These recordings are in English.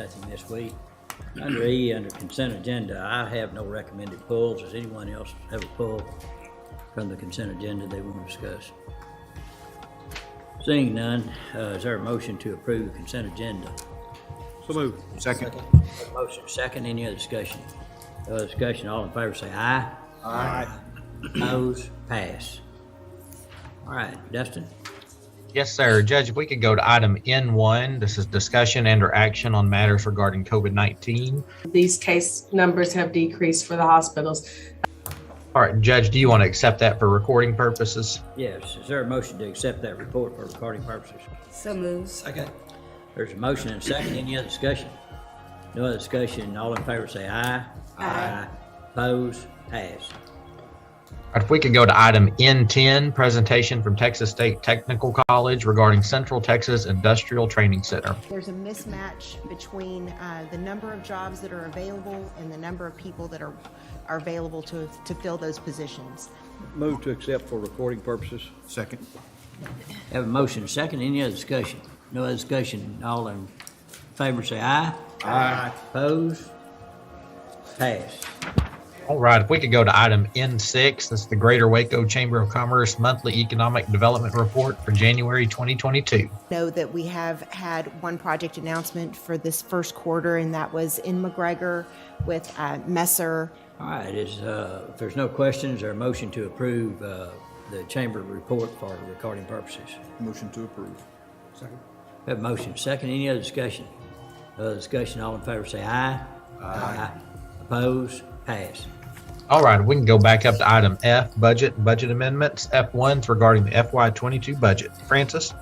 nothing this week. Under E, under consent agenda, I have no recommended pulls. Does anyone else have a pull from the consent agenda they want to discuss? Seeing none, is there a motion to approve the consent agenda? So moved. Second. Motion second, any other discussion? No other discussion, all in favor say aye. Aye. Opposed, pass. All right, Dustin? Yes, sir. Judge, if we could go to item N1, this is discussion and or action on matters regarding COVID-19. These case numbers have decreased for the hospitals. All right, Judge, do you want to accept that for recording purposes? Yes, is there a motion to accept that report for recording purposes? So moved. Second. There's a motion and a second, any other discussion? No other discussion, all in favor say aye. Aye. Opposed, pass. All right, if we could go to item N10, presentation from Texas State Technical College regarding Central Texas Industrial Training Center. There's a mismatch between the number of jobs that are available and the number of people that are available to fill those positions. Move to accept for recording purposes. Second. Have a motion and a second, any other discussion? No other discussion, all in favor say aye. Aye. Opposed, pass. All right, if we could go to item N6, this is the Greater Waco Chamber of Commerce Monthly Economic Development Report for January 2022. Know that we have had one project announcement for this first quarter, and that was in McGregor with Messer. All right, if there's no questions, there a motion to approve the chamber report for recording purposes? Motion to approve. Second. Have a motion, second, any other discussion? No other discussion, all in favor say aye. Aye. Opposed, pass. All right, we can go back up to item F, budget amendments. F1's regarding the FY22 budget. Francis?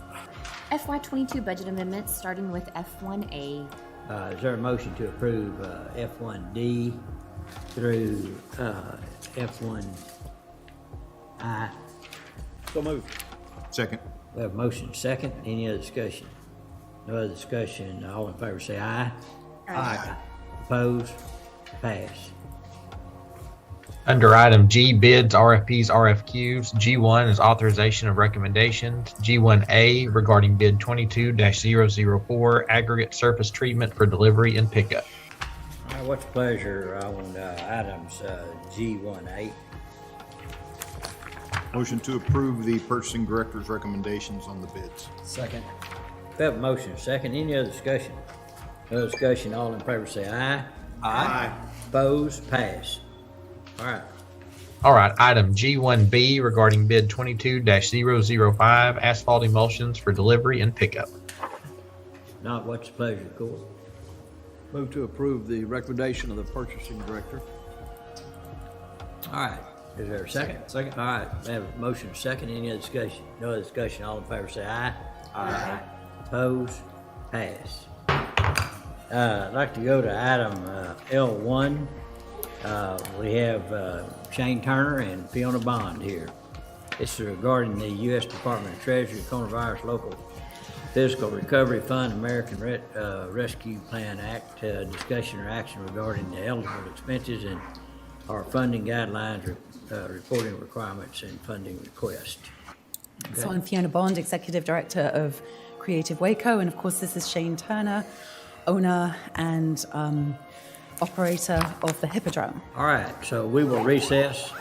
FY22 budget amendments, starting with F1A. Is there a motion to approve F1D through F1I? So moved. Second. We have a motion, second, any other discussion? No other discussion, all in favor say aye. Aye. Opposed, pass. Under item G, bids, RFPs, RFQs. G1 is authorization of recommendations. G1A regarding bid 22-004, aggregate surface treatment for delivery and pickup. All right, what's the pleasure on items G1A? Motion to approve the purchasing director's recommendations on the bids. Second. We have a motion, second, any other discussion? No other discussion, all in favor say aye. Aye. Opposed, pass. All right. All right, item G1B regarding bid 22-005, asphalt emulsions for delivery and pickup. Not what's the pleasure, of court? Move to approve the recommendation of the purchasing director. All right, is there a second? Second. All right, we have a motion, second, any other discussion? No other discussion, all in favor say aye. Aye. Opposed, pass. I'd like to go to item L1. We have Shane Turner and Fiona Bond here. This is regarding the U.S. Department of Treasury Coronavirus Local Fiscal Recovery Fund American Rescue Plan Act, discussion or action regarding the eligible expenses and our funding guidelines, reporting requirements, and funding request. So I'm Fiona Bond, Executive Director of Creative Waco, and of course this is Shane Turner, owner and operator of the Hippodrome. All right, so we will recess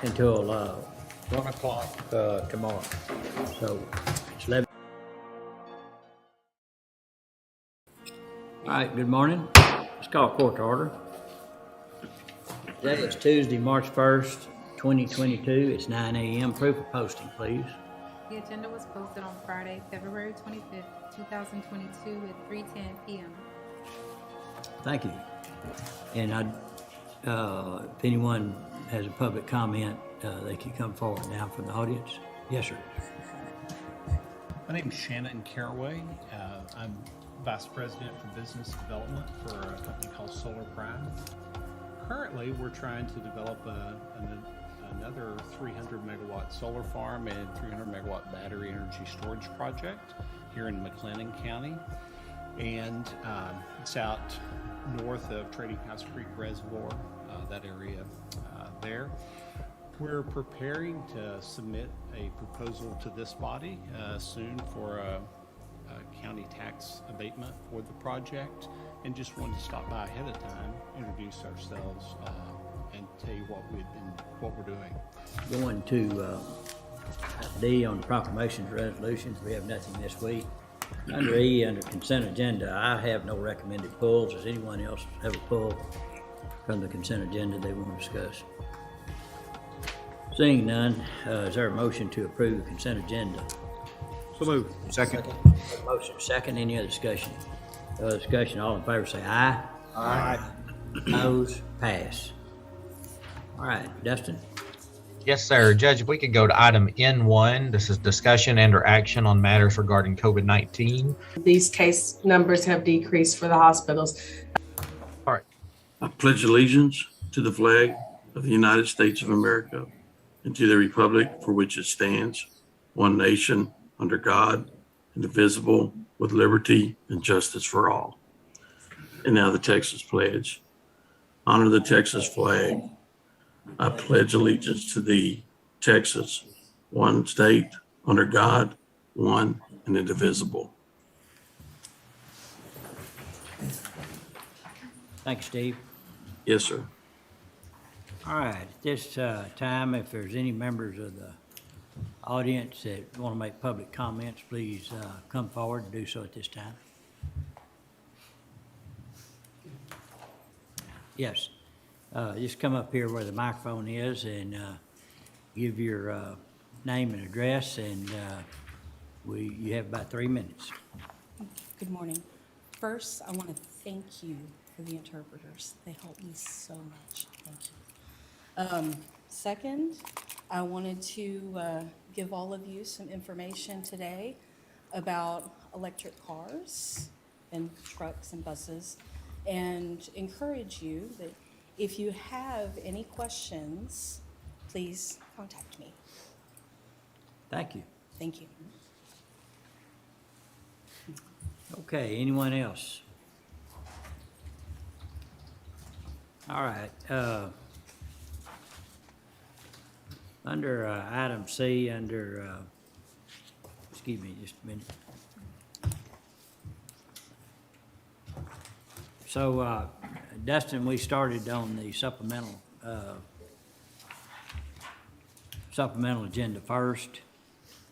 until 1 o'clock tomorrow. So it's 11. All right, good morning. Let's call court to order. Today is Tuesday, March 1st, 2022. It's 9 a.m. Proof of posting, please. The agenda was posted on Friday, February 25th, 2022 at 3:10 p.m. Thank you. And if anyone has a public comment, they can come forward now from the audience. Yes, sir. My name is Shannon Caraway. I'm Vice President for Business Development for a company called Solar Prime. Currently, we're trying to develop another 300 megawatt solar farm and 300 megawatt battery energy storage project here in McLennan County. And it's out north of Trading House Creek Reservoir, that area there. We're preparing to submit a proposal to this body soon for a county tax abatement abatement for the project, and just wanted to stop by ahead of time, introduce ourselves, and tell you what we're doing. Going to D on the proclamations, resolutions, we have nothing this week. Under E, under consent agenda, I have no recommended pulls. Does anyone else have a pull from the consent agenda they want to discuss? Seeing none, is there a motion to approve the consent agenda? So moved. Second. Motion second, any other discussion? Discussion, all in favor say aye. Aye. Opposed, pass. All right, Dustin? Yes, sir. Judge, if we could go to item N1, this is discussion and or action on matters regarding COVID-19. These case numbers have decreased for the hospitals. All right. I pledge allegiance to the flag of the United States of America and to the republic for which it stands, one nation, under God, indivisible, with liberty and justice for all. And now the Texas pledge. Honor the Texas flag. I pledge allegiance to thee, Texas, one state, under God, one and indivisible. Thank you, Steve. Yes, sir. All right, at this time, if there's any members of the audience that want to make public comments, please come forward and do so at this time. Yes, just come up here where the microphone is and give your name and address, and you have about 3 minutes. Good morning. First, I want to thank you for the interpreters. They helped me so much. Thank you. Second, I wanted to give all of you some information today about electric cars and trucks and buses, and encourage you that if you have any questions, please contact me. Thank you. Thank you. Okay, anyone else? All right, under item C, excuse me just a minute. So, Dustin, we started on the supplemental agenda first.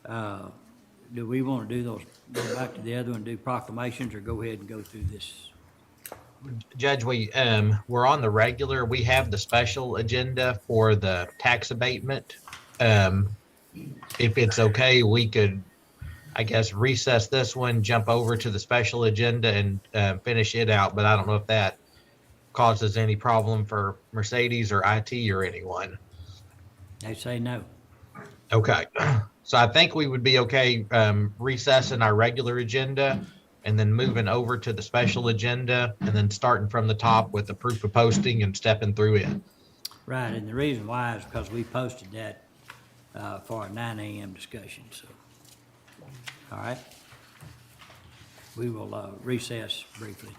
Do we want to do those, go back to the other one and do proclamations, or go ahead and go through this? Judge, we're on the regular. We have the special agenda for the tax abatement. If it's okay, we could, I guess, recess this one, jump over to the special agenda and finish it out. But I don't know if that causes any problem for Mercedes or IT or anyone. They say no. Okay. So I think we would be okay recessing our regular agenda and then moving over to the special agenda and then starting from the top with the proof of posting and stepping through it. Right, and the reason why is because we posted that for a 9 a.m. discussion, so. All right. We will recess briefly.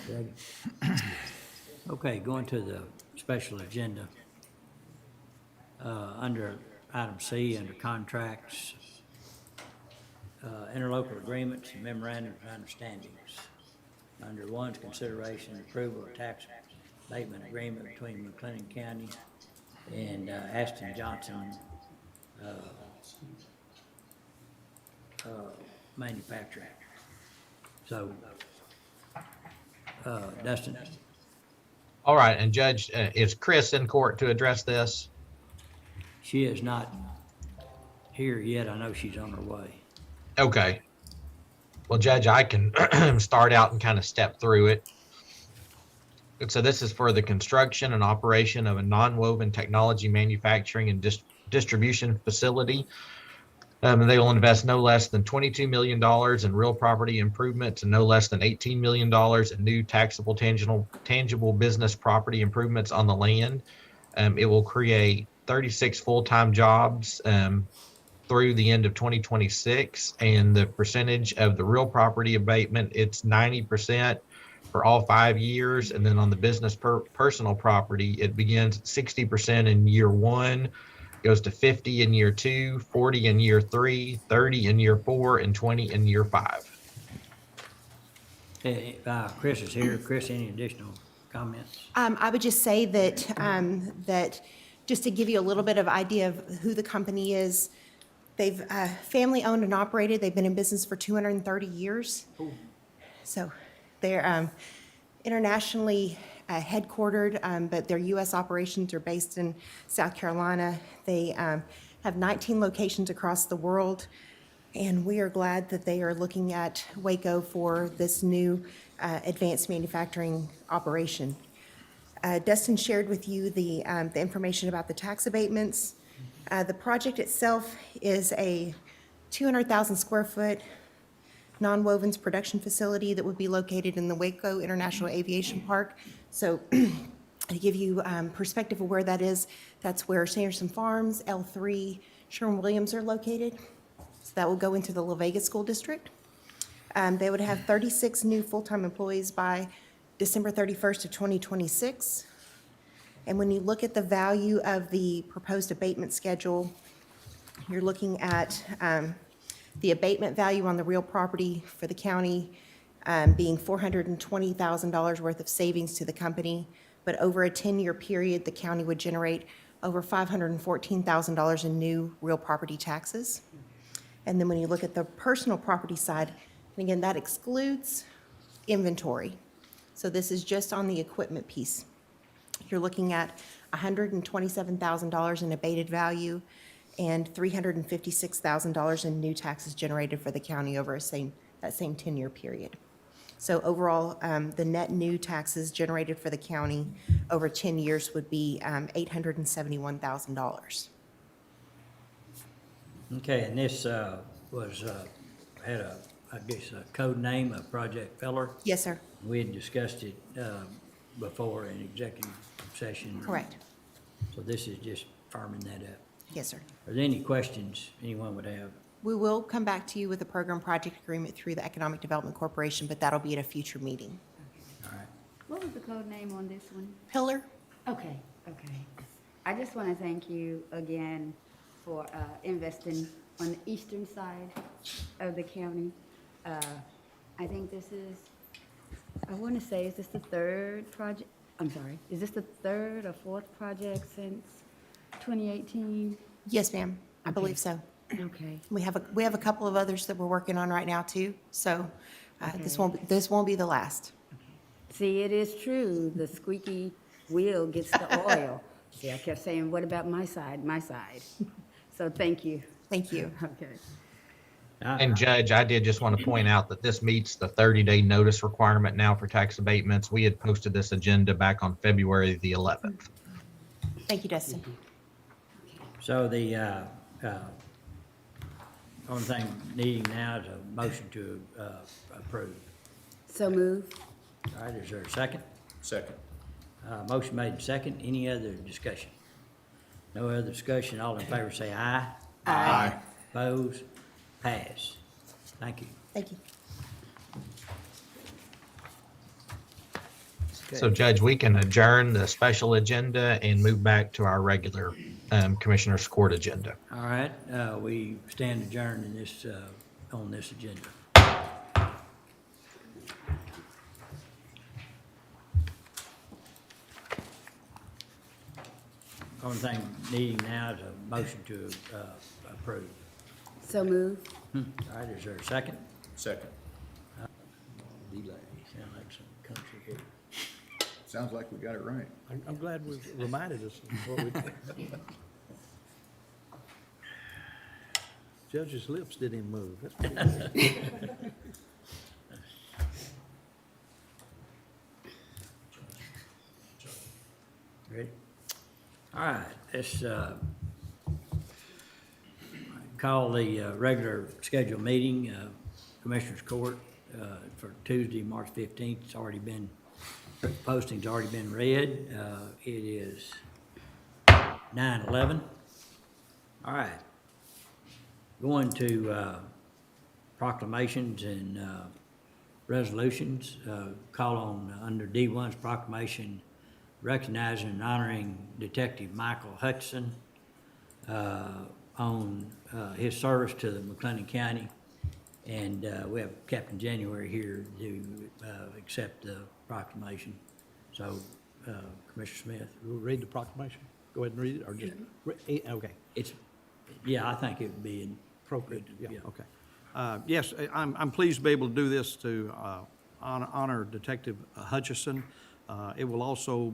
Second. Okay, going to the special agenda. Under item C, under contracts, interlocal agreements and memorandum of understandings. Under one's consideration and approval of tax abatement agreement between McLennan County and Aston Johnson Manufacturing. So, Dustin, All right, and Judge, is Chris in court to address this? she is not here yet. I know she's on her way. Okay. Well, Judge, I can start out and kind of step through it. And so this is for the construction and operation of a nonwoven technology manufacturing and distribution facility. They will invest no less than $22 million in real property improvements and no less than $18 million in new taxable tangible business property improvements on the land. It will create 36 full-time jobs through the end of 2026, and the percentage of the real property abatement, it's 90% for all 5 years, and then on the business personal property, it begins at 60% in year 1, goes to 50 in year 2, 40 in year 3, 30 in year 4, and 20 in year 5. Chris is here. Chris, any additional comments? I would just say that just to give you a little bit of idea of who the company is, they've family owned and operated. They've been in business for 230 years. So they're internationally headquartered, but their U.S. operations are based in South Carolina. They have 19 locations across the world, and we are glad that they are looking at Waco for this new advanced manufacturing operation. Dustin shared with you the information about the tax abatements. The project itself is a 200,000 square foot nonwovens production facility that would be located in the Waco International Aviation Park. So to give you perspective of where that is, that's where Sanderson Farms, L3, Sherwin-Williams are located. So that will go into the La Vega School District. They would have 36 new full-time employees by December 31st of 2026. And when you look at the value of the proposed abatement schedule, you're looking at the abatement value on the real property for the county being $420,000 worth of savings to the company. But over a 10-year period, the county would generate over $514,000 in new real property taxes. And then when you look at the personal property side, and again, that excludes inventory. So this is just on the equipment piece. You're looking at $127,000 in abated value and $356,000 in new taxes generated for the county over that same 10-year period. So overall, the net new taxes generated for the county over 10 years would be $871,000. Okay, and this had a code name of Project Feller. Yes, sir. We had discussed it before in executive session. Correct. So this is just firming that up. Yes, sir. Are there any questions anyone would have? We will come back to you with a program project agreement through the Economic Development Corporation, but that'll be at a future meeting. All right. What was the code name on this one? Pillar? Okay. I just want to thank you again for investing on the eastern side of the county. I think this is, I want to say, is this the third project? I'm sorry, is this the third or fourth project since 2018? Yes, ma'am. I believe so. Okay. We have a couple of others that we're working on right now too. So this won't be the last. See, it is true. The squeaky wheel gets the oil. See, I kept saying, what about my side, my side? So thank you. Thank you. Okay. And Judge, I did just want to point out that this meets the 30-day notice requirement now for tax abatements. We had posted this agenda back on February the 11th. Thank you, Dustin. So the only thing needing now is a motion to approve. So move. All right, is there a second? Second. Motion made and second. Any other discussion? No other discussion. All in favor say aye. Aye. Opposed? Pass. Thank you. Thank you. So Judge, we can adjourn the special agenda and move back to our regular Commissioners Court agenda. All right, we stand adjourned in this, on this agenda. Only thing needing now is a motion to approve. So move. All right, is there a second? Second. Delay, sound like some country here. Sounds like we got it right. I'm glad we reminded us of what we did. Judge's lips didn't even move. That's pretty good. Ready? All right, let's call the regular scheduled meeting, Commissioners Court, for Tuesday, March 15th. It's already been, posting's already been read. It is 9:11. All right. Going to proclamations and resolutions. Call on, under D1's proclamation, recognizing and honoring Detective Michael Hutchison on his service to the McLennan County. And we have Captain January here to accept the proclamation. So, Commissioner Smith. We'll read the proclamation. Go ahead and read it, or just, okay. It's, yeah, I think it would be appropriate. Yeah, okay. Yes, I'm pleased to be able to do this to honor Detective Hutchison. It will also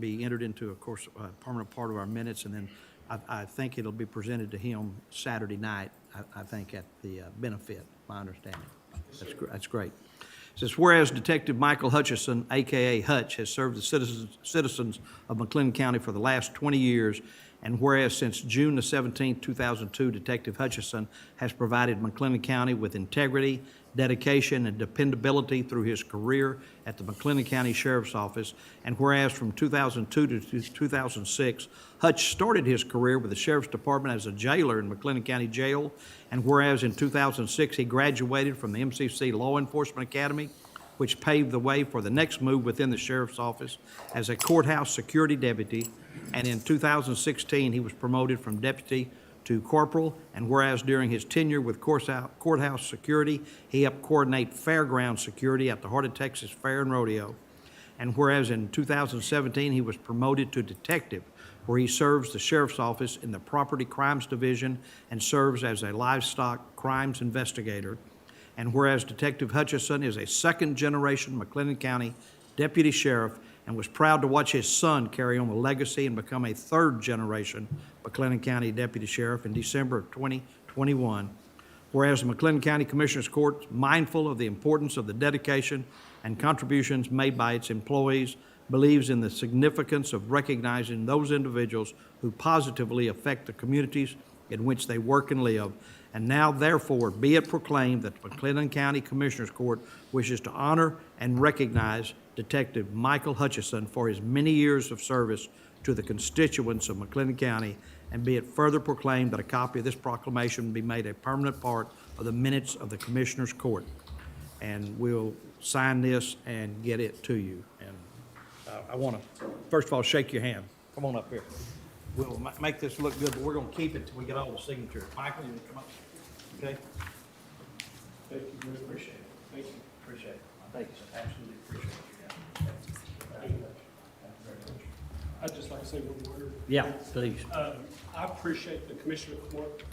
be entered into, of course, a permanent part of our minutes, and then I think it'll be presented to him Saturday night, I think, at the benefit, my understanding. That's great. It says, whereas Detective Michael Hutchison, a.k.a. Hutch, has served the citizens of McLennan County for the last 20 years, and whereas since June the 17th, 2002, Detective Hutchison has provided McLennan County with integrity, dedication, and dependability through his career at the McLennan County Sheriff's Office, and whereas from 2002 to 2006, Hutch started his career with the Sheriff's Department as a jailer in McLennan County Jail, and whereas in 2006 he graduated from the MCC Law Enforcement Academy, which paved the way for the next move within the Sheriff's Office as a courthouse security deputy, and in 2016 he was promoted from deputy to corporal, and whereas during his tenure with courthouse security, he helped coordinate fairground security at the Heart of Texas Fair and Rodeo, and whereas in 2017 he was promoted to detective, where he serves the Sheriff's Office in the Property Crimes Division and serves as a livestock crimes investigator, and whereas Detective Hutchison is a second-generation McLennan County deputy sheriff and was proud to watch his son carry on the legacy and become a third-generation McLennan County deputy sheriff in December of 2021. Whereas the McLennan County Commissioners Court, mindful of the importance of the dedication and contributions made by its employees, believes in the significance of recognizing those individuals who positively affect the communities in which they work and live. And now, therefore, be it proclaimed that the McLennan County Commissioners Court wishes to honor and recognize Detective Michael Hutchison for his many years of service to the constituents of McLennan County, and be it further proclaimed that a copy of this proclamation be made a permanent part of the minutes of the Commissioners Court. And we'll sign this and get it to you. And I want to, first of all, shake your hand. Come on up here. We'll make this look good, but we're going to keep it till we get all the signatures. Michael, you want to come up? Okay? Thank you, really appreciate it. Thank you. Appreciate it. Thank you, sir. Absolutely appreciate it. I'd just like to say one word. Yeah, please. I appreciate the Commissioner's Court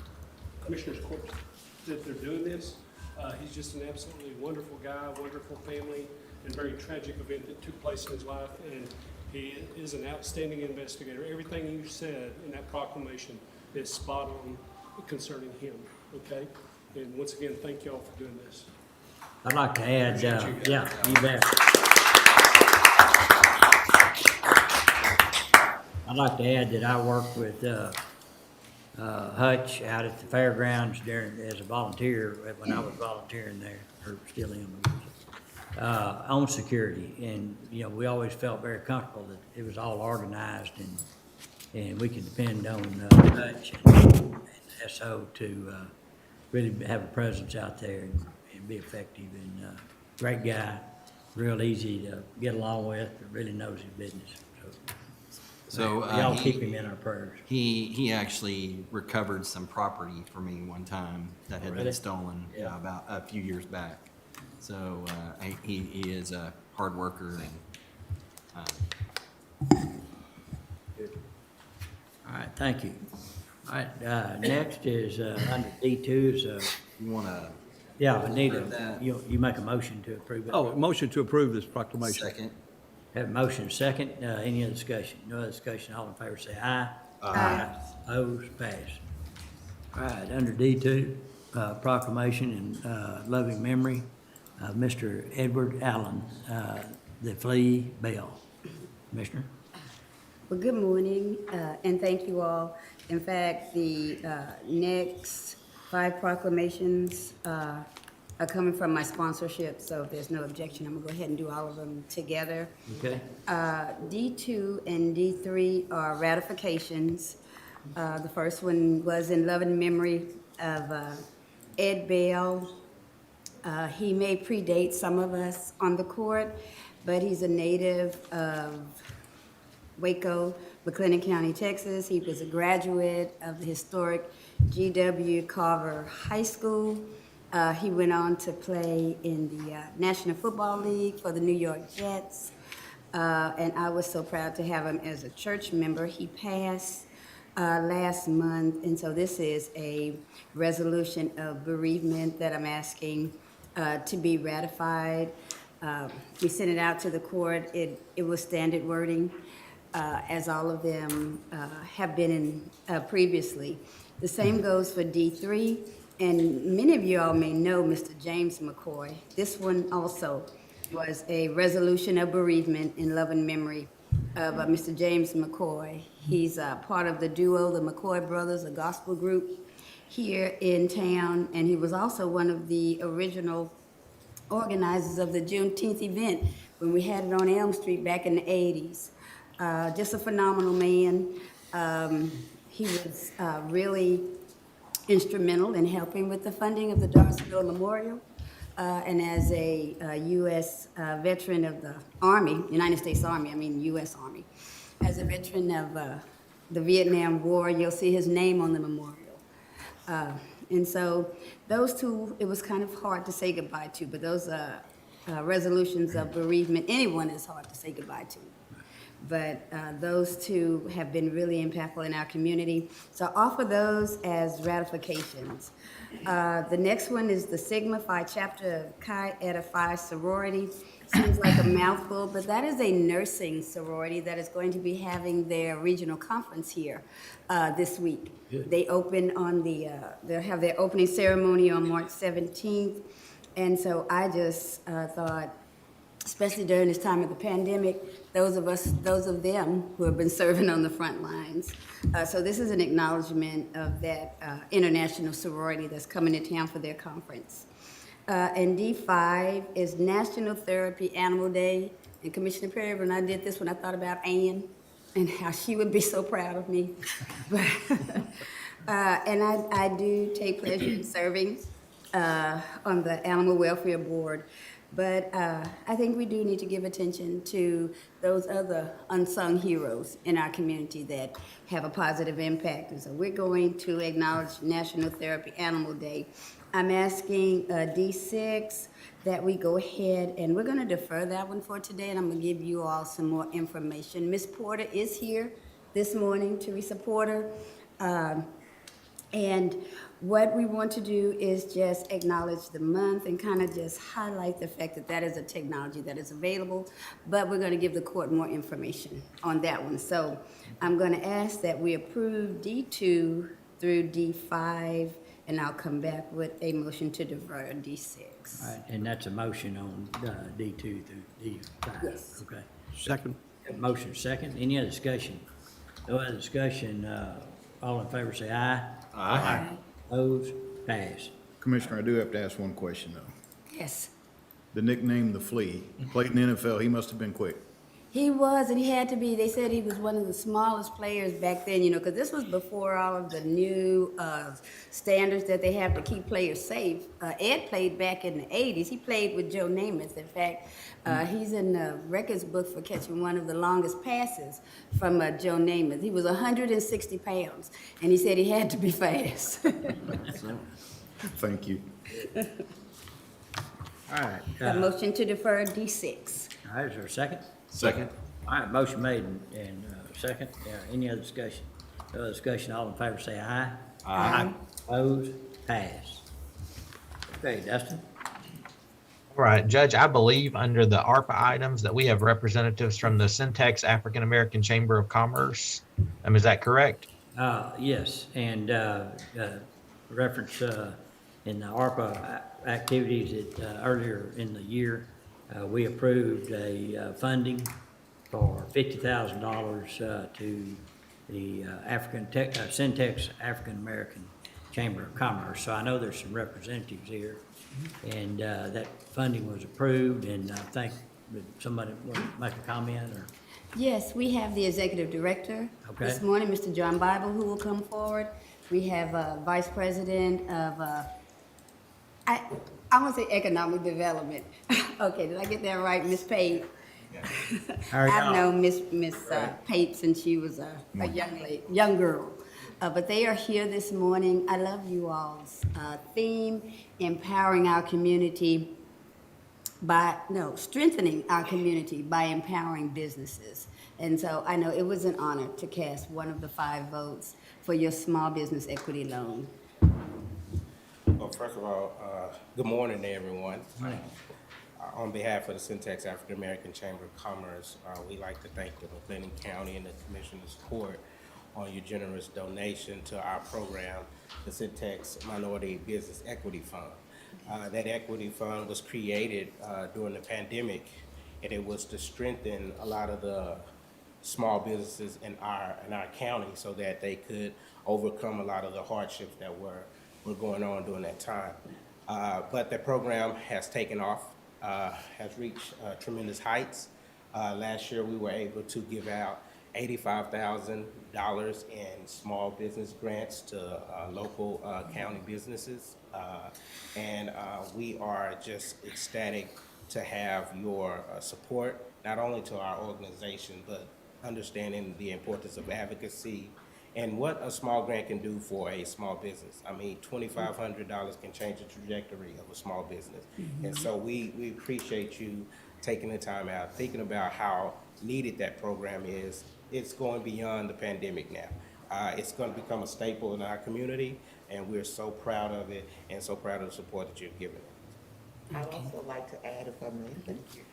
that they're doing this. He's just an absolutely wonderful guy, wonderful family, and very tragic event that took place in his life. And he is an outstanding investigator. Everything you said in that proclamation is spot on concerning him, okay? And once again, thank you all for doing this. I'd like to add, yeah, you bet. I'd like to add that I worked with Hutch out at the fairgrounds as a volunteer when I was volunteering there, or still am, on security. And, you know, we always felt very comfortable that it was all organized and we could depend on Hutch and SO to really have a presence out there and be effective. And great guy. real easy to get along with, really knows his business. So Y'all keep him in our prayers. he actually recovered some property for me one time that had Really? been stolen Yeah. about a few years back. So he is a hard worker and All right, thank you. All right, next is, under D2 is, you want to yeah, we need approve that? you make a motion to approve it. Oh, motion to approve this proclamation. second. Have a motion second, any other discussion? No other discussion, all in favor say aye. Aye. Opposed, pass. All right, under D2, proclamation in loving memory of Mr. Edward Allen, the Flea Bell. Commissioner? Well, good morning, and thank you all. In fact, the next 5 proclamations are coming from my sponsorship, so if there's no objection, I'm gonna go ahead and do all of them together. Okay. D2 and D3 are ratifications. The first one was in loving memory of Ed Bell. He may predate some of us on the court, but he's a native of Waco, McLennan County, Texas. He was a graduate of the historic G.W. Carver High School. He went on to play in the National Football League for the New York Jets. And I was so proud to have him as a church member. He passed last month, and so this is a resolution of bereavement that I'm asking to be ratified. We sent it out to the court. It was standard wording, as all of them have been in previously. The same goes for D3, and many of you all may know Mr. James McCoy. This one also was a resolution of bereavement in love and memory of Mr. James McCoy. He's part of the duo, the McCoy Brothers, a gospel group here in town, and he was also one of the original organizers of the Juneteenth event when we had it on Elm Street back in the 80s. Just a phenomenal man. He was really instrumental in helping with the funding of the Darcyville Memorial. And as a U.S. Veteran of the Army, United States Army, I mean U.S. Army, as a veteran of the Vietnam War, you'll see his name on the memorial. And so those two, it was kind of hard to say goodbye to, but those resolutions of bereavement, anyone is hard to say goodbye to. But those two have been really impactful in our community. So I offer those as ratifications. The next one is the Sigma Phi chapter of Chi Eta Phi sorority. Seems like a mouthful, but that is a nursing sorority that is going to be having their regional conference here this week. Good. They open on they'll have their opening ceremony on March 17th. And so I just thought, especially during this time of the pandemic, those of them who have been serving on the front lines. So this is an acknowledgement of that international sorority that's coming to town for their conference. And D5 is National Therapy Animal Day. And Commissioner Perry, when I did this one, I thought about Ann and how she would be so proud of me. And I do take pleasure in serving on the Animal Welfare Board. But I think we do need to give attention to those other unsung heroes in our community that have a positive impact. And so we're going to acknowledge National Therapy Animal Day. I'm asking D6 that we go ahead, and we're going to defer that one for today, and I'm going to give you all some more information. Ms. Porter is here this morning, Teresa Porter. And what we want to do is just acknowledge the month and kind of just highlight the fact that that is a technology that is available, but we're going to give the court more information on that one. So I'm going to ask that we approve D2 through D5, and I'll come back with a motion to defer D6. All right, and that's a motion on D2 through D5? Yes. Okay. Second. Motion second. Any other discussion? No other discussion. All in favor say aye. Aye. Opposed? Pass. Commissioner, I do have to ask one question, though. Yes. The nickname, The Flea, played in the NFL, he must have been quick. He was, and he had to be. They said he was one of the smallest players back then, you know, because this was before all of the new standards that they have to keep players safe. Ed played back in the 80s. He played with Joe Namath. In fact, he's in the records book for catching one of the longest passes from Joe Namath. He was 160 pounds, and he said he had to be fast. Thank you. All right. A motion to defer D6. All right, is there a second? Second. All right, motion made and second. Any other discussion? No other discussion, all in favor say aye. Aye. Opposed? Pass. Okay, Dustin? All right, Judge, I believe under the ARPA items that we have representatives from the Syntax African American Chamber of Commerce. Is that correct? Yes, and reference in the ARPA activities that earlier in the year, we approved a funding for $50,000 to the Syntax African American Chamber of Commerce. So I know there's some representatives here, and that funding was approved, and I think, did somebody want to make a comment, or? Yes, we have the executive director this morning, Mr. John Bible, who will come forward. We have Vice President of, I want to say Economic Development. Okay, did I get that right, Ms. Pate? I've known Miss Pate since she was a young girl. But they are here this morning. I love you all's theme, empowering our community strengthening our community by empowering businesses. And so I know it was an honor to cast one of the 5 votes for your small business equity loan. Well, first of all, good morning to everyone. On behalf of the Syntax African American Chamber of Commerce, we'd like to thank the McLennan County and the Commissioner's Court on your generous donation to our program, the Syntax Minority Business Equity Fund. That equity fund was created during the pandemic, and it was to strengthen a lot of the small businesses in our county so that they could overcome a lot of the hardships that were going on during that time. But the program has taken off, has reached tremendous heights. Last year, we were able to give out $85,000 in small business grants to local county businesses. And we are just ecstatic to have your support, not only to our organization, but understanding the importance of advocacy and what a small grant can do for a small business. I mean, $2,500 can change the trajectory of a small business. And so we appreciate you taking the time out, thinking about how needed that program is. It's going beyond the pandemic now. It's going to become a staple in our community, and we're so proud of it and so proud of the support that you've given us. I'd also like to add, if I may, thank you.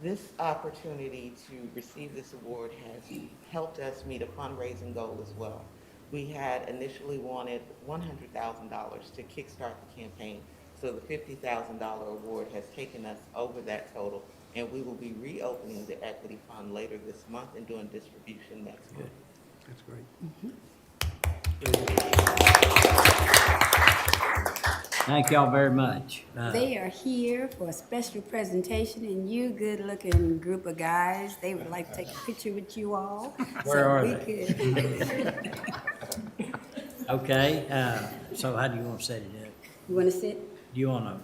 This opportunity to receive this award has helped us meet a fundraising goal as well. We had initially wanted $100,000 to kickstart the campaign, so the $50,000 award has taken us over that total, and we will be reopening the equity fund later this month and doing distribution next month. That's great. Thank y'all very much. They are here for a special presentation, and you good-looking group of guys, they would like to take a picture with you all. Where are they? Okay, so how do you want to set it up? You want to sit? You want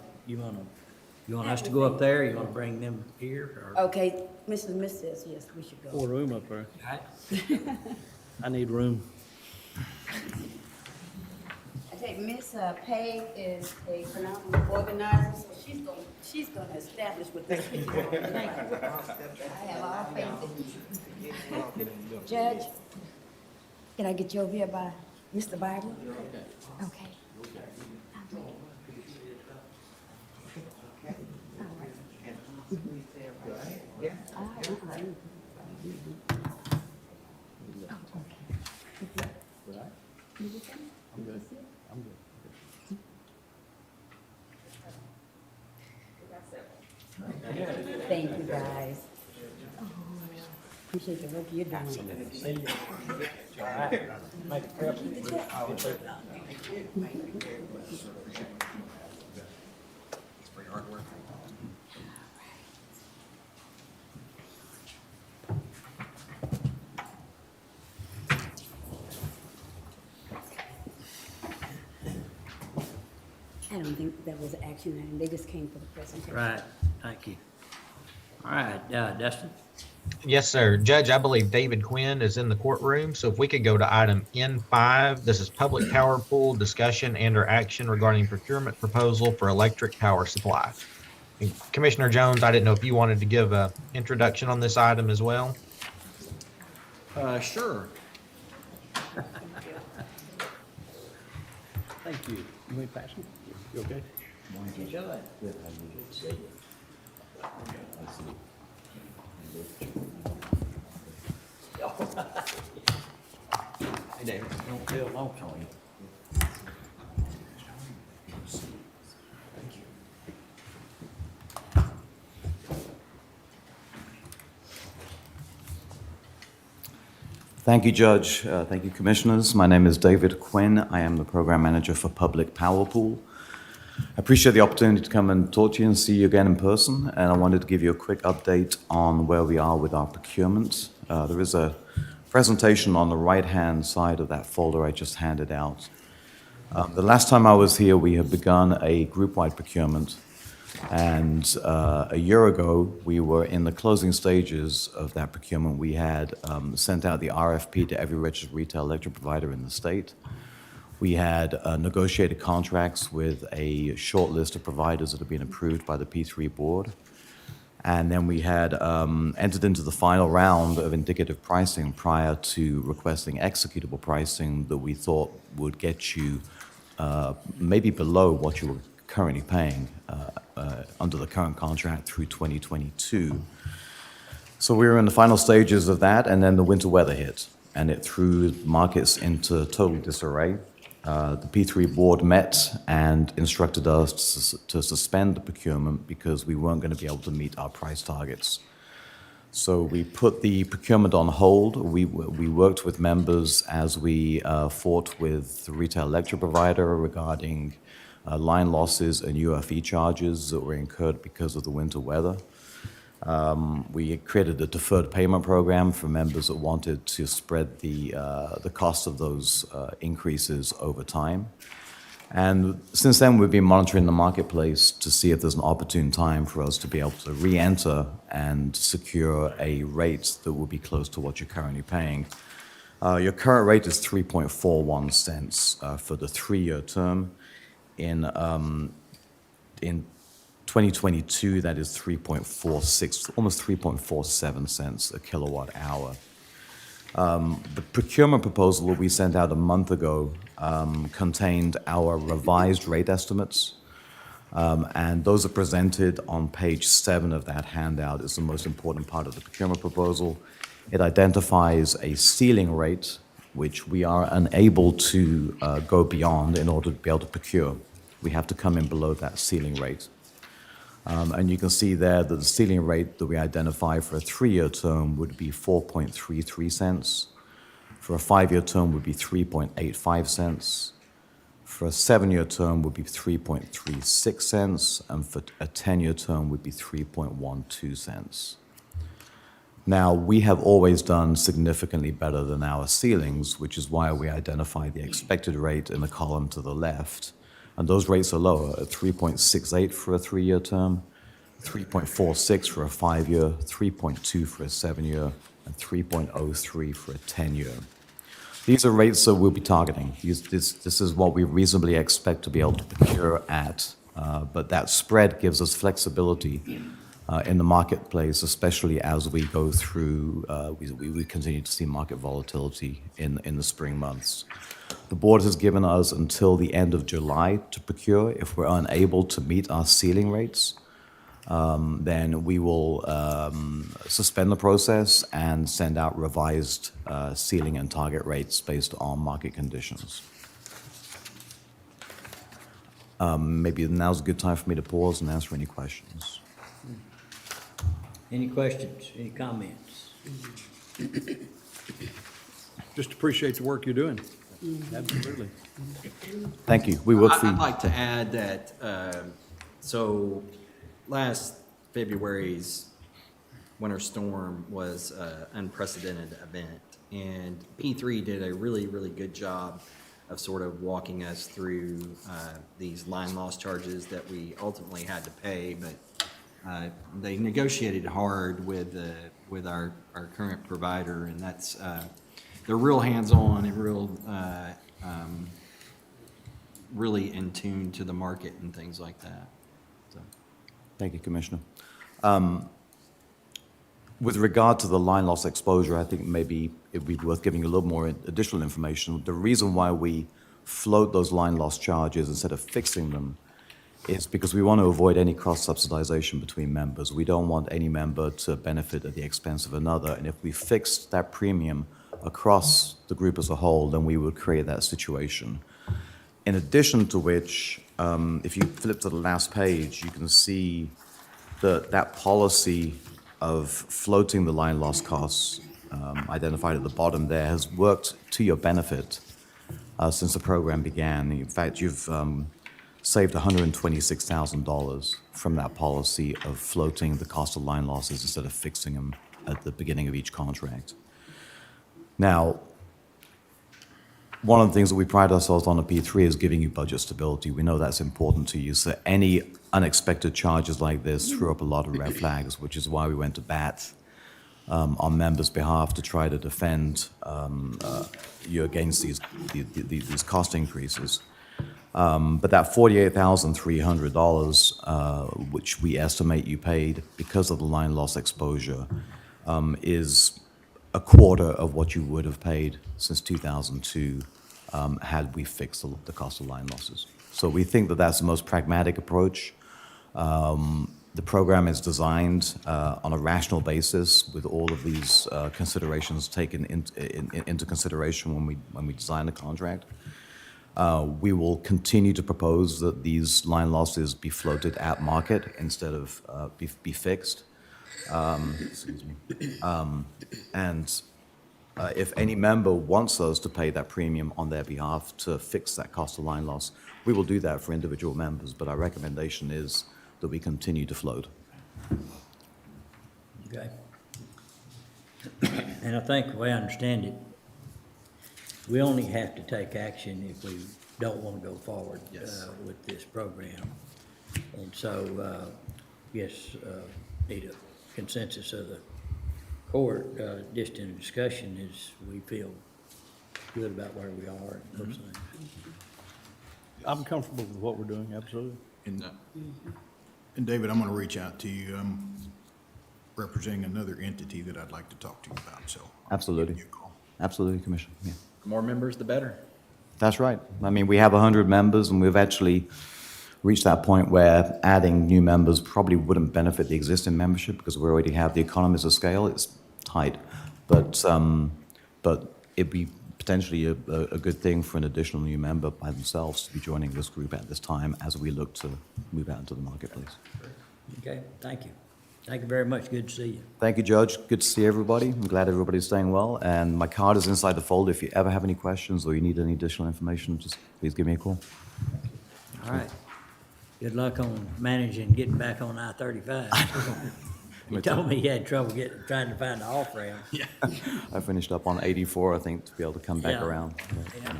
us to go up there? You want to bring them here? Or? Okay, Mrs. Smith says yes, we should go. More room up there. All right. I need room. I take Miss Peg is a phenomenal organizer, so she's gonna establish what this is. Thank you. I have all faith in you. Judge, can I get you over here by Mr. Bible? Okay. Thank you, guys. Appreciate the work you're doing. All right. Make a trip. I don't think that was an action item. They just came for the presentation. Right, thank you. All right, Dustin? Yes, sir. Judge, I believe David Quinn is in the courtroom, so if we could go to item N5, this is public power pool discussion and/or action regarding procurement proposal for electric power supply. And Commissioner Jones, I didn't know if you wanted to give a introduction on this item as well. Sure. Thank you. You want to pass them? You okay? Hey, David, don't feel lonesome on you. Thank you, Judge. Thank you, Commissioners. My name is David Quinn. I am the Program Manager for Public Power Pool. I appreciate the opportunity to come and talk to you and see you again in person, and I wanted to give you a quick update on where we are with our procurement. There is a presentation on the right-hand side of that folder I just handed out. The last time I was here, we had begun a group-wide procurement, and a year ago, we were in the closing stages of that procurement. We had sent out the RFP to every registered retail electric provider in the state. We had negotiated contracts with a short list of providers that have been approved by the P3 board. And then we had entered into the final round of indicative pricing prior to requesting executable pricing that we thought would get you maybe below what you were currently paying under the current contract through 2022. So we were in the final stages of that, and then the winter weather hit, and it threw markets into total disarray. The P3 board met and instructed us to suspend the procurement because we weren't going to be able to meet our price targets. So we put the procurement on hold. We worked with members as we fought with the retail electric provider regarding line losses and UFE charges that were incurred because of the winter weather. We created a deferred payment program for members that wanted to spread the cost of those increases over time. And since then, we've been monitoring the marketplace to see if there's an opportune time for us to be able to re-enter and secure a rate that will be close to what you're currently paying. Your current rate is 3.41 cents for the 3-year term. In 2022, that is 3.46, almost 3.47 cents a kilowatt hour. The procurement proposal that we sent out a month ago contained our revised rate estimates, and those are presented on page 7 of that handout. It's the most important part of the procurement proposal. It identifies a ceiling rate, which we are unable to go beyond in order to be able to procure. We have to come in below that ceiling rate. And you can see there that the ceiling rate that we identify for a 3-year term would be 4.33 cents. For a 5-year term would be 3.85 cents. For a 7-year term would be 3.36 cents. And for a 10-year term would be 3.12 cents. Now, we have always done significantly better than our ceilings, which is why we identify the expected rate in the column to the left. And those rates are lower at 3.68 for a 3-year term, 3.46 for a 5-year, 3.2 for a 7-year, and 3.03 for a 10-year. These are rates that we'll be targeting. This is what we reasonably expect to be able to procure at, but that spread gives us flexibility in the marketplace, especially as we go through, we continue to see market volatility in the spring months. The board has given us until the end of July to procure. If we're unable to meet our ceiling rates, then we will suspend the process and send out revised ceiling and target rates based on market conditions. Maybe now's a good time for me to pause and answer any questions. Any questions, any comments? Just appreciate the work you're doing. Absolutely. Thank you. We work for you. I'd like to add that, so last February's winter storm was an unprecedented event, and P3 did a really, really good job of sort of walking us through these line loss charges that we ultimately had to pay, but they negotiated hard with our current provider, and that's they're real hands-on and real really in tune to the market and things like that. So. Thank you, Commissioner. With regard to the line loss exposure, I think maybe it'd be worth giving you a little more additional information. The reason why we float those line loss charges instead of fixing them is because we want to avoid any cross-subsidization between members. We don't want any member to benefit at the expense of another. And if we fixed that premium across the group as a whole, then we would create that situation. In addition to which, if you flip to the last page, you can see that policy of floating the line loss costs identified at the bottom there has worked to your benefit since the program began. In fact, you've saved $126,000 from that policy of floating the cost of line losses instead of fixing them at the beginning of each contract. Now, one of the things that we pride ourselves on at P3 is giving you budget stability. We know that's important to you. So any unexpected charges like this threw up a lot of red flags, which is why we went to bat on members' behalf to try to defend you against these cost increases. But that $48,300, which we estimate you paid because of the line loss exposure, is a quarter of what you would have paid since 2002 had we fixed the cost of line losses. So we think that that's the most pragmatic approach. The program is designed on a rational basis with all of these considerations taken into consideration when we design the contract. We will continue to propose that these line losses be floated at market instead of be fixed. Excuse me. If any member wants us to pay that premium on their behalf to fix that cost of line loss, we will do that for individual members, but our recommendation is that we continue to float. Okay. And I think the way I understand it, we only have to take action if we don't want to go forward with this program. And so, yes, need a consensus of the court, just in a discussion, is we feel good about where we are and those things. I'm comfortable with what we're doing, absolutely. And David, I'm going to reach out to you. I'm representing another entity that I'd like to talk to you about, so. Absolutely. Absolutely, Commissioner. Yeah. The more members, the better. That's right. I mean, we have 100 members, and we've actually reached that point where adding new members probably wouldn't benefit the existing membership because we already have the economies of scale. It's tight, but it'd be potentially a good thing for an additional new member by themselves to be joining this group at this time as we look to move out into the marketplace. Okay, thank you. Thank you very much. Good to see you. Thank you, Judge. Good to see everybody. I'm glad everybody's staying well. And my card is inside the folder. If you ever have any questions or you need any additional information, just please give me a call. All right. Good luck on managing getting back on I-35. You told me you had trouble trying to find the off-ramp. Yeah. I finished up on 84, I think, to be able to come back around. Yeah.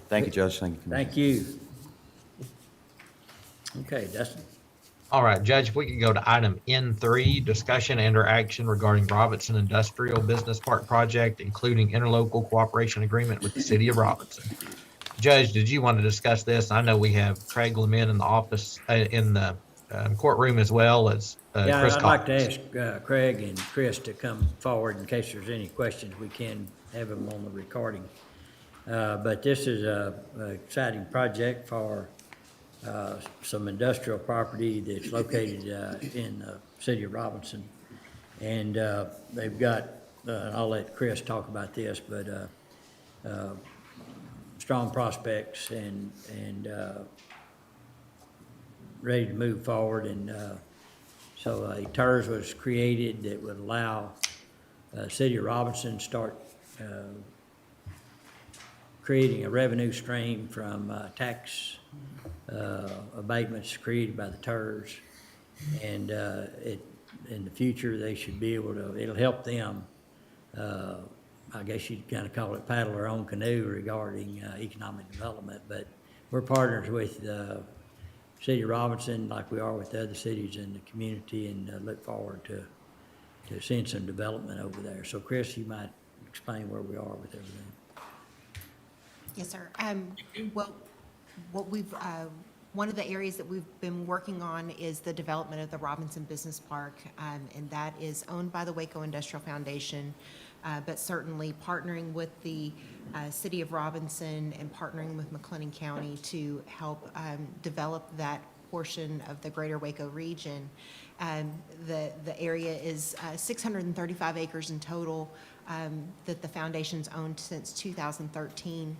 Thank you, Judge. Thank you, Commissioner. Thank you. Okay, Dustin. All right, Judge, if we could go to item N3, discussion and or action regarding Robinson Industrial Business Park Project, including interlocal cooperation agreement with the city of Robinson. Judge, did you want to discuss this? I know we have Craig Lemon in the office, in the courtroom, as well as Yeah, Chris I'd like to Collins. ask Craig and Chris to come forward in case there's any questions. We can have them on the recording. But this is an exciting project for some industrial property that's located in the city of Robinson. And they've got, I'll let Chris talk about this, but strong prospects and ready to move forward. And so a TERS was created that would allow city of Robinson to start creating a revenue stream from tax abatements created by the TERS. And in the future, they should be able to, it'll help them I guess you'd kind of call it paddle our own canoe regarding economic development, but we're partners with City of Robinson like we are with the other cities in the community, and look forward to seeing some development over there. So Chris, you might explain where we are with everything. Yes, sir. Well, what we've, one of the areas that we've been working on is the development of the Robinson Business Park, and that is owned by the Waco Industrial Foundation, but certainly partnering with the City of Robinson and partnering with McLennan County to help develop that portion of the greater Waco region. The area is 635 acres in total that the foundation's owned since 2013.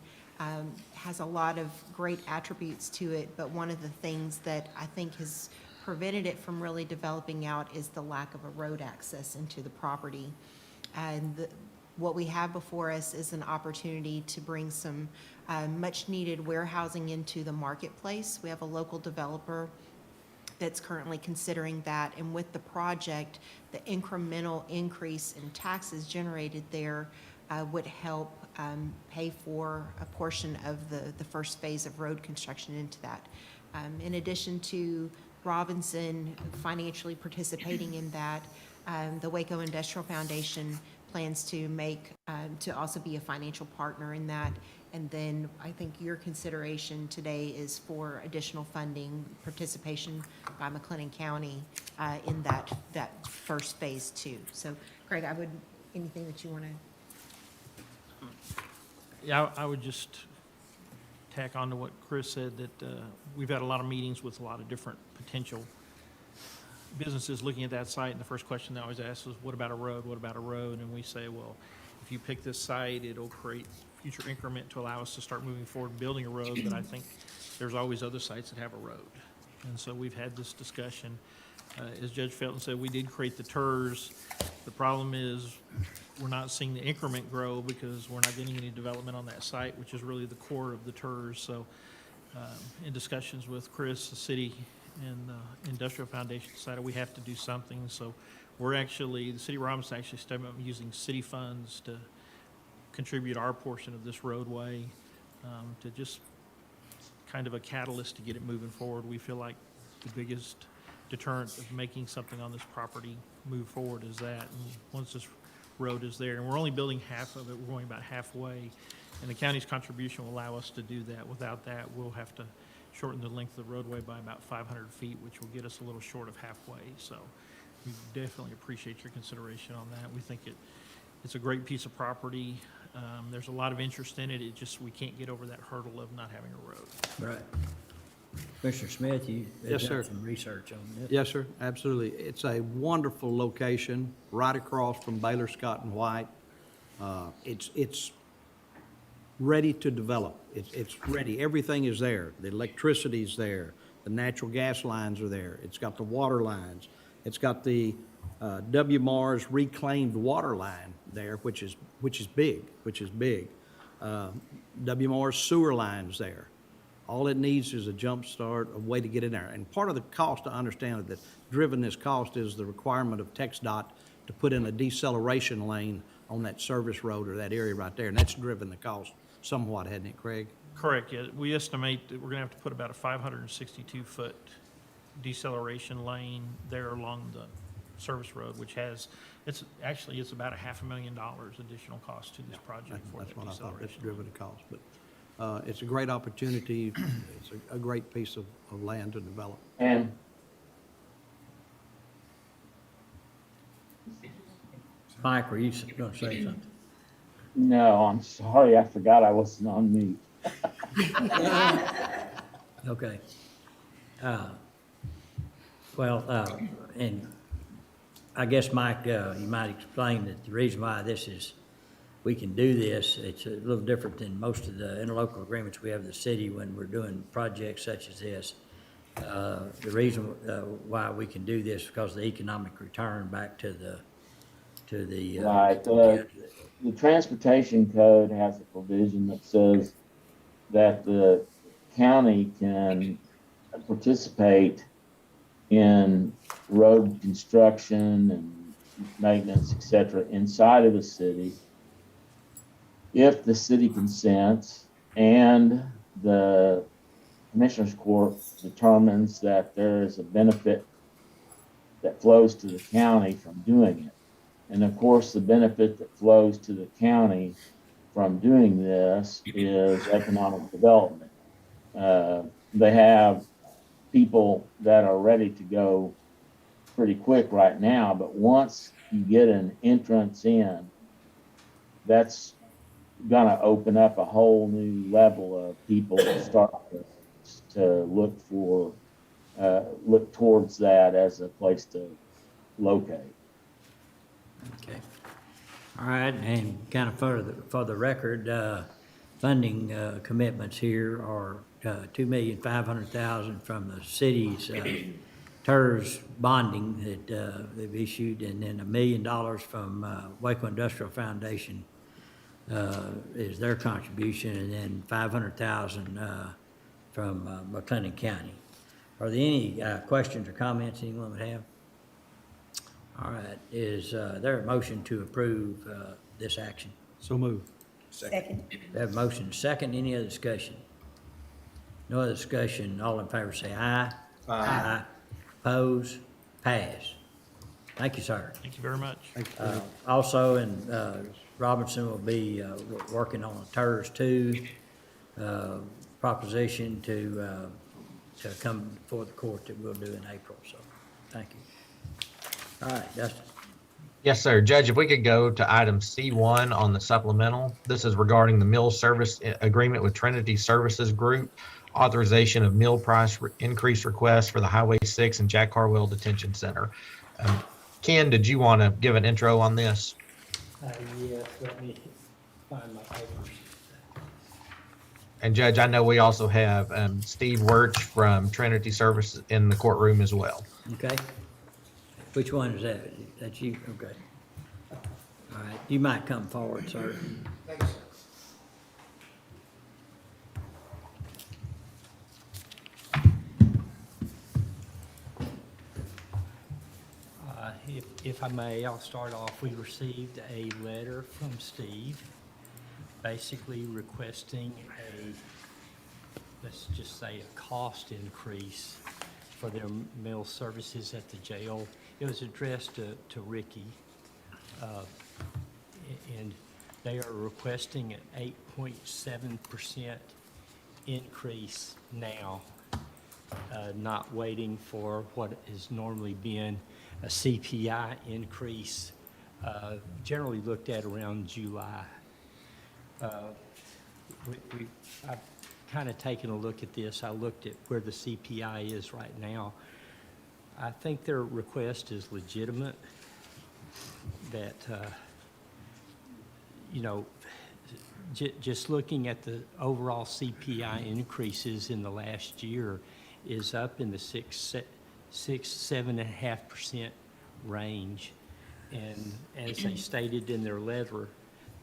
Has a lot of great attributes to it, but one of the things that I think has prevented it from really developing out is the lack of a road access into the property. And what we have before us is an opportunity to bring some much-needed warehousing into the marketplace. We have a local developer that's currently considering that, and with the project, the incremental increase in taxes generated there would help pay for a portion of the first phase of road construction into that. In addition to Robinson financially participating in that, the Waco Industrial Foundation plans to make, to also be a financial partner in that. And then I think your consideration today is for additional funding, participation by McLennan County in that first phase too. So Craig, anything that you want to? Yeah, I would just tack on to what Chris said, that we've had a lot of meetings with a lot of different potential businesses looking at that site, and the first question they always ask is, what about a road? What about a road? And we say, well, if you pick this site, it'll create future increment to allow us to start moving forward and building a road, but I think there's always other sites that have a road. And so we've had this discussion. As Judge Felton said, we did create the TERS. The problem is we're not seeing the increment grow because we're not getting any development on that site, which is really the core of the TERS. So in discussions with Chris, the city and the Industrial Foundation decided we have to do something. So we're actually, the City of Robinson actually stepping up using city funds to contribute our portion of this roadway to just kind of a catalyst to get it moving forward. We feel like the biggest deterrent of making something on this property move forward is that. And once this road is there, and we're only building half of it, we're going about halfway, and the county's contribution will allow us to do that. Without that, we'll have to shorten the length of the roadway by about 500 feet, which will get us a little short of halfway. So we definitely appreciate your consideration on that. We think it's a great piece of property. There's a lot of interest in it. It just, we can't get over that hurdle of not having a road. Right. Commissioner Smith, you Yes, have sir. done some research on this. Yes, sir, absolutely. It's a wonderful location, right across from Baylor Scott and White. It's ready to develop. It's ready. Everything is there. The electricity's there. The natural gas lines are there. It's got the water lines. It's got the W. Mars reclaimed water line there, which is big. W. Mars sewer lines there. All it needs is a jump start, a way to get in there. And part of the cost, to understand that driven this cost is the requirement of TxDOT to put in a deceleration lane on that service road or that area right there. And that's driven the cost somewhat, hasn't it, Craig? Correct, yeah. We estimate that we're gonna have to put about a 562-foot deceleration lane there along the service road, which has, it's about $500,000 additional cost to this project for that That's what I thought. It's deceleration. driven the cost, but it's a great opportunity. It's a great piece of land to develop. And Mike, were you going to say something? no, I'm sorry, I forgot I wasn't on mute. Okay. And I guess, Mike, you might explain that the reason why we can do this, it's a little different than most of the interlocal agreements we have with the city when we're doing projects such as this. The reason why we can do this is because of the economic return back to the Right, the transportation code has a provision that says that the county can participate in road construction and maintenance, et cetera, inside of the city if the city consents and the Commissioners Court determines that there is a benefit that flows to the county from doing it. And of course, the benefit that flows to the county from doing this is economic development. They have people that are ready to go pretty quick right now, but once you get an entrance in, that's gonna open up a whole new level of people to start to look towards that as a place to locate. Okay. All right, and kind of for the record, funding commitments here are $2,500,000 from the city's TERS bonding that they've issued, and then $1 million from Waco Industrial Foundation is their contribution, and then $500,000 from McLennan County. Are there any questions or comments anyone would have? All right, is there a motion to approve this action? So moved. Second. We have a motion and second. Any other discussion? No other discussion. All in favor say aye. Aye. Oppose? Pass. Thank you, sir. Thank you very much. Also, and Robinson will be working on a TERS 2 proposition to come before the court that we'll do in April. So, thank you. All right, Dustin. Yes, sir. Judge, if we could go to item C1 on the supplemental. This is regarding the mill service agreement with Trinity Services Group, authorization of mill price increase request for the Highway 6 and Jack Harwell Detention Center. Ken, did you want to give an intro on this? Yes, let me find my papers. And Judge, I know we also have Steve Wirch from Trinity Services in the courtroom as well. Okay. Which one is that? That's you? Okay. All right, you might come forward, sir. Thanks, sir. If I may, I'll start off. We received a letter from Steve, basically requesting let's just say a cost increase for their meal services at the jail. It was addressed to Ricky, and they are requesting an 8.7% increase now, not waiting for what has normally been a CPI increase, generally looked at around July. I've kind of taken a look at this. I looked at where the CPI is right now. I think their request is legitimate, that, just looking at the overall CPI increases in the last year is up in the 7.5% range. And as they stated in their letter,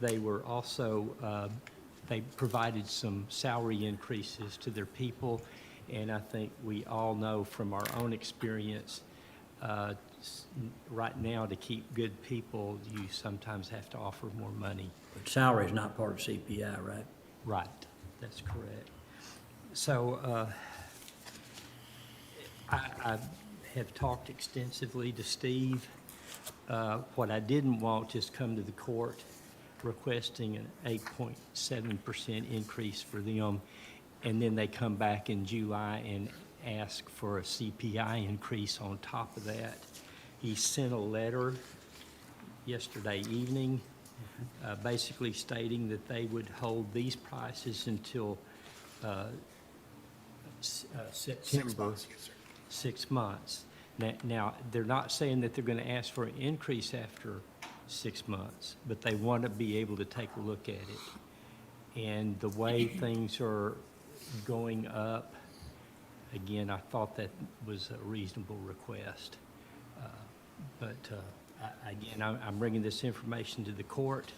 they were also, they provided some salary increases to their people. And I think we all know from our own experience, right now to keep good people, you sometimes have to offer more money. But salary is not part of CPI, right? Right, that's correct. So I have talked extensively to Steve. What I didn't want is come to the court requesting an 8.7% increase for them, and then they come back in July and ask for a CPI increase on top of that. He sent a letter yesterday evening, basically stating that they would hold these prices until September. 6 months. Now, they're not saying that they're going to ask for an increase after 6 months, but they want to be able to take a look at it. And the way things are going up, again, I thought that was a reasonable request. Again, I'm bringing this information to the court.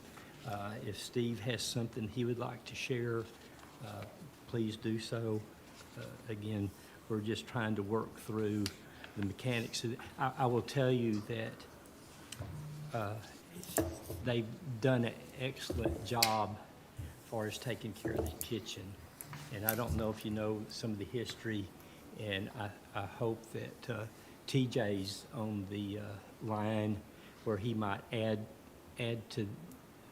If Steve has something he would like to share, please do so. Again, we're just trying to work through the mechanics of it. I will tell you that they've done an excellent job far as taking care of the kitchen. And I don't know if you know some of the history, and I hope that TJ's on the line where he might add to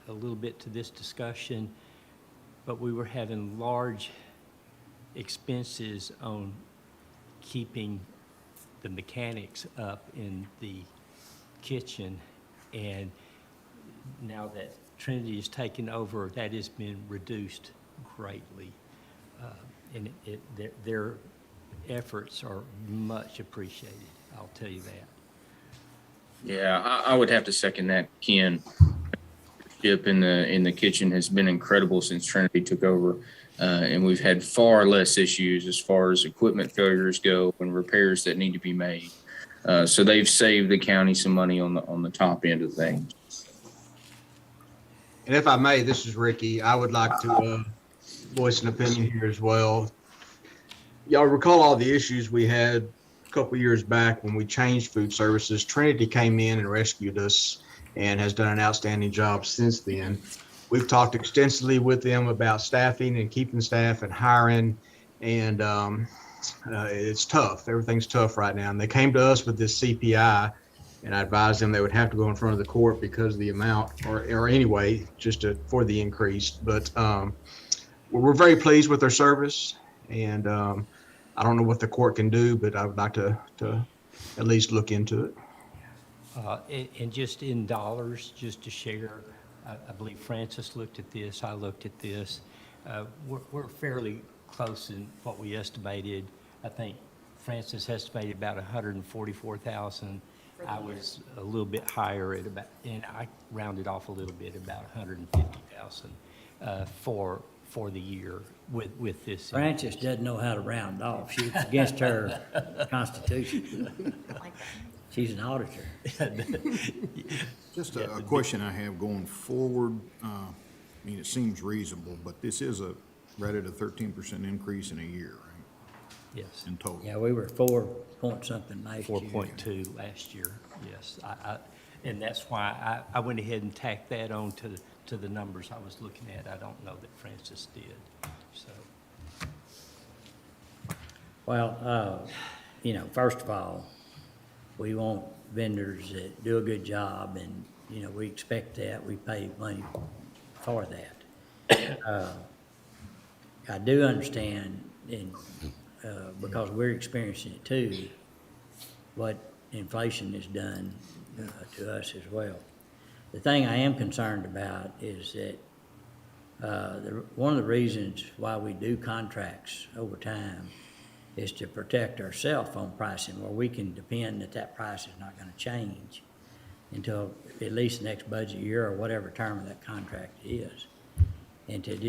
a little bit to this discussion. But we were having large expenses on keeping the mechanics up in the kitchen, and now that Trinity has taken over, that has been reduced greatly. And their efforts are much appreciated, I'll tell you that. Yeah, I would have to second that, Ken. Leadership in the kitchen has been incredible since Trinity took over, and we've had far less issues as far as equipment failures go and repairs that need to be made. So they've saved the county some money on the top end of things. And if I may, this is Ricky. I would like to voice an opinion here as well. Y'all recall all the issues we had a couple years back when we changed food services. Trinity came in and rescued us and has done an outstanding job since then. We've talked extensively with them about staffing and keeping staff and hiring, and it's tough. Everything's tough right now. And they came to us with this CPI, and I advised them they would have to go in front of the court because of the amount, or anyway, just for the increase. But we're very pleased with their service, and I don't know what the court can do, but I would like to at least look into it. And just in dollars, just to share, I believe Francis looked at this, I looked at this. We're fairly close in what we estimated. I think Francis estimated about 144,000. I was a little bit higher at about, and I rounded off a little bit, about 150,000 for the year with this. Francis doesn't know how to round off. She's against her constitution. She's an auditor. Just a question I have going forward. I mean, it seems reasonable, but this is right at a 13% increase in a year, right? Yes. In total. Yeah, we were 4 point something last year. 4.2 last year, yes. And that's why I went ahead and tacked that on to the numbers I was looking at. I don't know that Francis did, so. Well, first of all, we want vendors that do a good job, and, we expect that. We pay money for that. I do understand, and because we're experiencing it too, what inflation has done to us as well. The thing I am concerned about is that one of the reasons why we do contracts over time is to protect ourselves on pricing, where we can depend that price is not going to change until at least the next budget year or whatever term of that contract is. And to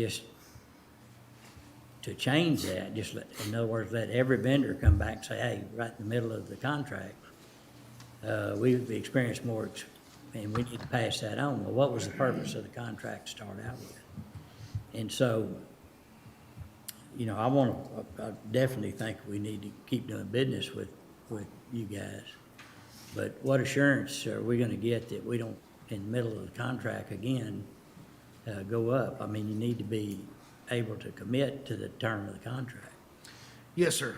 change that, in other words, let every vendor come back and say, hey, right in the middle of the contract, we've experienced more, and we need to pass that on. Well, what was the purpose of the contract to start out with? And so, I definitely think we need to keep doing business with you guys. But what assurance are we gonna get that we don't, in the middle of the contract again, go up? I mean, you need to be able to commit to the term of the contract. Yes, sir.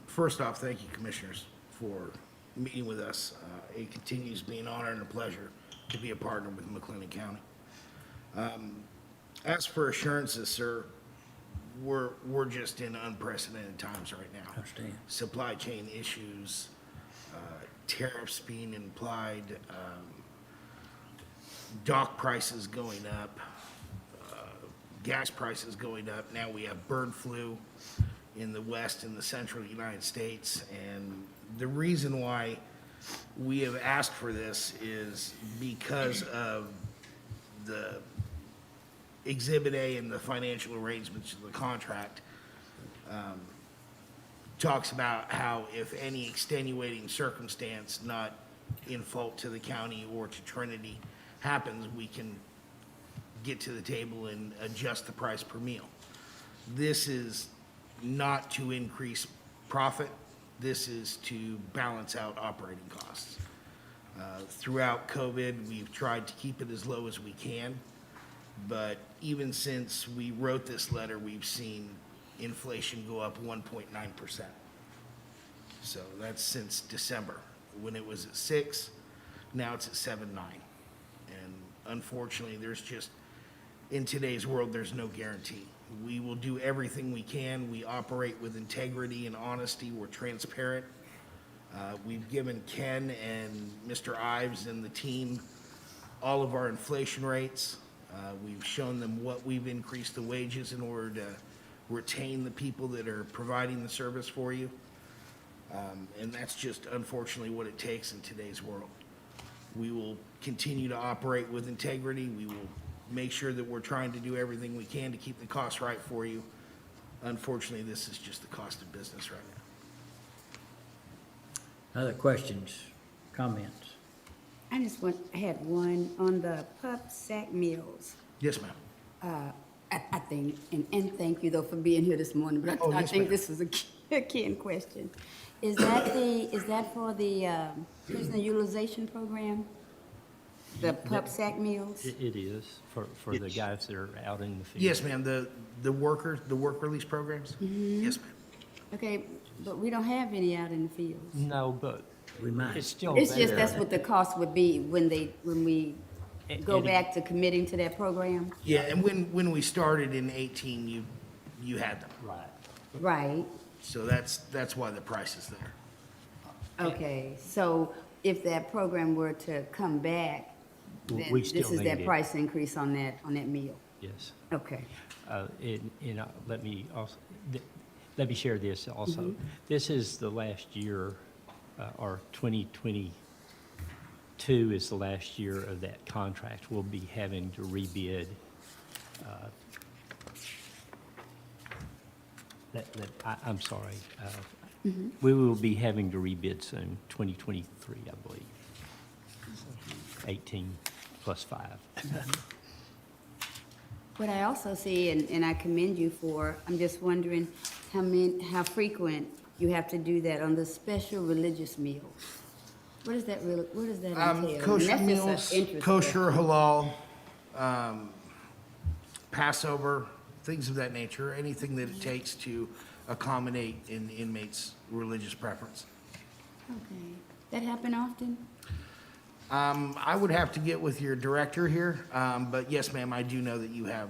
First off, thank you, commissioners, for meeting with us. It continues to be an honor and a pleasure to be a partner with McLennan County. As for assurances, sir, we're just in unprecedented times right now. I understand. Supply chain issues, tariffs being implied, dock prices going up, gas prices going up. Now we have bird flu in the west and the central United States. And the reason why we have asked for this is because of the Exhibit A and the financial arrangements of the contract. Talks about how if any extenuating circumstance not in fault to the county or to Trinity happens, we can get to the table and adjust the price per meal. This is not to increase profit. This is to balance out operating costs. Throughout COVID, we've tried to keep it as low as we can. But even since we wrote this letter, we've seen inflation go up 1.9%. So that's since December, when it was at 6, now it's at 7.9. And unfortunately, there's just, in today's world, there's no guarantee. We will do everything we can. We operate with integrity and honesty. We're transparent. We've given Ken and Mr. Ives and the team all of our inflation rates. We've shown them what we've increased the wages in order to retain the people that are providing the service for you. And that's just unfortunately what it takes in today's world. We will continue to operate with integrity. We will make sure that we're trying to do everything we can to keep the costs right for you. Unfortunately, this is just the cost of business right now. Other questions, comments? I just had one on the pup sack meals. Yes, ma'am. I think, and thank you though for being here this morning, but Oh, I yes, think ma'am. this is a Ken question. Is that for the prisoner utilization program? The pup sack meals? It is for the guys that are out in the field. Yes, ma'am. The work release programs? Yes, ma'am. Okay, but we don't have any out in the fields. No, but We might. it's still It's just, there. that's what the cost would be when we go And- back to committing to that program? Yeah, and when we started in 18, you had them. Right. Right, So that's why the price is there. okay, so if that program were to come back, We then still this is need that it. price increase on that meal? Yes. Okay. Let me also, let me share this also. Mhm. This is the last year, or 2022 is the last year of that contract. We'll be having to rebid. I'm sorry. Mhm. We will be having to rebid soon, 2023, I believe. 18 plus 5. What I also see, and I commend you for, I'm just wondering how frequent you have to do that on the special religious meals. What does that entail? And Kosher that's just an meals, interest kosher, question. halal, Passover, things of that nature, anything that it takes to accommodate an inmate's religious preference. Okay, that happen often? I would have to get with your director here, but yes, ma'am, I do know that you have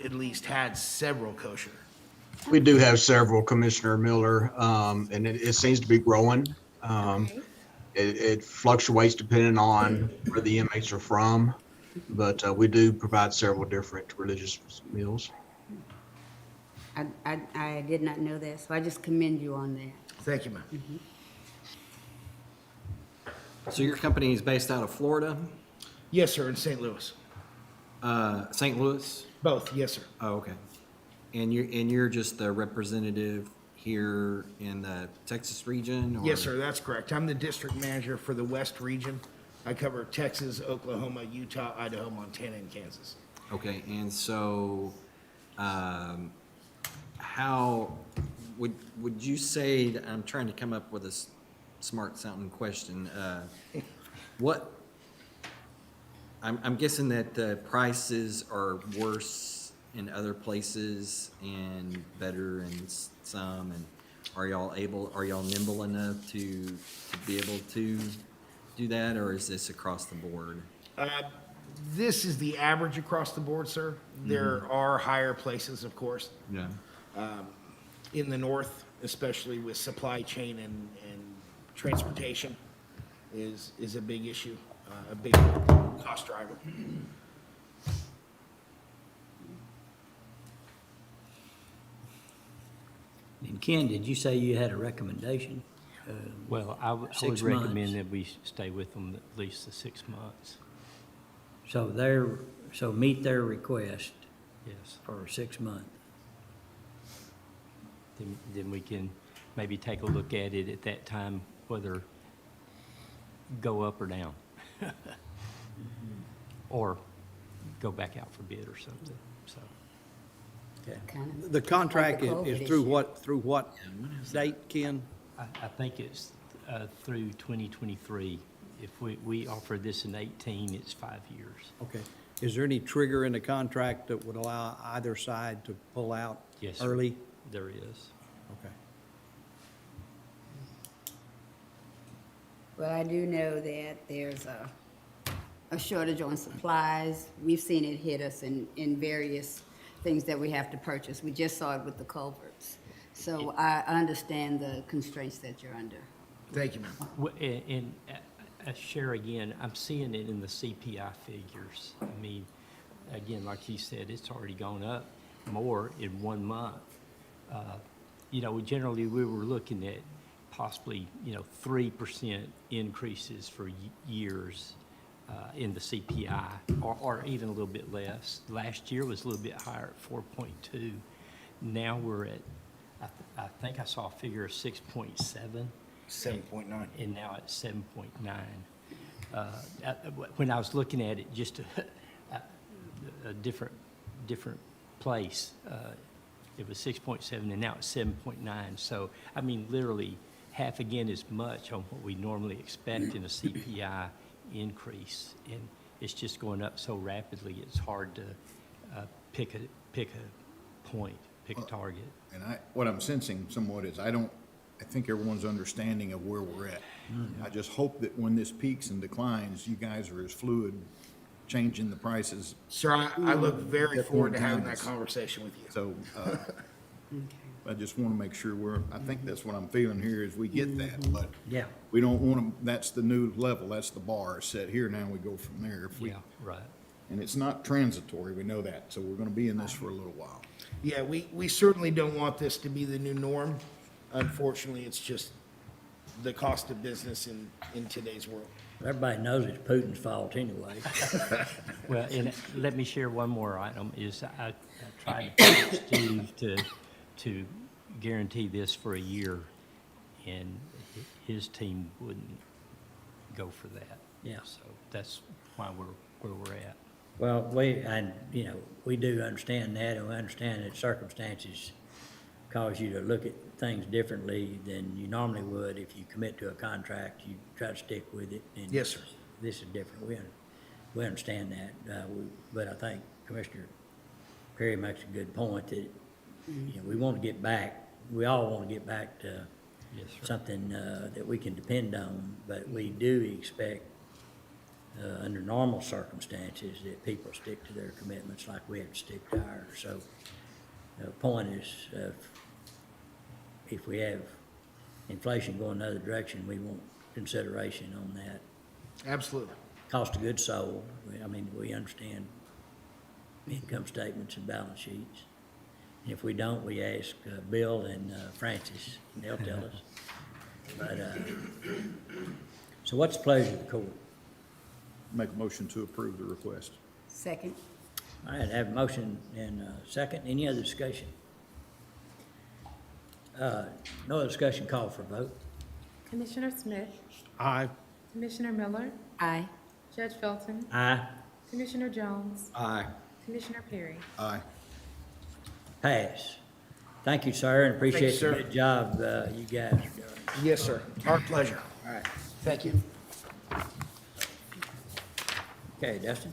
at least had several kosher. We do have several, Commissioner Miller, and it seems to be growing. It fluctuates depending on where the inmates are from, but we do provide several different religious meals. I did not know that, so I just commend you on that. Thank you, ma'am. So your company is based out of Florida? Yes, sir, in St. Louis. St. Louis? Both, yes, sir. Oh, okay. And you're just the representative here in the Texas region? Or? Yes, sir, that's correct. I'm the district manager for the West region. I cover Texas, Oklahoma, Utah, Idaho, Montana, and Kansas. Okay, and so, how, would you say, that I'm trying to come up with a smart sounding question, I'm guessing that the prices are worse in other places and better in some, and are y'all nimble enough to be able to do that, or is this across the board? This is the average across the board, sir. There are higher places, of course. Yeah. In the north, especially with supply chain and transportation is a big issue, a big cost driver. And Ken, did you say you had a recommendation? Well, I would 6 recommend months. that we stay with them at least the 6 months. So meet their request Yes. for 6 months. Then we can maybe take a look at it at that time, whether go up or down. Or go back out for bid or something, so. Okay. The contract Like the is COVID through issue. what date, Ken? I think it's through 2023. If we offer this in 18, it's 5 years. Okay. Is there any trigger in the contract that would allow either side to pull out Yes, sir. early? There is. Okay. Well, I do know that there's a shortage on supplies. We've seen it hit us in various things that we have to purchase. We just saw it with the culverts. So I understand the constraints that you're under. Thank you, ma'am. And share again, I'm seeing it in the CPI figures. I mean, again, like you said, it's already gone up more in 1 month. You know, generally, we were looking at possibly, 3% increases for years in the CPI, or even a little bit less. Last year was a little bit higher at 4.2. Now we're at, I think I saw a figure of 6.7. 7.9. And now it's 7.9. When I was looking at it, just a different place, it was 6.7 and now it's 7.9. So, I mean, literally half again as much on what we normally expect in a CPI increase. And it's just going up so rapidly, it's hard to pick a point, pick a target. And what I'm sensing somewhat is I think everyone's understanding of where we're at. I just hope that when this peaks and declines, you guys are as fluid, changing the prices. Sir, I look very At forward to more having that times. conversation with you. So, I just want to make sure I think that's what I'm feeling here is we get that, but Yeah. we don't want to, that's the new level, that's the bar set here, now we go from there. If we, Yeah, right. and it's not transitory, we know that, so we're going to be in this for a little while. Yeah, we certainly don't want this to be the new norm. Unfortunately, it's just the cost of business in today's world. Everybody knows it's Putin's fault anyway. Well, and let me share one more item, is I tried to push Steve to guarantee this for a year, and his team wouldn't go for that. Yeah. So that's why we're where we're at. Well, we do understand that, and we understand that circumstances cause you to look at things differently than you normally would. If you commit to a contract, you try to stick with it. And Yes, sir. This is different. We understand that, but I think Commissioner Perry makes a good point that, we want to get back, we all want to get back to Yes, sir. something that we can depend on, but we do expect, under normal circumstances, that people stick to their commitments like we have to stick to ours. So the point is, if we have inflation going another direction, we want consideration on that. Absolutely. Cost of goods sold, we understand income statements and balance sheets. And if we don't, we ask Bill and Francis, and they'll tell us. But, so what's the pleasure of the court? Make a motion to approve the request. Second. All right, I have a motion and a second. Any other discussion? No other discussion, call for a vote. Commissioner Smith, Aye. Commissioner Miller, Aye. Judge Felton, Aye. Commissioner Jones, Aye. Commissioner Perry. Aye. Pass. Thank you, sir, and appreciate the sir. good job you guys are doing. Yes, sir. Our pleasure. All right. Thank you. Okay, Dustin?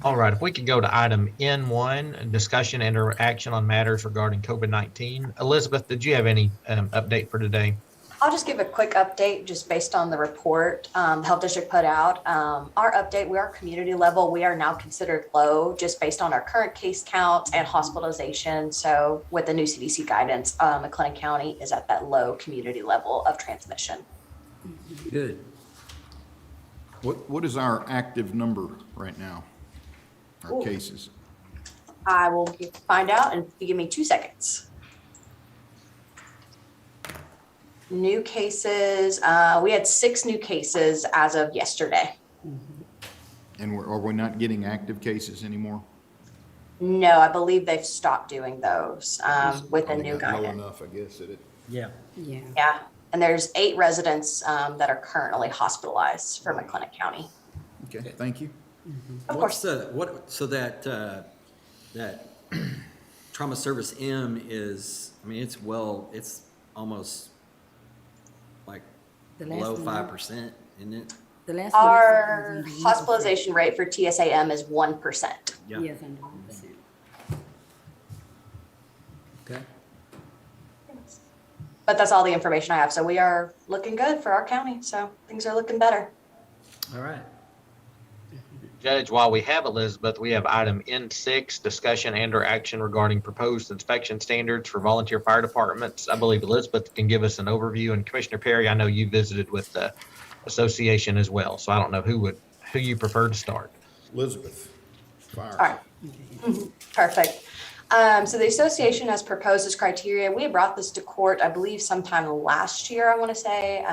All right, if we could go to item N1, discussion and or action on matters regarding COVID-19. Elizabeth, did you have any update for today? I'll just give a quick update just based on the report Health District put out. Our update, we are community level. We are now considered low just based on our current case count and hospitalization. So with the new CDC guidance, McLennan County is at that low community level of transmission. Good. What is our active number right now? Our Ooh. cases? I will find out, and if you give me 2 seconds. New cases, we had 6 new cases as of yesterday. And are we not getting active cases anymore? No, I believe they've stopped doing those with the Probably new not low guidance. enough, I guess, that it. Yeah. Yeah. Yeah, and there's 8 residents that are currently hospitalized for McLennan County. Okay, thank you. Of What's so that trauma service M is, it's almost like The last below one, 5%, isn't it? The last. Our hospitalization rate for TSAM is 1%. Yes, under 1%. Okay. But that's all the information I have. So we are looking good for our county. So things are looking better. All right. Judge, while we have Elizabeth, we have item N6, discussion and or action regarding proposed inspection standards for volunteer fire departments. I believe Elizabeth can give us an overview, and Commissioner Perry, I know you visited with the association as well, so I don't know who you prefer to start. Elizabeth, fire. All right. Perfect. So the association has proposed this criteria. We brought this to court, I believe, sometime last year, I want to say.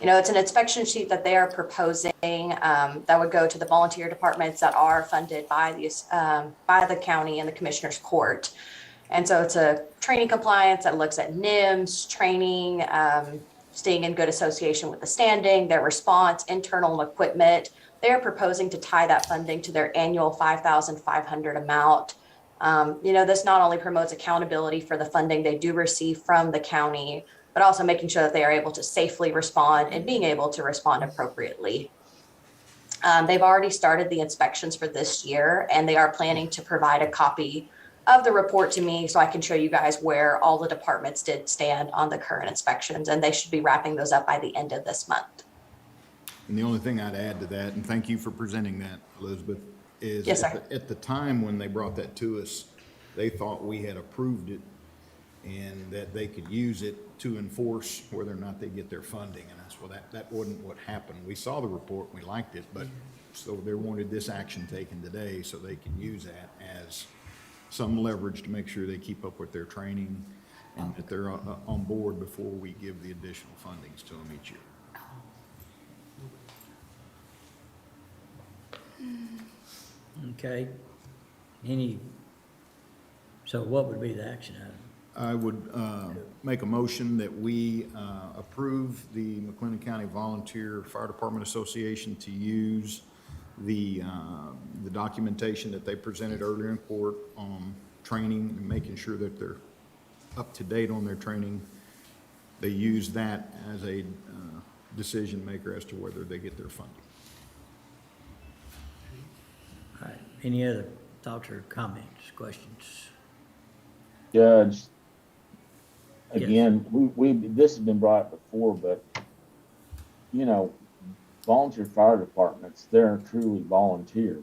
It's an inspection sheet that they are proposing that would go to the volunteer departments that are funded by the county and the commissioner's court. And so it's a training compliance that looks at NIMS, training, staying in good association with the standing, their response, internal equipment. They're proposing to tie that funding to their annual $5,500 amount. This not only promotes accountability for the funding they do receive from the county, but also making sure that they are able to safely respond and being able to respond appropriately. They've already started the inspections for this year, and they are planning to provide a copy of the report to me so I can show you guys where all the departments did stand on the current inspections, and they should be wrapping those up by the end of this month. And the only thing I'd add to that, and thank you for presenting that, Elizabeth, is Yes, sir. at the time when they brought that to us, they thought we had approved it and that they could use it to enforce whether or not they get their funding. And that's well, that wasn't what happened. We saw the report, we liked it, but so they wanted this action taken today so they can use that as some leverage to make sure they keep up with their training and that they're on board before we give the additional fundings to them each year. Okay. So what would be the action item? I would make a motion that we approve the McLennan County Volunteer Fire Department Association to use the documentation that they presented earlier in court on training and making sure that they're up to date on their training. They use that as a decision maker as to whether they get their funding. All right. Any other thoughts or comments, questions? Judge, Yes. again, this has been brought up before, but, volunteer fire departments, they're truly volunteer.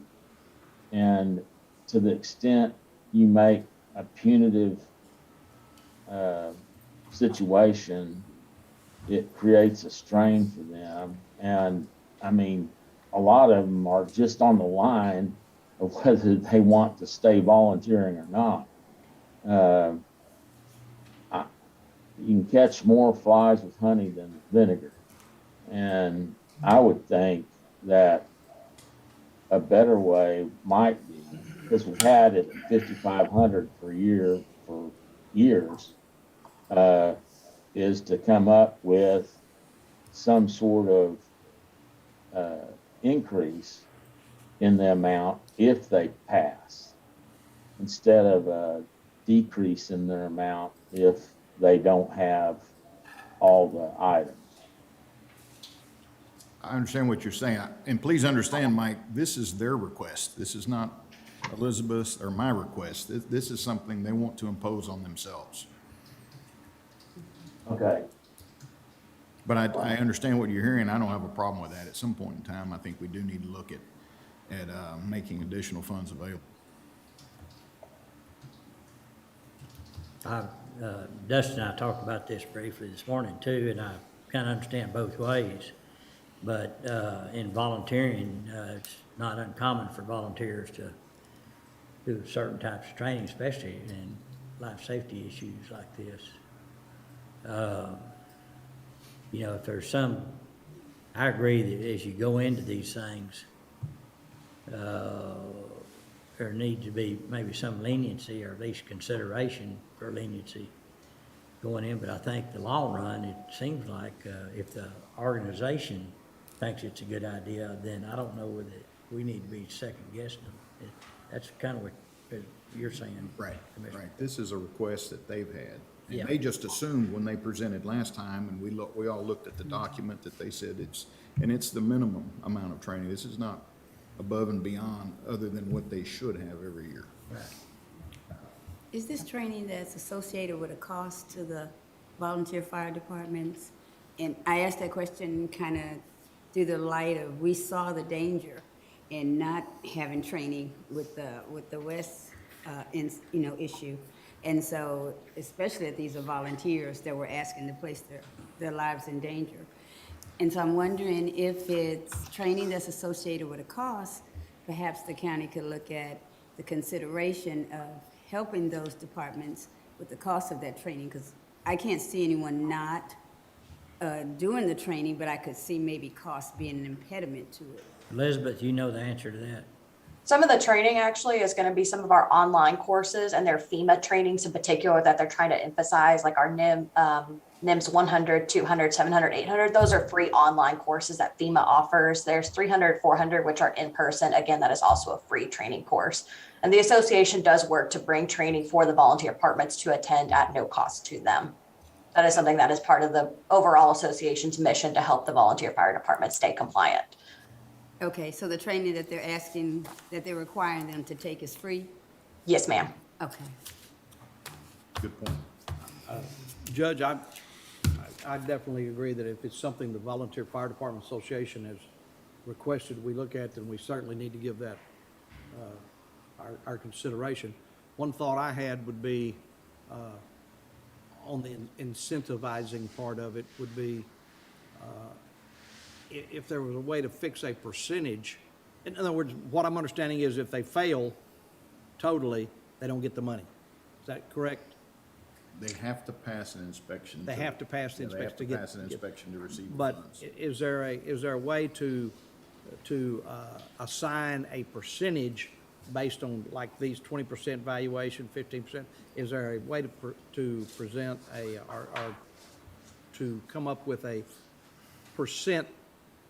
And to the extent you make a punitive situation, it creates a strain for them. And I mean, a lot of them are just on the line of whether they want to stay volunteering or not. You can catch more flies with honey than vinegar. And I would think that a better way might be, because we've had it at 5,500 per year for years, is to come up with some sort of increase in the amount if they pass, instead of a decrease in their amount if they don't have all the items. I understand what you're saying. And please understand, Mike, this is their request. This is not Elizabeth's or my request. This is something they want to impose on themselves. Okay. But I understand what you're hearing. I don't have a problem with that. At some point in time, I think we do need to look at making additional funds available. Dustin and I talked about this briefly this morning too, and I kind of understand both ways. But in volunteering, it's not uncommon for volunteers to do certain types of training, especially in life safety issues like this. If there's I agree that as you go into these things, there needs to be maybe some leniency or at least consideration for leniency going in. But I think the long run, it seems like if the organization thinks it's a good idea, then I don't know whether we need to be second guessing them. That's kind of what you're saying. Right, right. This is a request that they've had Yeah. And they just assumed when they presented last time, and we all looked at the document, that they said it's the minimum amount of training. This is not above and beyond, other than what they should have every year. Is this training that's associated with a cost to the volunteer fire departments? And I asked that question kind of through the light of, we saw the danger in not having training with the West, issue. And so, especially that these are volunteers that we're asking to place their lives in danger. And so I'm wondering if it's training that's associated with a cost, perhaps the county could look at the consideration of helping those departments with the cost of that training, because I can't see anyone not doing the training, but I could see maybe cost being an impediment to it. Elizabeth, you know the answer to that. Some of the training actually is going to be some of our online courses and their FEMA trainings in particular that they're trying to emphasize, like our NIMS 100, 200, 700, 800. Those are free online courses that FEMA offers. There's 300, 400, which are in person. Again, that is also a free training course. And the association does work to bring training for the volunteer departments to attend at no cost to them. That is something that is part of the overall association's mission to help the volunteer fire department stay compliant. Okay, so the training that they're requiring them to take is free? Yes, ma'am. Okay. Good point. Judge, I definitely agree that if it's something the Volunteer Fire Department Association has requested we look at, then we certainly need to give that our consideration. One thought I had would be, on the incentivizing part of it, would be if there was a way to fix a percentage. In other words, what I'm understanding is if they fail totally, they don't get the money. Is that correct? They have to pass an inspection. They have to pass the Yeah, they have inspection to to get. pass an inspection to receive the But funds. is there a way to assign a percentage based on like these 20% valuation, 15%? Is there a way to present or to come up with a percent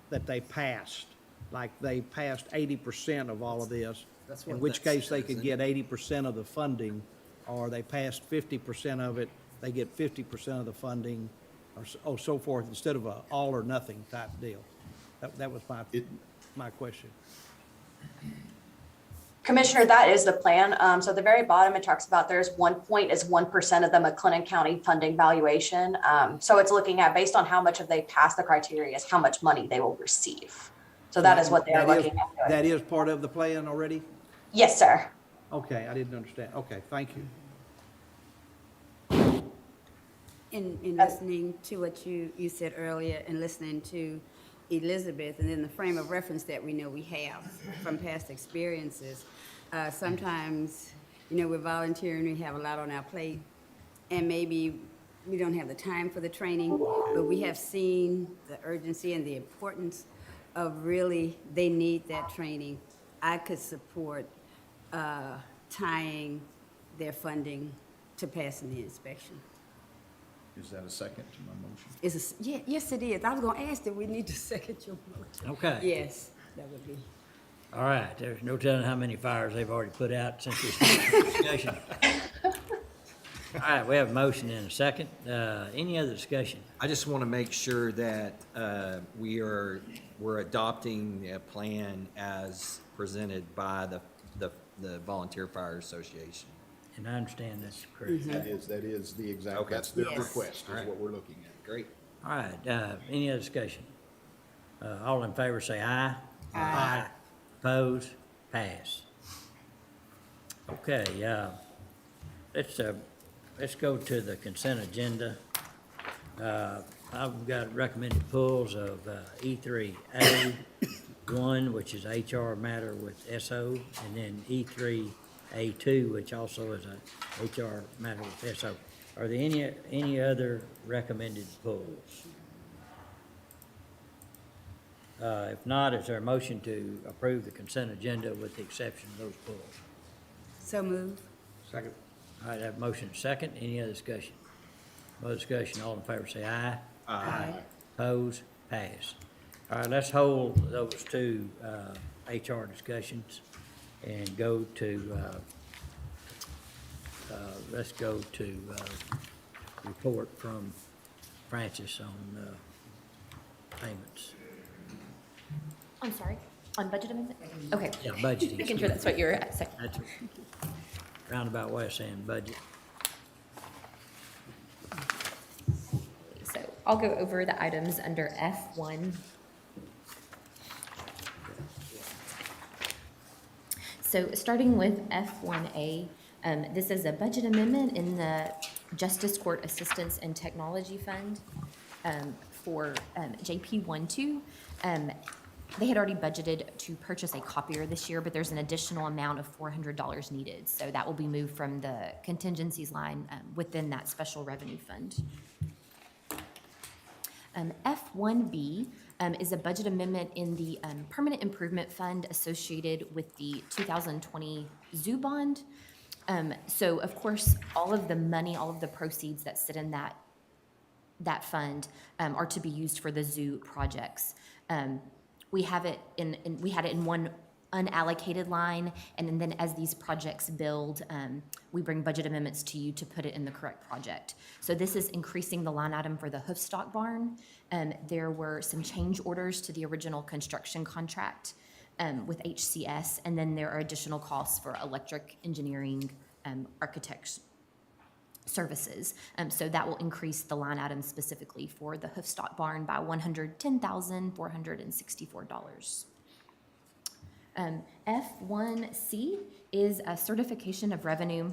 that they passed? Like they passed 80% of all of this, That's in what which that case they says, could get 80% of the funding, or they passed 50% of it, they get 50% of the funding, or so forth, instead of a all or nothing type deal. That was my question. Commissioner, that is the plan. So at the very bottom, it talks about there's 1 point is 1% of the McLennan County funding valuation. So it's looking at, based on how much of they pass the criteria, is how much money they will receive. So that is what they are looking at. That is part of the plan already? Yes, sir. Okay, I didn't understand. Okay, thank you. In listening to what you said earlier and listening to Elizabeth, and then the frame of reference that we know we have from past experiences, sometimes, we're volunteering, we have a lot on our plate, and maybe we don't have the time for the training, but we have seen the urgency and the importance of really, they need that training. I could support tying their funding to passing the inspection. Is that a second to my motion? Yes, it is. I was gonna ask that we need to second your motion. Okay. Yes, that would be. All right, there's no telling how many fires they've already put out since we started the discussion. All right, we have a motion and a second. Any other discussion? I just want to make sure that we're adopting a plan as presented by the Volunteer Fire Association. And I understand that's correct. That is the exact, Okay. that's their Yes. request, All is right. what we're looking at. Great. All right, any other discussion? All in favor say aye. Aye. Oppose, pass. Okay, let's go to the consent agenda. I've got recommended pulls of E3A, 1, which is HR matter with SO, and then E3A2, which also is a HR matter with SO. Are there any other recommended pulls? If not, is there a motion to approve the consent agenda with the exception of those pulls? So move. Second. All right, I have a motion second. Any other discussion? No discussion. All in favor say aye. Aye. Oppose, pass. All right, let's hold those two HR discussions and go to, let's go to report from Francis on payments. I'm sorry, on budget amendment? Okay. Yeah, budgeting. Making sure that's what you're saying. That's roundabout way of saying budget. So I'll go over the items under F1. So starting with F1A, this is a budget amendment in the Justice Court Assistance and Technology Fund for JP12. They had already budgeted to purchase a copier this year, but there's an additional amount of $400 needed. So that will be moved from the contingencies line within that special revenue fund. F1B is a budget amendment in the permanent improvement fund associated with the 2020 zoo bond. So of course, all of the money, all of the proceeds that sit in that fund are to be used for the zoo projects. We had it in one unallocated line, and then as these projects build, we bring budget amendments to you to put it in the correct project. So this is increasing the line item for the Hoofstock barn. There were some change orders to the original construction contract with HCS, and then there are additional costs for electric engineering, architects services. So that will increase the line item specifically for the Hoofstock barn by $110,464. F1C is a certification of revenue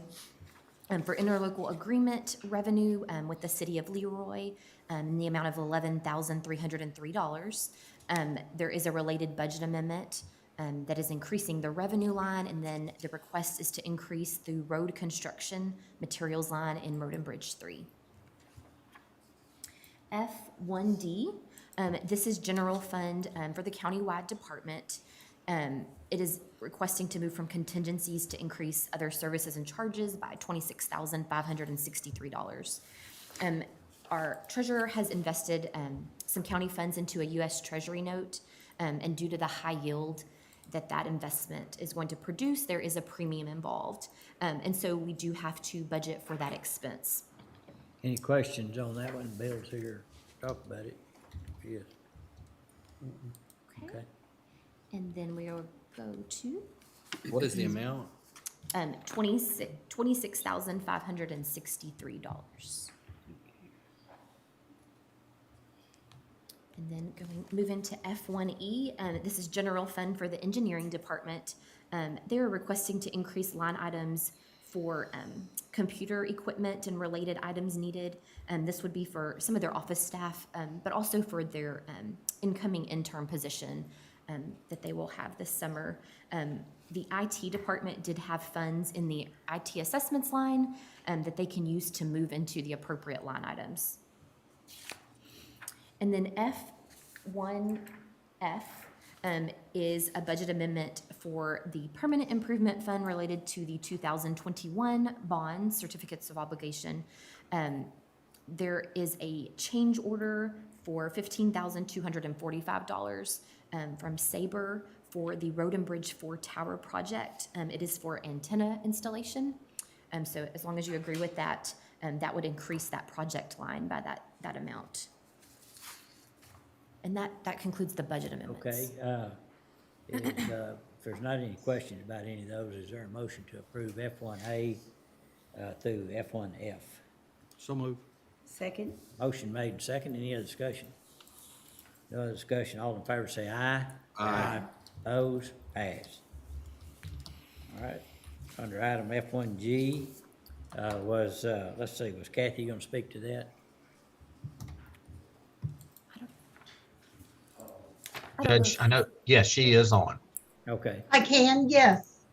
for interlocal agreement revenue with the city of Leroy in the amount of $11,303. There is a related budget amendment that is increasing the revenue line, and then the request is to increase the road construction materials line in Road and Bridge 3. F1D, this is general fund for the countywide department. It is requesting to move from contingencies to increase other services and charges by $26,563. Our treasurer has invested some county funds into a U.S. Treasury note, and due to the high yield that investment is going to produce, there is a premium involved. And so we do have to budget for that expense. Any questions on that one? Bill's here to talk about it. Yes. Okay. And then we'll go to What is the amount? $26,563. And then move into F1E. This is general fund for the engineering department. They're requesting to increase line items for computer equipment and related items needed. This would be for some of their office staff, but also for their incoming intern position that they will have this summer. The IT department did have funds in the IT assessments line that they can use to move into the appropriate line items. And then F1F is a budget amendment for the permanent improvement fund related to the 2021 bond certificates of obligation. There is a change order for $15,245 from Sabre for the Road and Bridge 4 Tower project. It is for antenna installation. So as long as you agree with that, that would increase that project line by that amount. And that concludes the budget amendments. Okay, if there's not any questions about any of those, is there a motion to approve F1A through F1F? So moved. Second. Motion made and second. Any other discussion? No other discussion. All in favor say aye. Aye. Opposed? Pass. All right. Under item F1G was Kathy gonna speak to that? Judge, I know, yes, she is on. Okay. I can, yes.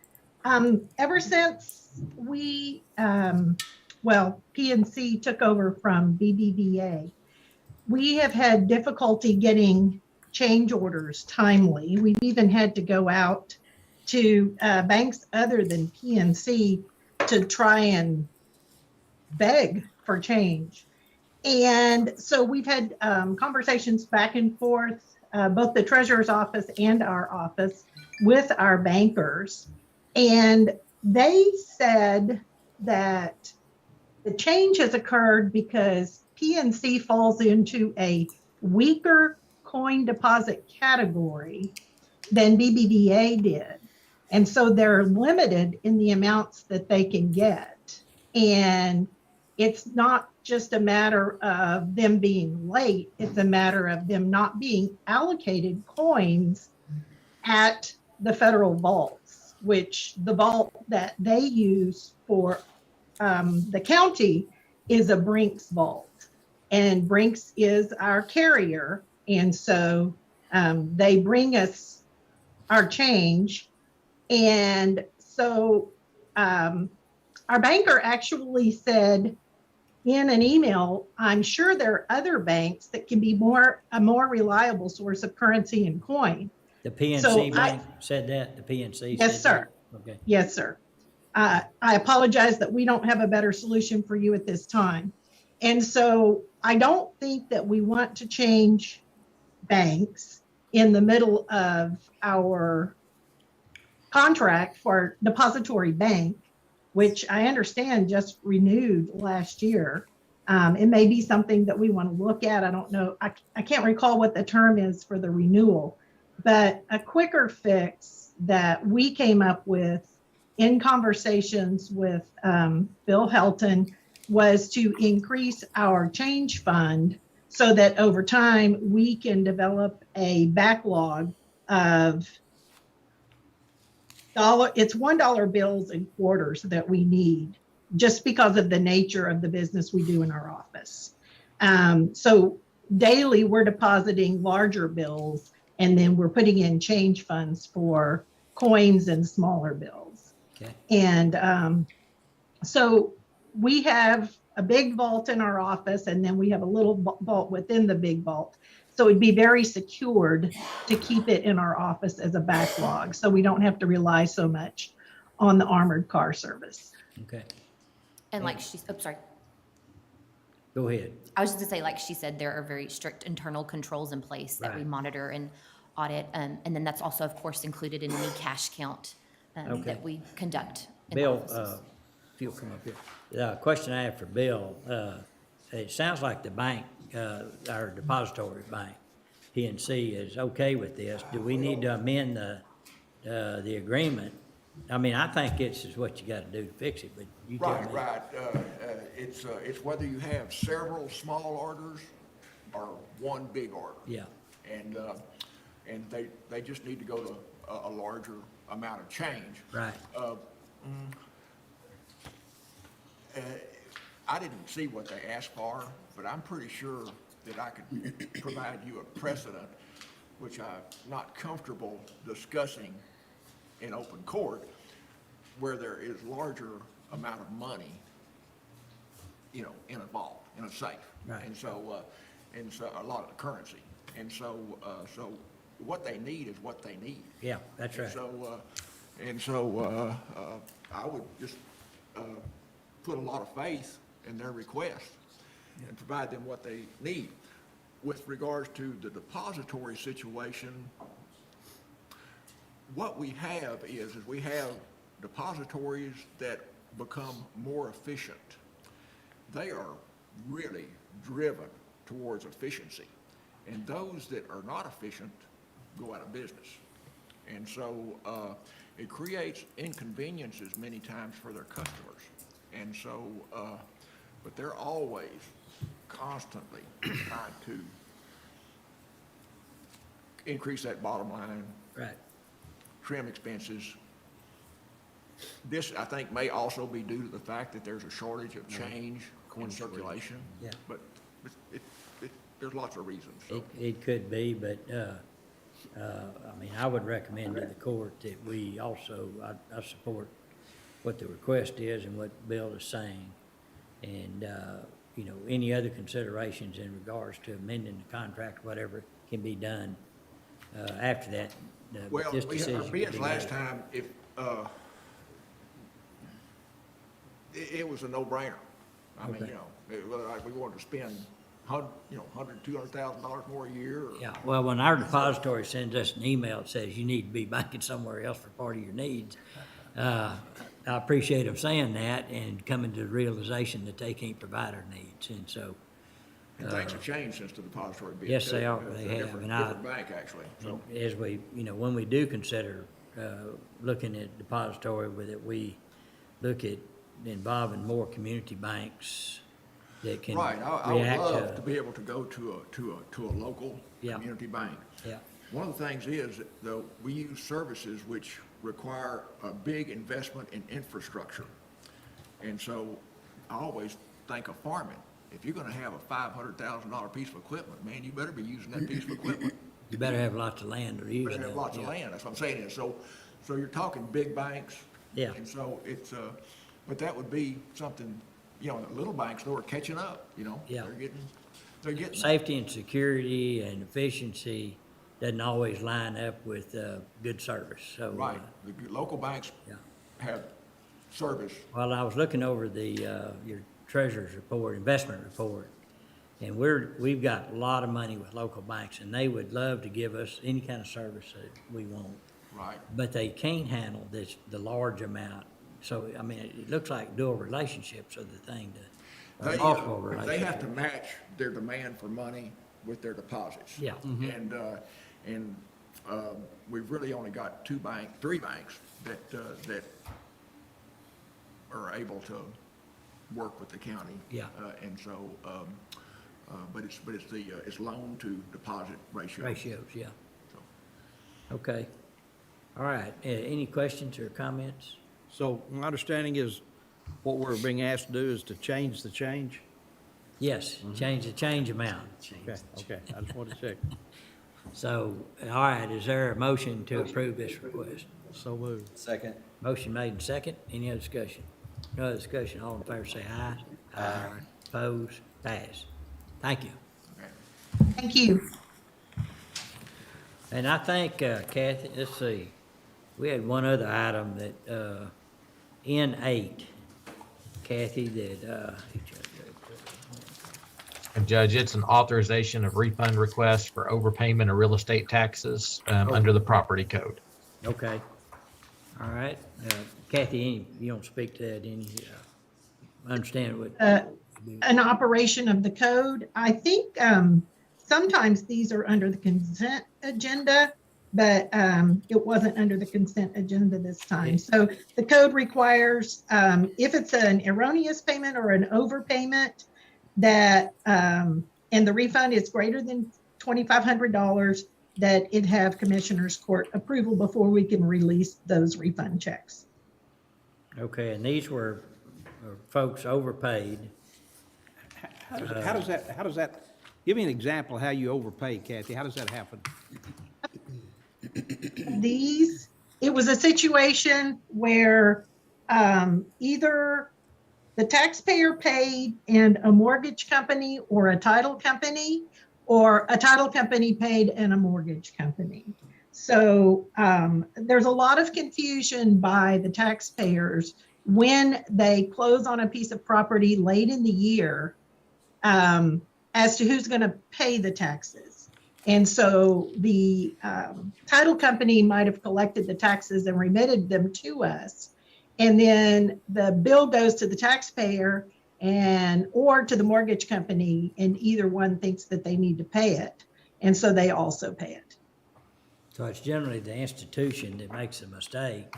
Ever since we, PNC took over from BBVA, we have had difficulty getting change orders timely. We've even had to go out to banks other than PNC to try and beg for change. And so we've had conversations back and forth, both the treasurer's office and our office, with our bankers. And they said that The change has occurred because PNC falls into a weaker coin deposit category than BBVA did. And so they're limited in the amounts that they can get. And it's not just a matter of them being late, it's a matter of them not being allocated coins at the federal vaults, which the vault that they use for the county is a Brinks vault. And Brinks is our carrier. And so they bring us our change. And so our banker actually said in an email, I'm sure there are other banks that can be a more reliable source of currency and coin. The PNC So Bank said that? The PNC Yes, said sir. that? Okay. Yes, sir. I apologize that we don't have a better solution for you at this time. And so I don't think that we want to change banks in the middle of our contract for depository bank, which I understand just renewed last year. It may be something that we want to look at. I don't know. I can't recall what the term is for the renewal, but a quicker fix that we came up with in conversations with Bill Helton was to increase our change fund so that over time we can develop a backlog of it's $1 bills and quarters that we need just because of the nature of the business we do in our office. So daily we're depositing larger bills and then we're putting in change funds for coins and smaller bills. Okay. And so we have a big vault in our office and then we have a little vault within the big vault. So it'd be very secured to keep it in our office as a backlog. So we don't have to rely so much on the armored car service. Okay. And like she's, oh, sorry. Go ahead. I was just gonna say, like she said, there are very strict internal controls in place that we Right. monitor and audit. And then that's also, of course, included in any cash count Okay. that we conduct in the Bill, offices. if you'll come up here. The question I have for Bill, it sounds like the bank, our depository bank, PNC, is okay with this. Do we need to amend the agreement? I mean, I think it's what you gotta do to fix it, but you tell me. Right. It's whether you have several small orders or one big order. Yeah. And they just need to go to a larger amount of change. Right. I didn't see what they asked for, but I'm pretty sure that I could provide you a precedent, which I'm not comfortable discussing in open court, where there is larger amount of money, in a vault, in a safe. Right. And so a lot of the currency. And so what they need is what they need. Yeah, that's right. And so I would just put a lot of faith in their request and provide them what they need. With regards to the depository situation, what we have is we have depositories that become more efficient. They are really driven towards efficiency. And those that are not efficient go out of business. And so it creates inconveniences many times for their customers. And so, but they're always constantly trying to increase that bottom line. Right. Trim expenses. This, I think, may also be due to the fact that there's a shortage of change in circulation. Yeah. But there's lots of reasons. So. It could be, but, I mean, I would recommend to the court that we also, I support what the request is and what Bill is saying. And, any other considerations in regards to amending the contract, whatever can be done, after that. Well, this decision our could bids be last made. time, it was a no-brainer. I mean, Okay. whether we wanted to spend $100,000, $200,000 more a year. Or, Yeah, well, when our depository sends us an email that says you need to be banking somewhere else for part of your needs, I appreciate them saying that and coming to the realization that they can't provide our needs, and so. And things have changed since the depository being. Yes, they built. are. It's They a have, different- and I- Different bank, actually, so. As we, when we do consider looking at depository, with it, we look at involving more community banks that can Right, I would react love to to. be able to go to a local Yeah. community bank. Yeah, One of the things is, though, we use services which require a big investment in infrastructure. And so I always think of farming. If you're gonna have a $500,000 piece of equipment, man, you better be using that piece of equipment. you better have lots of land to use You it. better have lots of land, that's what I'm saying. And so you're talking big banks. Yeah. And so it's, but that would be something, the little banks, though, are catching up, Yeah. They're getting. Safety and security and efficiency doesn't always line up with good service, so. Right, the local banks Yeah. have service. Well, I was looking over your treasurer's report, investment report, and we've got a lot of money with local banks, and they would love to give us any kind of service that we want. Right. But they can't handle the large amount. So, I mean, it looks like dual relationships are the thing They, multiple they relationships. have to match their demand for money with their deposits. Yeah. And we've really only got three banks that are able to work with the county. Yeah. And so, but it's loan to deposit ratio. Ratios, yeah. Okay. All right. Any questions or comments? So my understanding is what we're being asked to do is to change the change? Yes, change the change amount. Okay, I just wanted to check. So, all right, is there a motion to approve this request? So moved. Second. Motion made and second. Any other discussion? No other discussion. All in favor say aye. Aye. Opposed? Pass. Thank you. Thank you. And I think, Kathy, let's see, we had one other item that, N8, Kathy, that, And Judge, it's an authorization of refund request for overpayment of real estate taxes under the property code. okay. All right. Kathy, you don't speak to that, any, understand what? An operation of the code. I think sometimes these are under the consent agenda, but it wasn't under the consent agenda this time. So the code requires, if it's an erroneous payment or an overpayment, that, and the refund is greater than $2,500, that it have Commissioners Court approval before we can release those refund checks. Okay, and these were folks overpaid. How does that, give me an example of how you overpay, Kathy. How does that happen? It was a situation where either the taxpayer paid and a mortgage company or a title company, or a title company paid and a mortgage company. So there's a lot of confusion by the taxpayers when they close on a piece of property late in the year as to who's going to pay the taxes. And so the title company might have collected the taxes and remitted them to us. And then the bill goes to the taxpayer or to the mortgage company, and either one thinks that they need to pay it. And so they also pay it. So it's generally the institution that makes a mistake.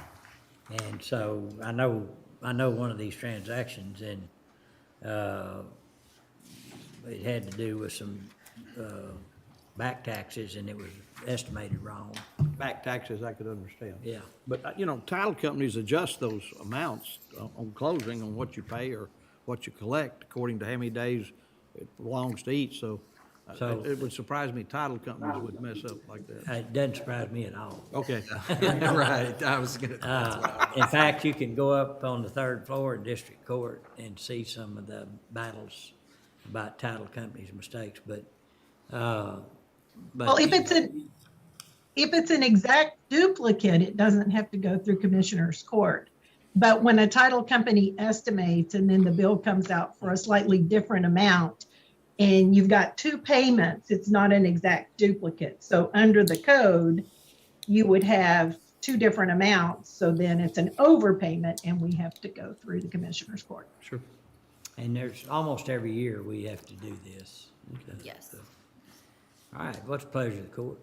And so I know one of these transactions, and it had to do with some back taxes, and it was estimated wrong. Back taxes, I could understand. Yeah. But, title companies adjust those amounts on closing on what you pay or what you collect according to how many days it belongs to each. So it would surprise me title companies would mess up like that. It doesn't surprise me at all. Okay. Right, I was gonna. In fact, you can go up on the third floor in district court and see some of the battles about title companies' mistakes, but. Well, if it's an exact duplicate, it doesn't have to go through Commissioner's Court. But when a title company estimates and then the bill comes out for a slightly different amount, and you've got two payments, it's not an exact duplicate. So under the code, you would have two different amounts. So then it's an overpayment and we have to go through the commissioner's court. Sure. And there's, almost every year we have to do this. Yes. All right, what's the pleasure of the court?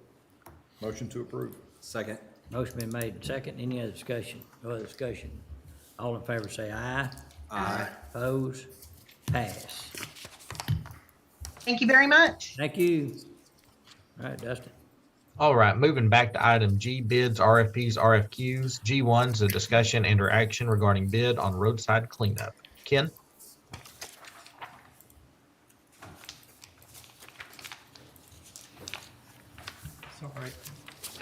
Motion to approve. Second. Motion been made and second. Any other discussion? No other discussion? All in favor say aye. Aye. Opposed? Pass. Thank you very much. Thank you. All right, Dustin. All right, moving back to item G, bids, RFPs, RFQs. G1 is a discussion and or action regarding bid on roadside cleanup. Ken? Sorry.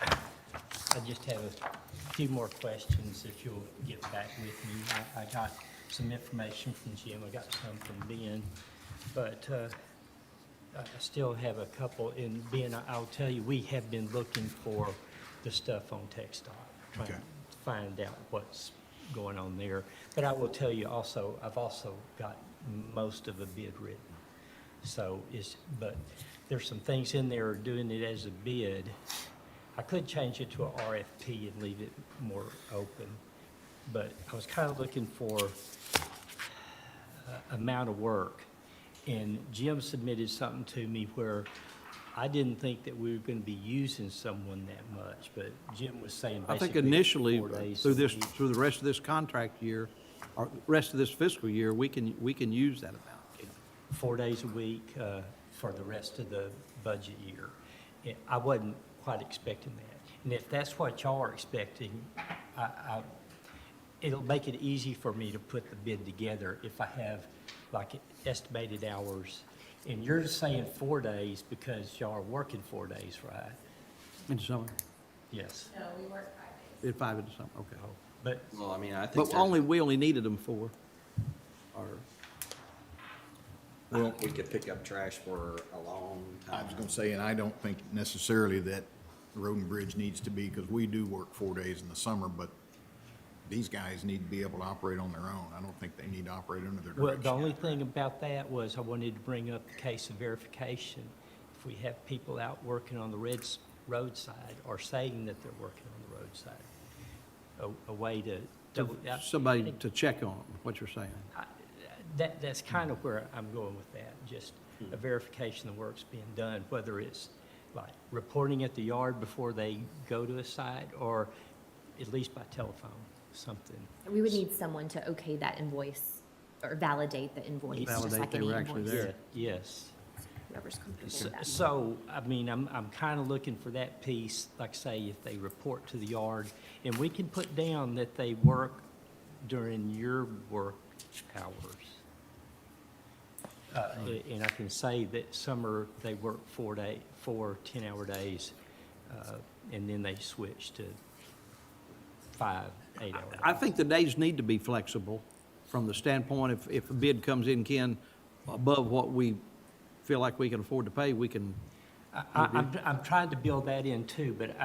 I just have a few more questions if you'll get back with me. I got some information from Jim, I got some from Ben, but I still have a couple. And Ben, I'll tell you, we have been looking for the stuff on TechStop, trying to find out what's going on there. But I will tell you also, I've also got most of a bid written. So but there's some things in there doing it as a bid. I could change it to an RFP and leave it more open, but I was kind of looking for amount of work. And Jim submitted something to me where I didn't think that we were going to be using someone that much, but Jim was saying I think basically initially, 4 days through a this, week. through the rest of this contract year, or rest of this fiscal year, we can use that amount. 4 days a week for the rest of the budget year. I wasn't quite expecting that. And if that's what y'all are expecting, it'll make it easy for me to put the bid together if I have like estimated hours. And you're saying 4 days because y'all are working 4 days, right? In summer? Yes. No, we work 5 days. At 5 in the summer, okay. But, Well, I mean, I think But we only needed them for, or, well, we could pick up trash for a long I time. was gonna say, and I don't think necessarily that Road and Bridge needs to be, because we do work 4 days in the summer, but these guys need to be able to operate on their own. I don't think they need to operate under their well, direction. the only thing about that was I wanted to bring up the case of verification. If we have people out working on the roadside or saying that they're working on the roadside, a way to double. somebody to check on them, what you're saying. That's kind of where I'm going with that, just a verification of the work's being done, whether it's like reporting at the yard before they go to a site or at least by telephone, something. We would need someone to okay that invoice or validate the invoice, just Validate like they any were actually invoice. there. Yes. Whoever's comfortable So, with that. so, I mean, I'm kind of looking for that piece, like say, if they report to the yard, and we can put down that they work during your work hours. And I can say that summer, they work 4 10-hour days, and then they switch to 5 8-hour days. I think the days need to be flexible from the standpoint, if a bid comes in, Ken, above what we feel like we can afford to pay, we can. I'm trying to build that in too, but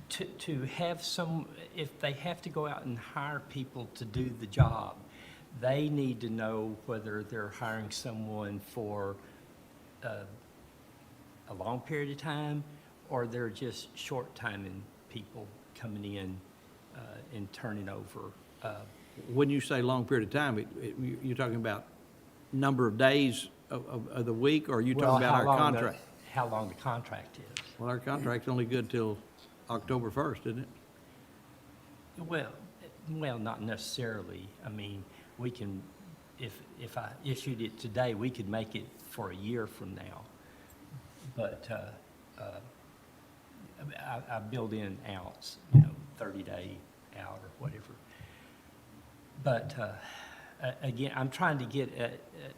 to have some, if they have to go out and hire people to do the job, they need to know whether they're hiring someone for a long period of time, or they're just short-timing people coming in and turning over. When you say long period of time, you're talking about number of days of the week, or are you talking about our contract? How long the contract is. Well, our contract's only good till October 1st, isn't it? Well, not necessarily. I mean, we can, if I issued it today, we could make it for a year from now. But I build in outs, 30-day out or whatever. But again, I'm trying to get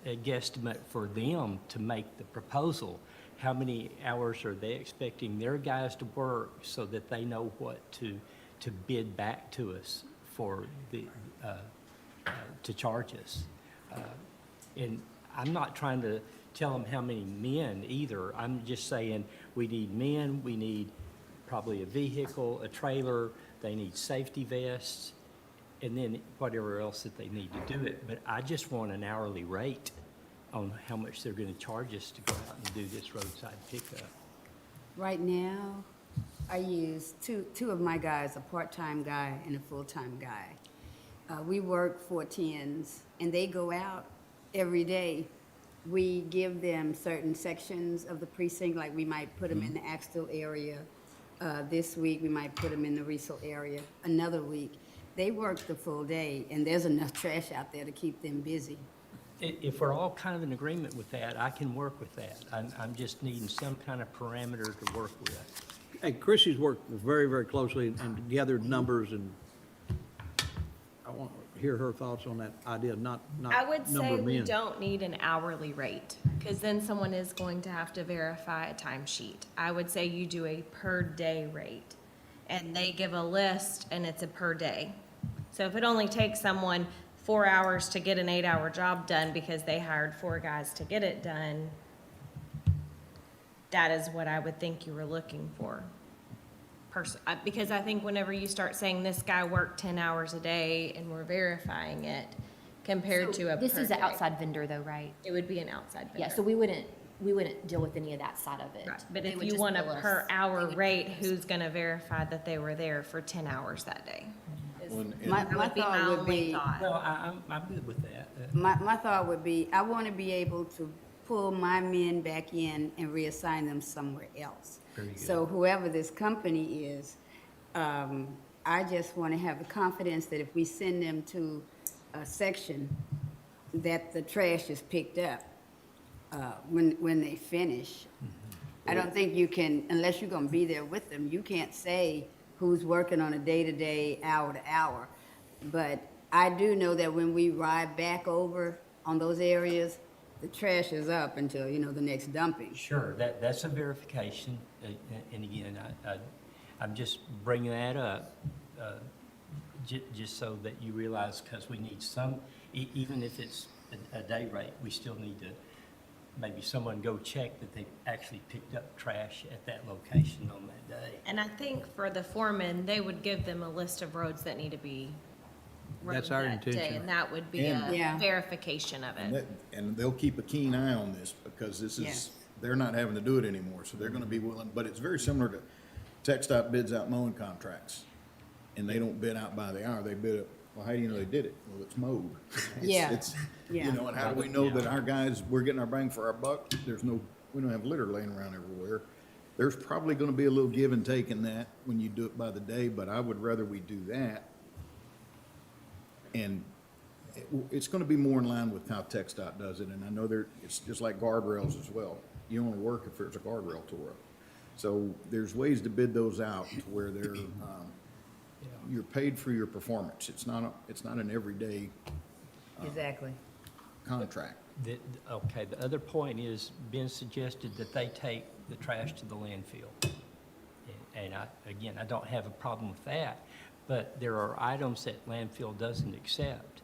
a guesstimate for them to make the proposal. How many hours are they expecting their guys to work so that they know what to bid back to us for to charge us? And I'm not trying to tell them how many men either. I'm just saying we need men, we need probably a vehicle, a trailer, they need safety vests, and then whatever else that they need to do it. But I just want an hourly rate on how much they're going to charge us to go out and do this roadside pickup. Right now, I use two of my guys, a part-time guy and a full-time guy. We work 410s, and they go out every day. We give them certain sections of the precinct, like we might put them in the Axtell area. This week, we might put them in the Riesel area. Another week, they work the full day, and there's enough trash out there to keep them busy. If we're all kind of in agreement with that, I can work with that. I'm just needing some kind of parameter to work with. Hey, Chrissy's worked very, very closely and gathered numbers, and I want to hear her thoughts on that idea, not I would number say of we men. don't need an hourly rate, because then someone is going to have to verify a timesheet. I would say you do a per day rate, and they give a list, and it's a per day. So if it only takes someone 4 hours to get an 8-hour job done because they hired 4 guys to get it done, that is what I would think you were looking for. Because I think whenever you start saying this guy worked 10 hours a day and we're verifying it compared to a This per is an day. outside vendor though, right? It would be an outside vendor. Yeah, so we wouldn't deal with any of that side of it. Right, but They if would you just want a bill us. per hour rate, who's gonna verify that they were there for 10 hours that day? My That would be thought my would only be, thought. No, I'm good with that. my thought would be, I want to be able to pull my men back in and reassign them somewhere else. Very good. So whoever this company is, I just want to have the confidence that if we send them to a section, that the trash is picked up when they finish. I don't think you can, unless you're gonna be there with them, you can't say who's working on a day-to-day, hour-to-hour. But I do know that when we ride back over on those areas, the trash is up until, the next dumping. Sure, that's a verification, and again, I'm just bringing that up, just so that you realize, because we need some, even if it's a day rate, we still need to, maybe someone go check that they actually picked up trash at that location on that day. And I think for the foreman, they would give them a list of roads that need to be run That's our that day, intention. and that would be And- a Yeah. verification of And it. and they'll keep a keen eye on this, because this Yes. is, they're not having to do it anymore, so they're gonna be willing, but it's very similar to TxDOT bids out mowing contracts. And they don't bid out by the hour, they bid it, well, how do you know they did it? Well, it's mowed. Yeah. It's, Yeah. and how do we know that our guys, we're getting our bang for our buck? We don't have litter laying around everywhere. There's probably gonna be a little give and take in that when you do it by the day, but I would rather we do that. And it's gonna be more in line with how TxDOT does it, and I know it's just like guardrails as well. You only work if there's a guardrail tore up. So there's ways to bid those out to where they're, you're paid for your performance. It's not an everyday Exactly. contract. Okay, the other point is, Ben suggested that they take the trash to the landfill. And I don't have a problem with that, but there are items that landfill doesn't accept,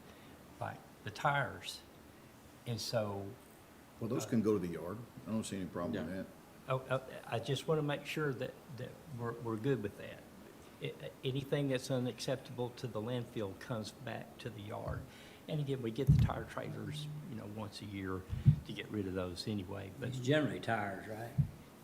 like the tires. And so, Well, those can go to the yard. I don't see any problem with that. I just want to make sure that we're good with that. Anything that's unacceptable to the landfill comes back to the yard. And again, we get the tire trailers, once a year to get rid of those anyway, but It's generally tires, right?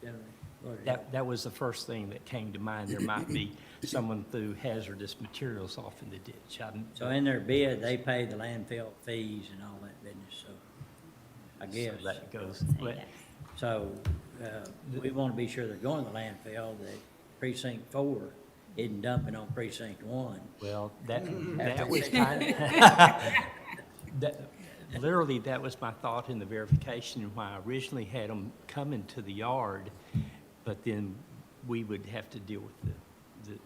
Generally. What is it? that was the first thing that came to mind. There might be someone threw hazardous materials off in the ditch. So in their bid, they pay the landfill fees and all that business, so I guess. So that goes, but So, we want to be sure they're going to the landfill, that precinct 4 isn't dumping on precinct 1. well, that was literally, that was my thought in the verification, and why I originally had them coming to the yard, but then we would have to deal with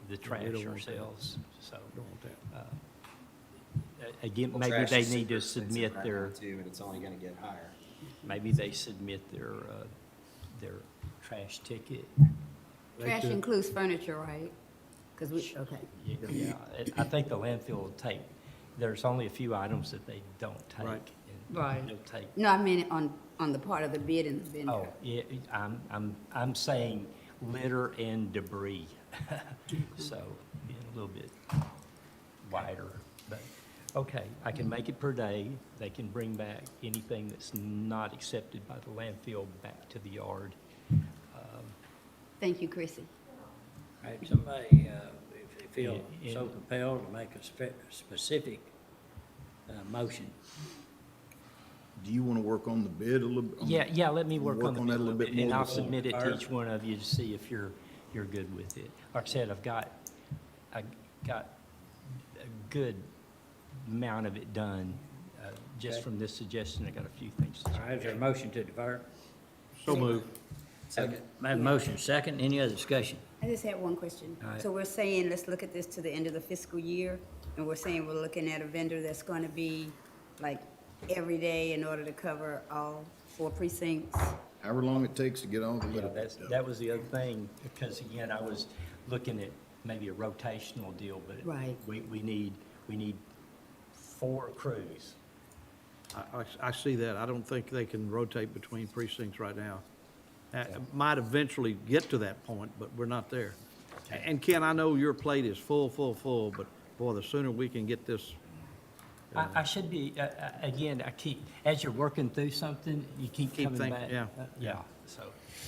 the trash don't want that. ourselves, so. Don't want that. Again, Well, maybe trash they is need to super expensive submit right their, now, too, and it's only gonna get higher. maybe they submit their trash ticket. Trash includes furniture, right? Okay. Yeah, I think the landfill will take, there's only a few items that they don't take. Right. and Right. They'll take. No, I mean on the part of the bid and the vendor. Oh, yeah, I'm saying litter and debris. So, being a little bit wider, but, okay, I can make it per day. They can bring back anything that's not accepted by the landfill back to the yard. Thank you, Chrissy. right, somebody, if they feel Yeah, so compelled to make a specific, motion. Do you want to work on the bid a little? Yeah, let me work on that a little bit and more I'll before- submit it to each one of you to see if you're good with it. Like I said, I got a good amount of it done, just Okay. from this suggestion. I got a few things to All right, is there a motion to defer? So moved. Second. Have a motion, second, any other discussion? I just had one question. All right. So we're saying, let's look at this to the end of the fiscal year, and we're saying we're looking at a vendor that's gonna be like every day in order to cover all 4 precincts? However long it takes to get all the Yeah, little. that was the other thing, because again, I was looking at maybe a rotational deal, but Right. we need 4 crews. I see that. I don't think they can rotate between precincts right now. Might eventually get to that point, but we're not there. And Ken, I know your plate is full, but boy, the sooner we can get this, I should be, again, as you're working through something, you keep Keep coming think- back. yeah. Yeah, so,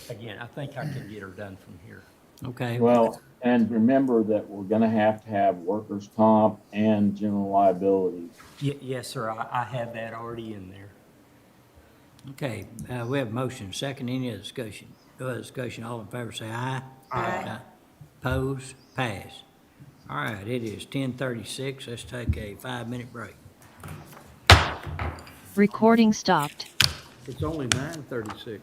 again, I think I can get her done from here. Okay. Well, and remember that we're gonna have to have workers' comp and general liability. Yes, sir, I have that already in there. Okay, we have a motion, second, any other discussion? No other discussion, all in favor say aye. Aye. Pose, pass. All right, it is 10:36, let's take a 5-minute break. Recording stopped. it's only 9:36.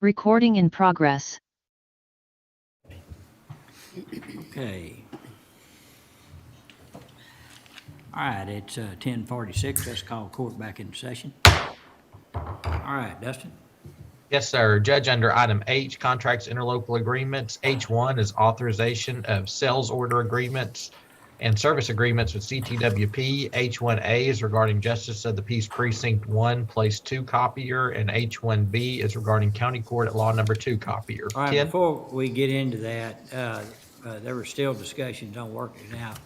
Recording in progress. Okay. All right, it's 10:46. Let's call court back in session. All right, Dustin. Yes, sir. Judge, under item H, contracts, interlocal agreements, H1 is authorization of sales order agreements and service agreements with CTWP. H1A is regarding Justice of the Peace Precinct 1, Place 2 copier, and H1B is regarding County Court at Law Number 2 copier. All right, Ken? before we get into that, there were still discussions on working out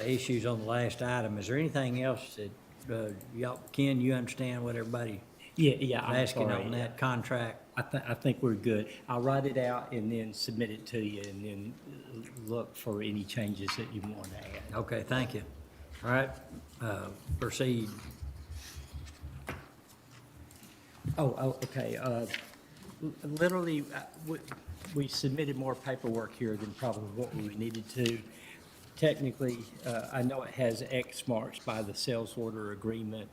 issues on the last item. Is there anything else that, y'all, Ken, you understand what everybody Yeah, I'm asking sorry. on that contract? I think we're good. I'll write it out and then submit it to you and then look for any changes that you want to add. Okay, thank you. All right, proceed. Okay. Literally, we submitted more paperwork here than probably what we needed to. Technically, I know it has X marks by the sales order agreement.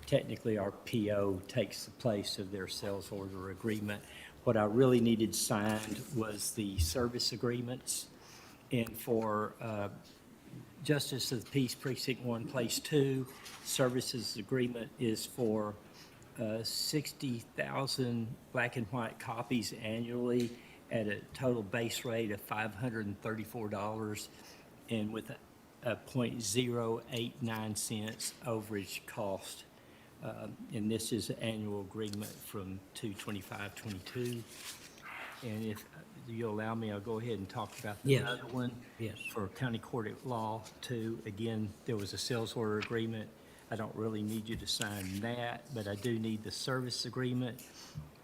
Technically, our PO takes the place of their sales order agreement. What I really needed signed was the service agreements. And for Justice of the Peace Precinct 1, Place 2, services agreement is for 60,000 black and white copies annually at a total base rate of $534 and with a 0.089 cents overage cost. And this is an annual agreement from 2/25/22. And if you allow me, I'll go ahead and talk about the Yes. other one. Yes. For County Court at Law 2. Again, there was a sales order agreement. I don't really need you to sign that, but I do need the service agreement.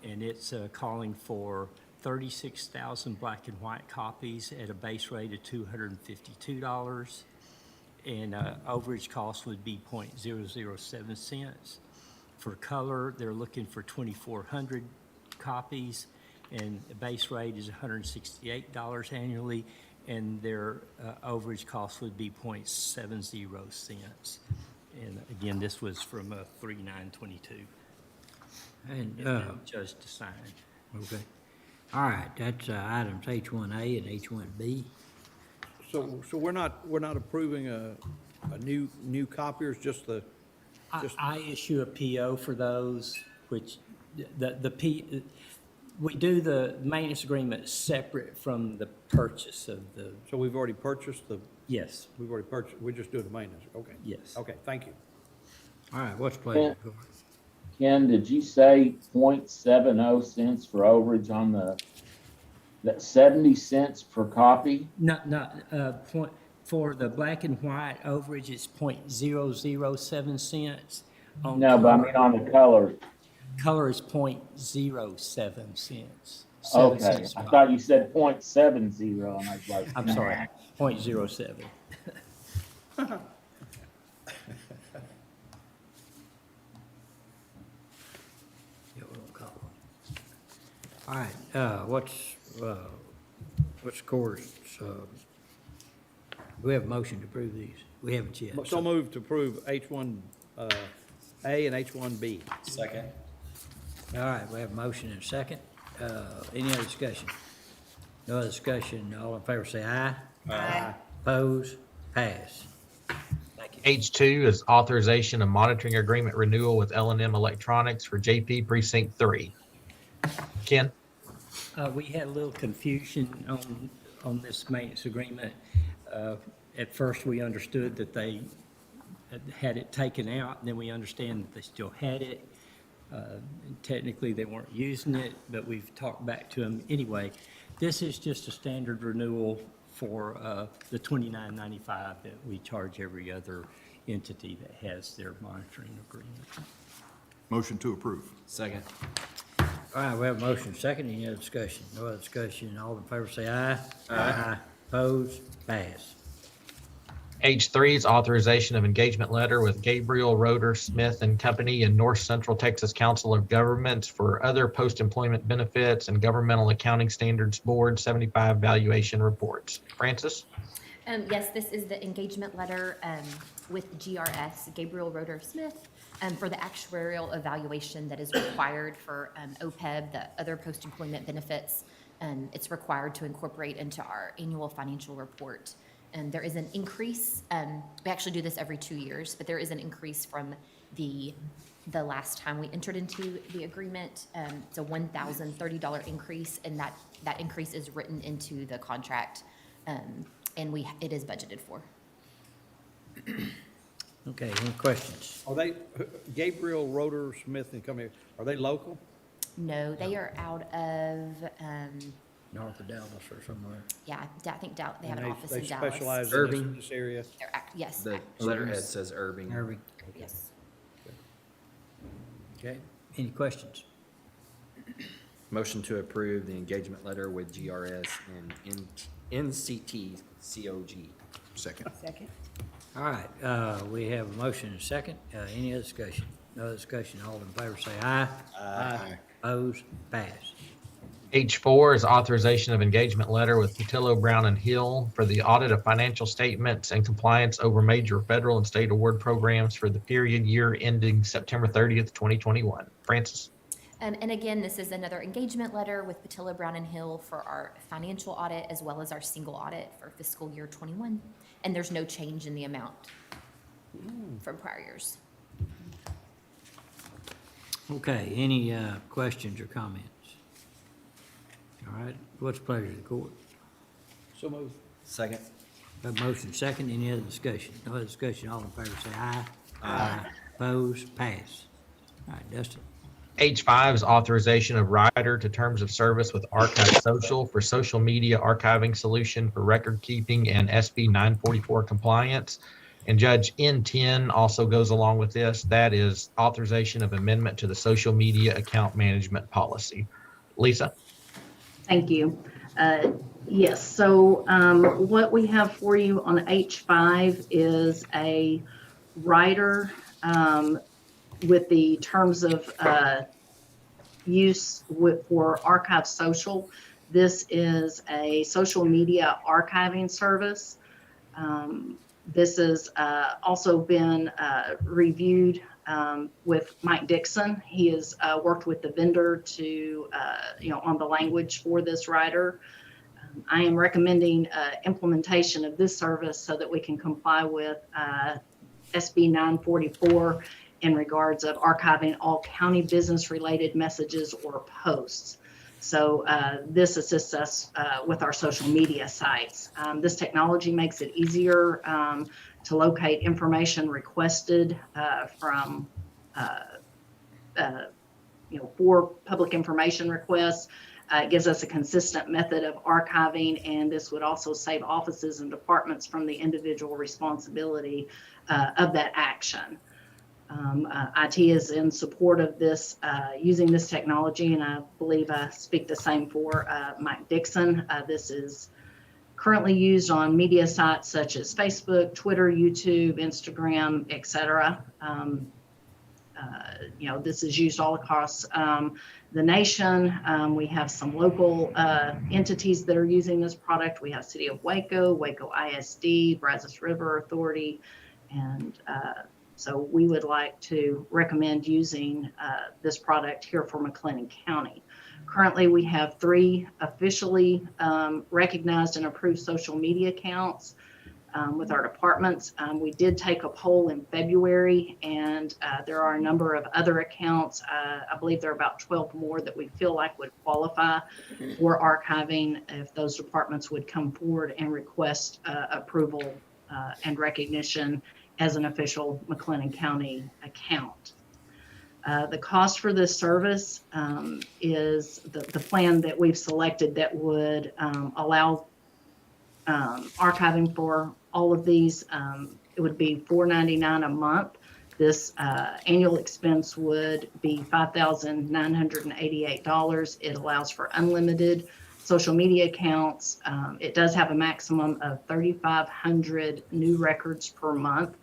And it's calling for 36,000 black and white copies at a base rate of $252. And overage cost would be 0.007 cents. For color, they're looking for 2,400 copies, and the base rate is $168 annually, and their overage cost would be 0.70 cents. And again, this was from 3/9/22. And, Judge to sign. okay. All right, that's items H1A and H1B. So we're not approving a new copiers, just the, I issue a PO for those, which we do the maintenance agreement separate from the purchase of the, so we've already purchased yes, we're just doing the maintenance, okay. yes. Okay, thank you. All right, what's the pleasure? Ken, did you say 0.70 cents for overage on that 70 cents per copy? No, for the black and white overage, it's 0.007 cents. On No, but I mean on the color. Color is 0.07 cents. 7 Okay, cents I a thought you said 0.70 and I was like. I'm sorry, 0.07. All right, what's the course? We have a motion to approve these. We haven't yet. So moved to approve H1, A and H1B. Second. All right, we have a motion and a second. Any other discussion? No other discussion. All in favor say aye. Aye. Oppose? Pass. H2 is authorization of monitoring agreement renewal with L&M Electronics for JP Precinct 3. Ken? We had a little confusion on this maintenance agreement. At first, we understood that they had it taken out, and then we understand that they still had it. Technically, they weren't using it, but we've talked back to them. Anyway, this is just a standard renewal for the $29.95 that we charge every other entity that has their monitoring agreement. Motion to approve. Second. All right, we have a motion and a second. Any other discussion? No other discussion. All in favor say aye. Aye. Oppose? Pass. H3 is authorization of engagement letter with Gabriel Roeder Smith and Company and North Central Texas Council of Governments for other post-employment benefits and Governmental Accounting Standards Board 75 valuation reports. Francis? Yes, this is the engagement letter with GRS, Gabriel Roeder Smith. for the actuarial evaluation that is required for OPEB, the other post-employment benefits. It's required to incorporate into our annual financial report. And there is an increase. We actually do this every 2 years, but there is an increase from the last time we entered into the agreement. It's a $1,030 increase, and that increase is written into the contract, and it is budgeted for. Okay, any questions? Are they, Gabriel, Roeder, Smith and Company, are they local? No, they are out of, North of Dallas or somewhere? yeah, I think they have an And office they in Dallas. specialize Irving. in this area? Yes. The letterhead says Irving. Irving? Yes. Okay, any questions? Motion to approve the engagement letter with GRS and NCT COG. Second. Second. All right, we have a motion and a second. Any other discussion? No discussion. All in favor say aye. Aye. Opposed? Pass. H4 is authorization of engagement letter with Patillo, Brown and Hill for the audit of financial statements and compliance over major federal and state award programs for the period year ending September 30th, 2021. Francis? And again, this is another engagement letter with Patillo, Brown and Hill for our financial audit as well as our single audit for fiscal year 21. And there's no change in the amount from prior years. Okay, any questions or comments? All right, what's the pleasure of the court? So moved. Second. Got a motion second, any other discussion? No other discussion, all in favor say aye. Aye. Opposed? Pass. All right, Dustin. H5 is authorization of rider to terms of service with Archive Social for social media archiving solution for record keeping and SB 944 compliance. And Judge, N10 also goes along with this. That is authorization of amendment to the social media account management policy. Lisa? Thank you. Yes, so what we have for you on H5 is a rider with the terms of use for Archive Social. This is a social media archiving service. This has also been reviewed with Mike Dixon. He has worked with the vendor to, on the language for this rider. I am recommending implementation of this service so that we can comply with SB 944 in regards of archiving all county business related messages or posts. So this assists us with our social media sites. This technology makes it easier to locate information requested from, for public information requests. It gives us a consistent method of archiving, and this would also save offices and departments from the individual responsibility of that action. IT is in support of this, using this technology, and I believe I speak the same for Mike Dixon. This is currently used on media sites such as Facebook, Twitter, YouTube, Instagram, etc. This is used all across the nation. We have some local entities that are using this product. We have City of Waco, Waco ISD, Brazos River Authority, and so we would like to recommend using this product here for McLennan County. Currently, we have 3 officially recognized and approved social media accounts with our departments. We did take a poll in February, and there are a number of other accounts. I believe there are about 12 more that we feel like would qualify for archiving if those departments would come forward and request approval and recognition as an official McLennan County account. The cost for this service is the plan that we've selected that would allow archiving for all of these. It would be $4.99 a month. This annual expense would be $5,988. It allows for unlimited social media accounts. It does have a maximum of 3,500 new records per month.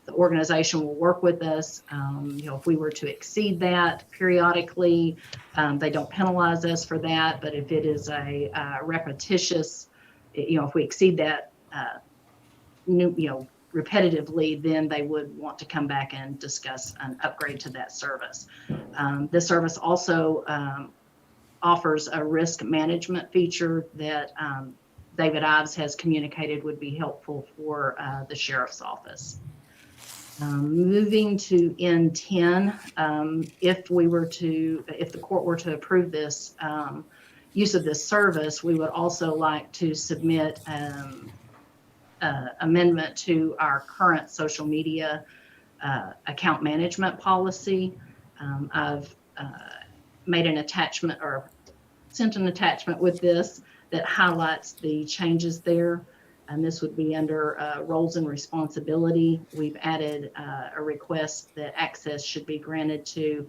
The organization will work with us. If we were to exceed that periodically, they don't penalize us for that. But if it is a repetitious, if we exceed that repetitively, then they would want to come back and discuss an upgrade to that service. This service also offers a risk management feature that David Ives has communicated would be helpful for the sheriff's office. Moving to N10, if the court were to approve this use of this service, we would also like to submit amendment to our current social media account management policy. I've made an attachment or sent an attachment with this that highlights the changes there. And this would be under roles and responsibility. We've added a request that access should be granted to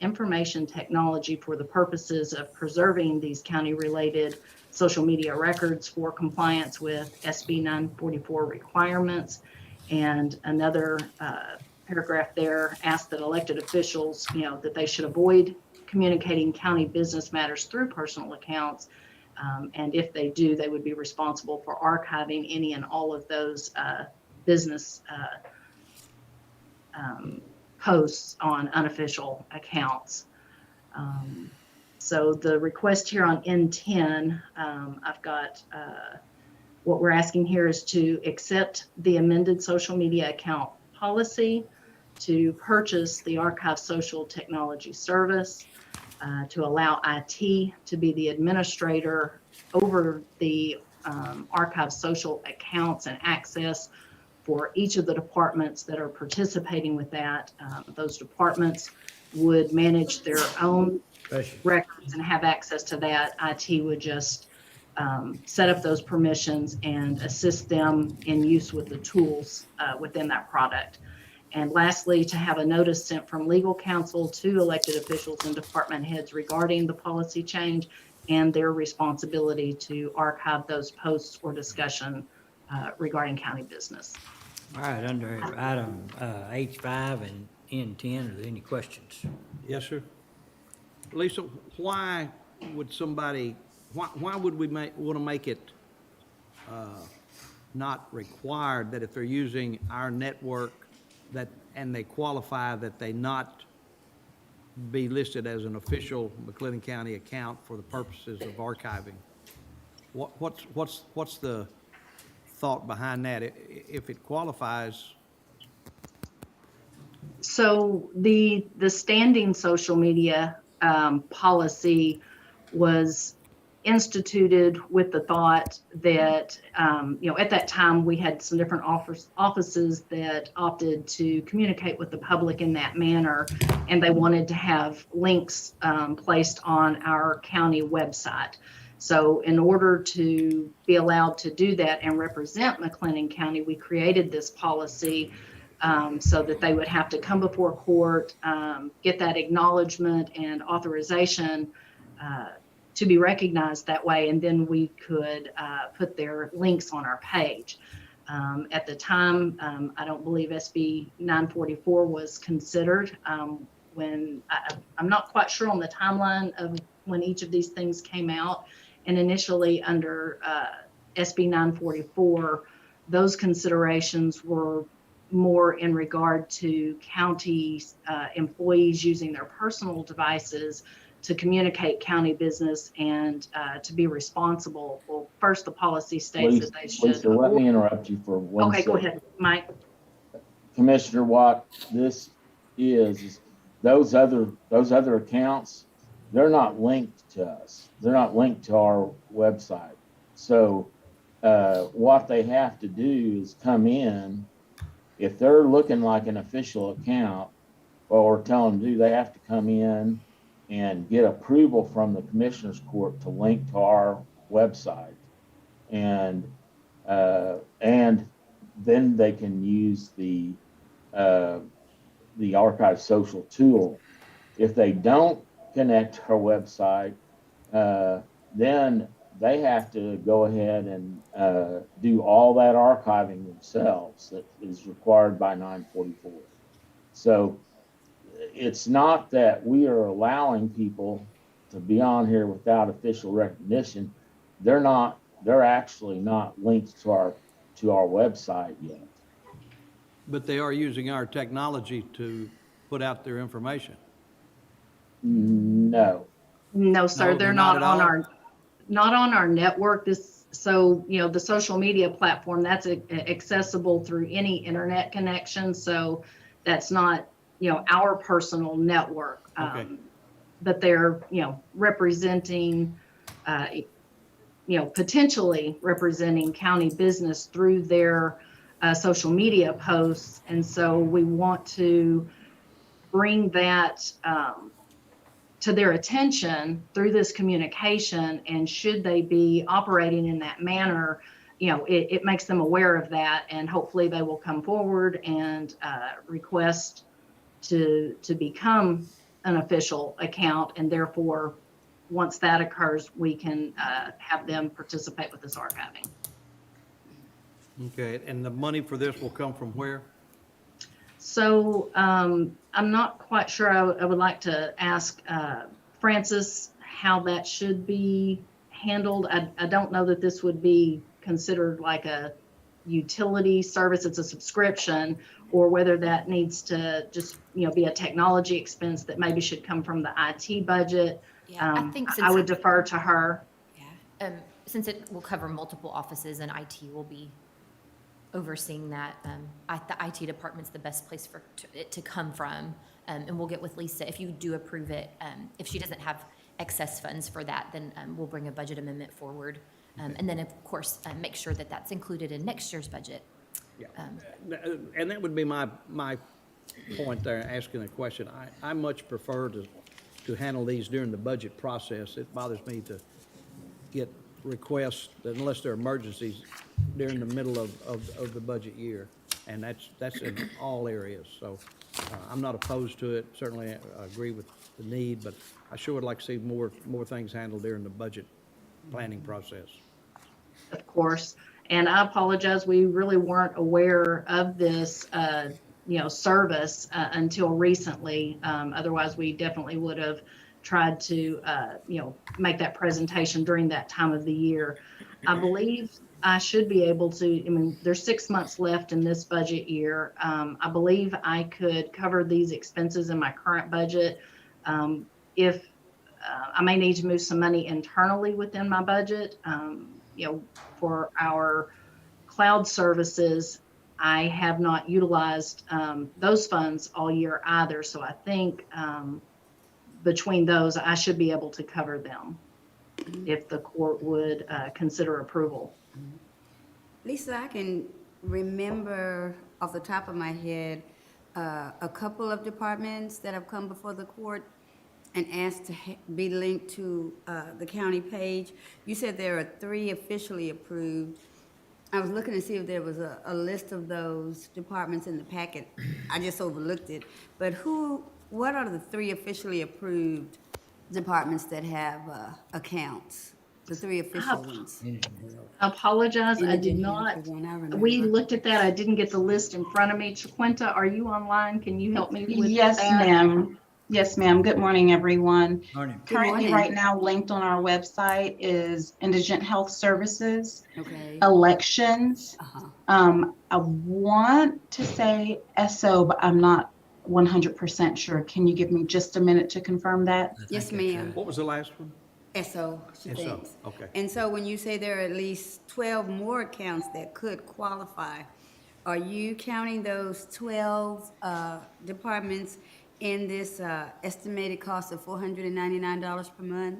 information technology for the purposes of preserving these county-related social media records for compliance with SB 944 requirements. And another paragraph there asks that elected officials, that they should avoid communicating county business matters through personal accounts. And if they do, they would be responsible for archiving any and all of those business posts on unofficial accounts. So the request here on N10, I've got what we're asking here is to accept the amended social media account policy, to purchase the Archive Social Technology Service, to allow IT to be the administrator over the Archive Social accounts and access for each of the departments that are participating with that. Those departments would manage their own records and have access to that. IT would just set up those permissions and assist them in use with the tools within that product. And lastly, to have a notice sent from legal counsel to elected officials and department heads regarding the policy change and their responsibility to archive those posts or discussion regarding county business. All right, under item H5 and N10, are there any questions? Yes, sir. Lisa, why would somebody, why would we want to make it not required that if they're using our network and they qualify that they not be listed as an official McLennan County account for the purposes of archiving? What's the thought behind that? If it qualifies? So the standing social media policy was instituted with the thought that, at that time we had some different offices that opted to communicate with the public in that manner, and they wanted to have links placed on our county website. So in order to be allowed to do that and represent McLennan County, we created this policy so that they would have to come before court, get that acknowledgement and authorization to be recognized that way, and then we could put their links on our page. At the time, I don't believe SB 944 was considered when, I'm not quite sure on the timeline of when each of these things came out. And initially under SB 944, those considerations were more in regard to county employees using their personal devices to communicate county business and to be responsible. Well, first, the policy states that they should. Lisa, let me interrupt you for one second. Okay, go ahead, Mike. Commissioner, what this is those other accounts, they're not linked to us. They're not linked to our website. So what they have to do is come in. If they're looking like an official account, or tell them to do, they have to come in and get approval from the Commissioner's Court to link to our website. And then they can use the Archive Social tool. If they don't connect to our website, then they have to go ahead and do all that archiving themselves that is required by 944. So it's not that we are allowing people to be on here without official recognition. They're actually not linked to to our website yet. But they are using our technology to put out their information. No. No, sir, No, they're not not at on all? not on our network. So, the social media platform, that's accessible through any internet connection. So that's not, our personal network. Okay. But they're, representing, potentially representing county business through their social media posts. And so we want to bring that to their attention through this communication. And should they be operating in that manner, it makes them aware of that. And hopefully they will come forward and request to become an official account. And therefore, once that occurs, we can have them participate with this archiving. Okay, and the money for this will come from where? So I'm not quite sure. I would like to ask Francis how that should be handled. I don't know that this would be considered like a utility service. It's a subscription, or whether that needs to just be a technology expense that maybe should come from the IT budget. Yeah, I think I would defer to her. Since it will cover multiple offices and IT will be overseeing that, the IT department's the best place for it to come from. And we'll get with Lisa. If you do approve it, if she doesn't have excess funds for that, then we'll bring a budget amendment forward. And then, of course, make sure that that's included in next year's budget. Yeah. And that would be my point there, asking a question. I much prefer to handle these during the budget process. It bothers me to get requests, unless they're emergencies, during the middle of the budget year. And that's in all areas. So I'm not opposed to it. Certainly I agree with the need, but I sure would like to see more things handled during the budget planning process. Of course. And I apologize, we really weren't aware of this, service until recently. Otherwise, we definitely would have tried to, make that presentation during that time of the year. I believe I should be able to, there's 6 months left in this budget year. I believe I could cover these expenses in my current budget. If I may need to move some money internally within my budget, for our cloud services, I have not utilized those funds all year either. So I think between those, I should be able to cover them if the court would consider approval. Lisa, I can remember off the top of my head a couple of departments that have come before the court and asked to be linked to the county page. You said there are 3 officially approved. I was looking to see if there was a list of those departments in the packet. I just overlooked it. But what are the 3 officially approved departments that have accounts? The 3 official ones. I apologize, I did not. We looked at that. I didn't get the list in front of me. Chiquinta, are you online? Can you help me with that? Yes, ma'am. Yes, ma'am. Good morning, everyone. Morning. Currently, right now, linked on our website is Indigent Health Services, Okay. Elections. I want to say SO, but I'm not 100% sure. Can you give me just a minute to confirm that? Yes, ma'am. What was the last one? SO, she SO, thinks. okay. And so when you say there are at least 12 more accounts that could qualify, are you counting those 12 departments in this estimated cost of $499 per month?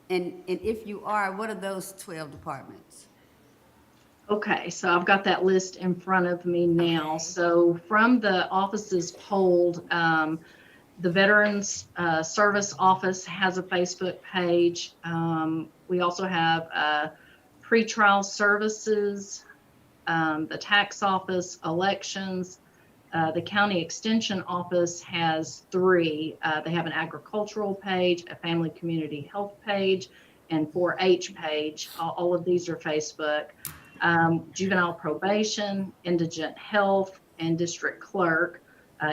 And if you are, what are those 12 departments? Okay, so I've got that list in front of me now. So from the offices polled, the Veterans Service Office has a Facebook page. We also have pretrial services, the tax office, elections. The county extension office has 3. They have an agricultural page, a family community health page, and 4-H page. All of these are Facebook. Juvenile probation, indigent health, and district clerk.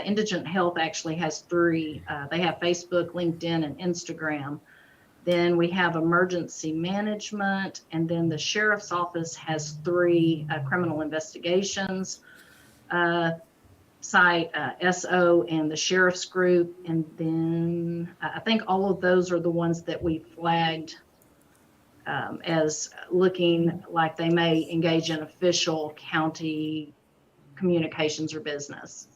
Indigent health actually has 3. They have Facebook, LinkedIn, and Instagram. Then we have emergency management, and then the sheriff's office has 3 criminal investigations site, SO and the sheriff's group. And then I think all of those are the ones that we flagged as looking like they may engage in official county communications or business.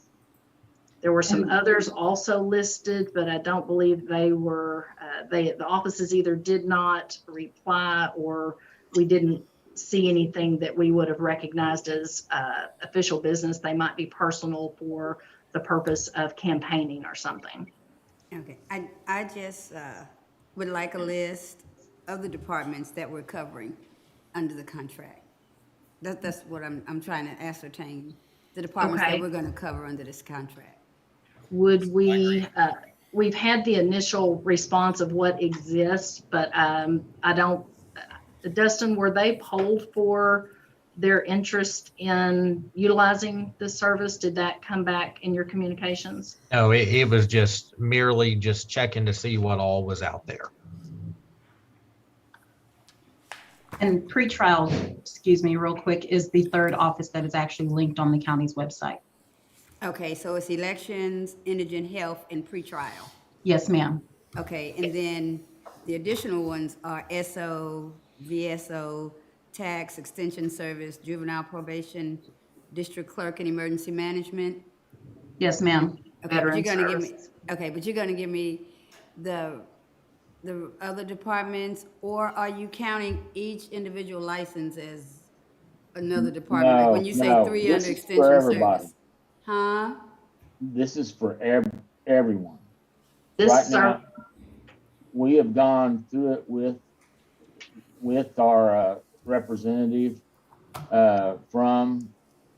There were some others also listed, but I don't believe they were, the offices either did not reply or we didn't see anything that we would have recognized as official business. They might be personal for the purpose of campaigning or something. Okay, I just would like a list of the departments that we're covering under the contract. That's what I'm trying to ascertain, the departments that Okay. we're gonna cover under this contract. Would we, we've had the initial response of what exists, but I don't, Dustin, were they polled for their interest in utilizing this service? Did that come back in your communications? No, it was just merely just checking to see what all was out there. And pretrial, excuse me, real quick, is the 3rd office that is actually linked on the county's website. Okay, so it's elections, indigent health, and pretrial. Yes, ma'am. Okay, and then the additional ones are SO, VSO, tax, extension service, juvenile probation, district clerk, and emergency management. Yes, ma'am. Okay, but you're gonna give me, okay, but you're gonna give me the other departments, or are you counting each individual license as another department? Like when you say No, 3 this under is for extension everybody. service? Huh? This is for everyone. This Right is our, now, we have gone through it with our representative from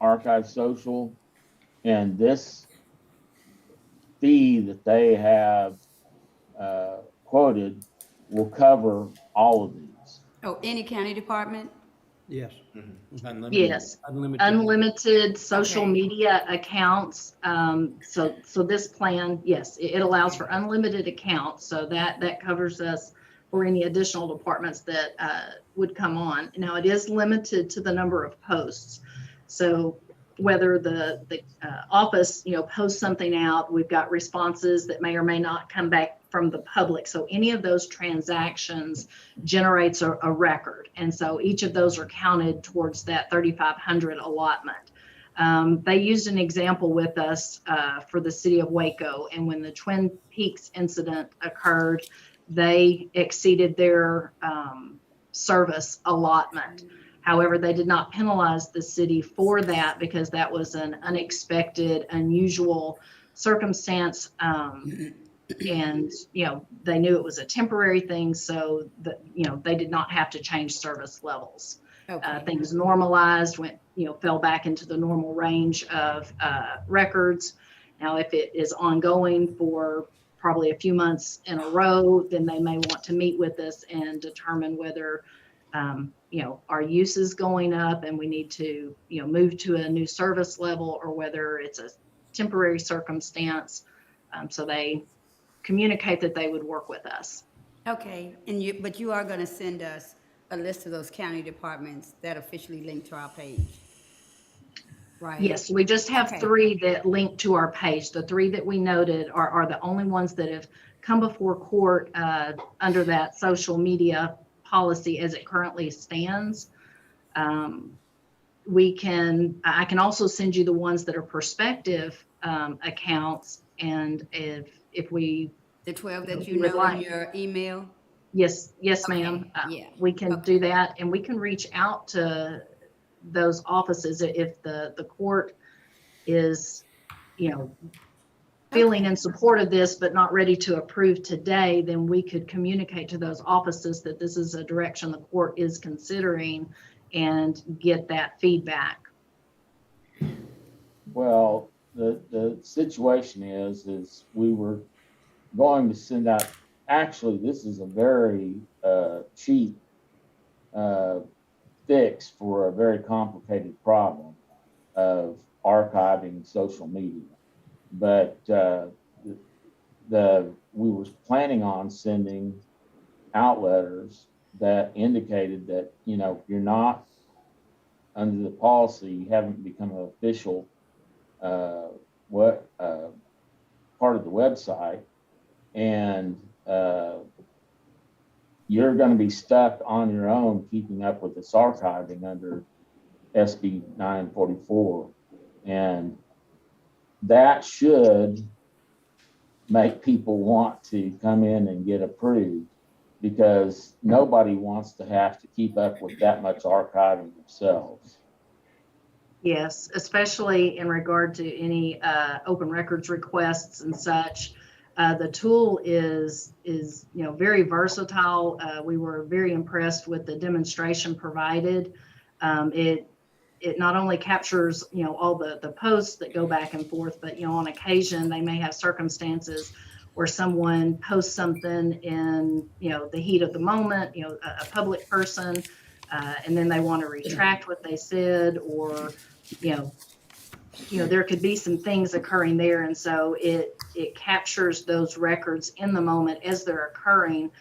Archive Social, and this fee that they have quoted will cover all of these. Oh, any county department? Yes. yes, Unlimited. unlimited social Okay. media accounts. So this plan, yes, it allows for unlimited accounts. So that covers us for any additional departments that would come on. Now, it is limited to the number of posts. So whether the office, posts something out, we've got responses that may or may not come back from the public. So any of those transactions generates a record. And so each of those are counted towards that 3,500 allotment. They used an example with us for the city of Waco. And when the Twin Peaks incident occurred, they exceeded their service allotment. However, they did not penalize the city for that because that was an unexpected, unusual circumstance. And, they knew it was a temporary thing, so that, they did not have to change service levels. Okay. Things normalized, fell back into the normal range of records. Now, if it is ongoing for probably a few months in a row, then they may want to meet with us and determine whether our use is going up and we need to, move to a new service level, or whether it's a temporary circumstance. So they communicate that they would work with us. Okay, but you are gonna send us a list of those county departments that officially link to our page, right? Yes, we just have Okay. 3 that link to our page. The 3 that we noted are the only ones that have come before court under that social media policy as it currently stands. I can also send you the ones that are prospective accounts, and if we The 12 that If you you would know in like. your email? yes, Okay, ma'am. yeah, We can do that, and we can reach out to those offices if the court is, feeling in support of this, but not ready to approve today. Then we could communicate to those offices that this is a direction the court is considering and get that feedback. Well, the situation is we were going to send out, actually, this is a very cheap fix for a very complicated problem of archiving social media. But we were planning on sending outletters that indicated that, you're not under the policy, you haven't become an official, part of the website. And, you're going to be stuck on your own keeping up with this archiving under SB 944. And that should make people want to come in and get approved, because nobody wants to have to keep up with that much archiving themselves. Yes, especially in regard to any open records requests and such. The tool is very versatile. We were very impressed with the demonstration provided. It not only captures all the posts that go back and forth, but on occasion they may have circumstances where someone posts something in the heat of the moment, a public person, and then they want to retract what they said, or there could be some things occurring there, and so it captures those records in the moment as they're occurring.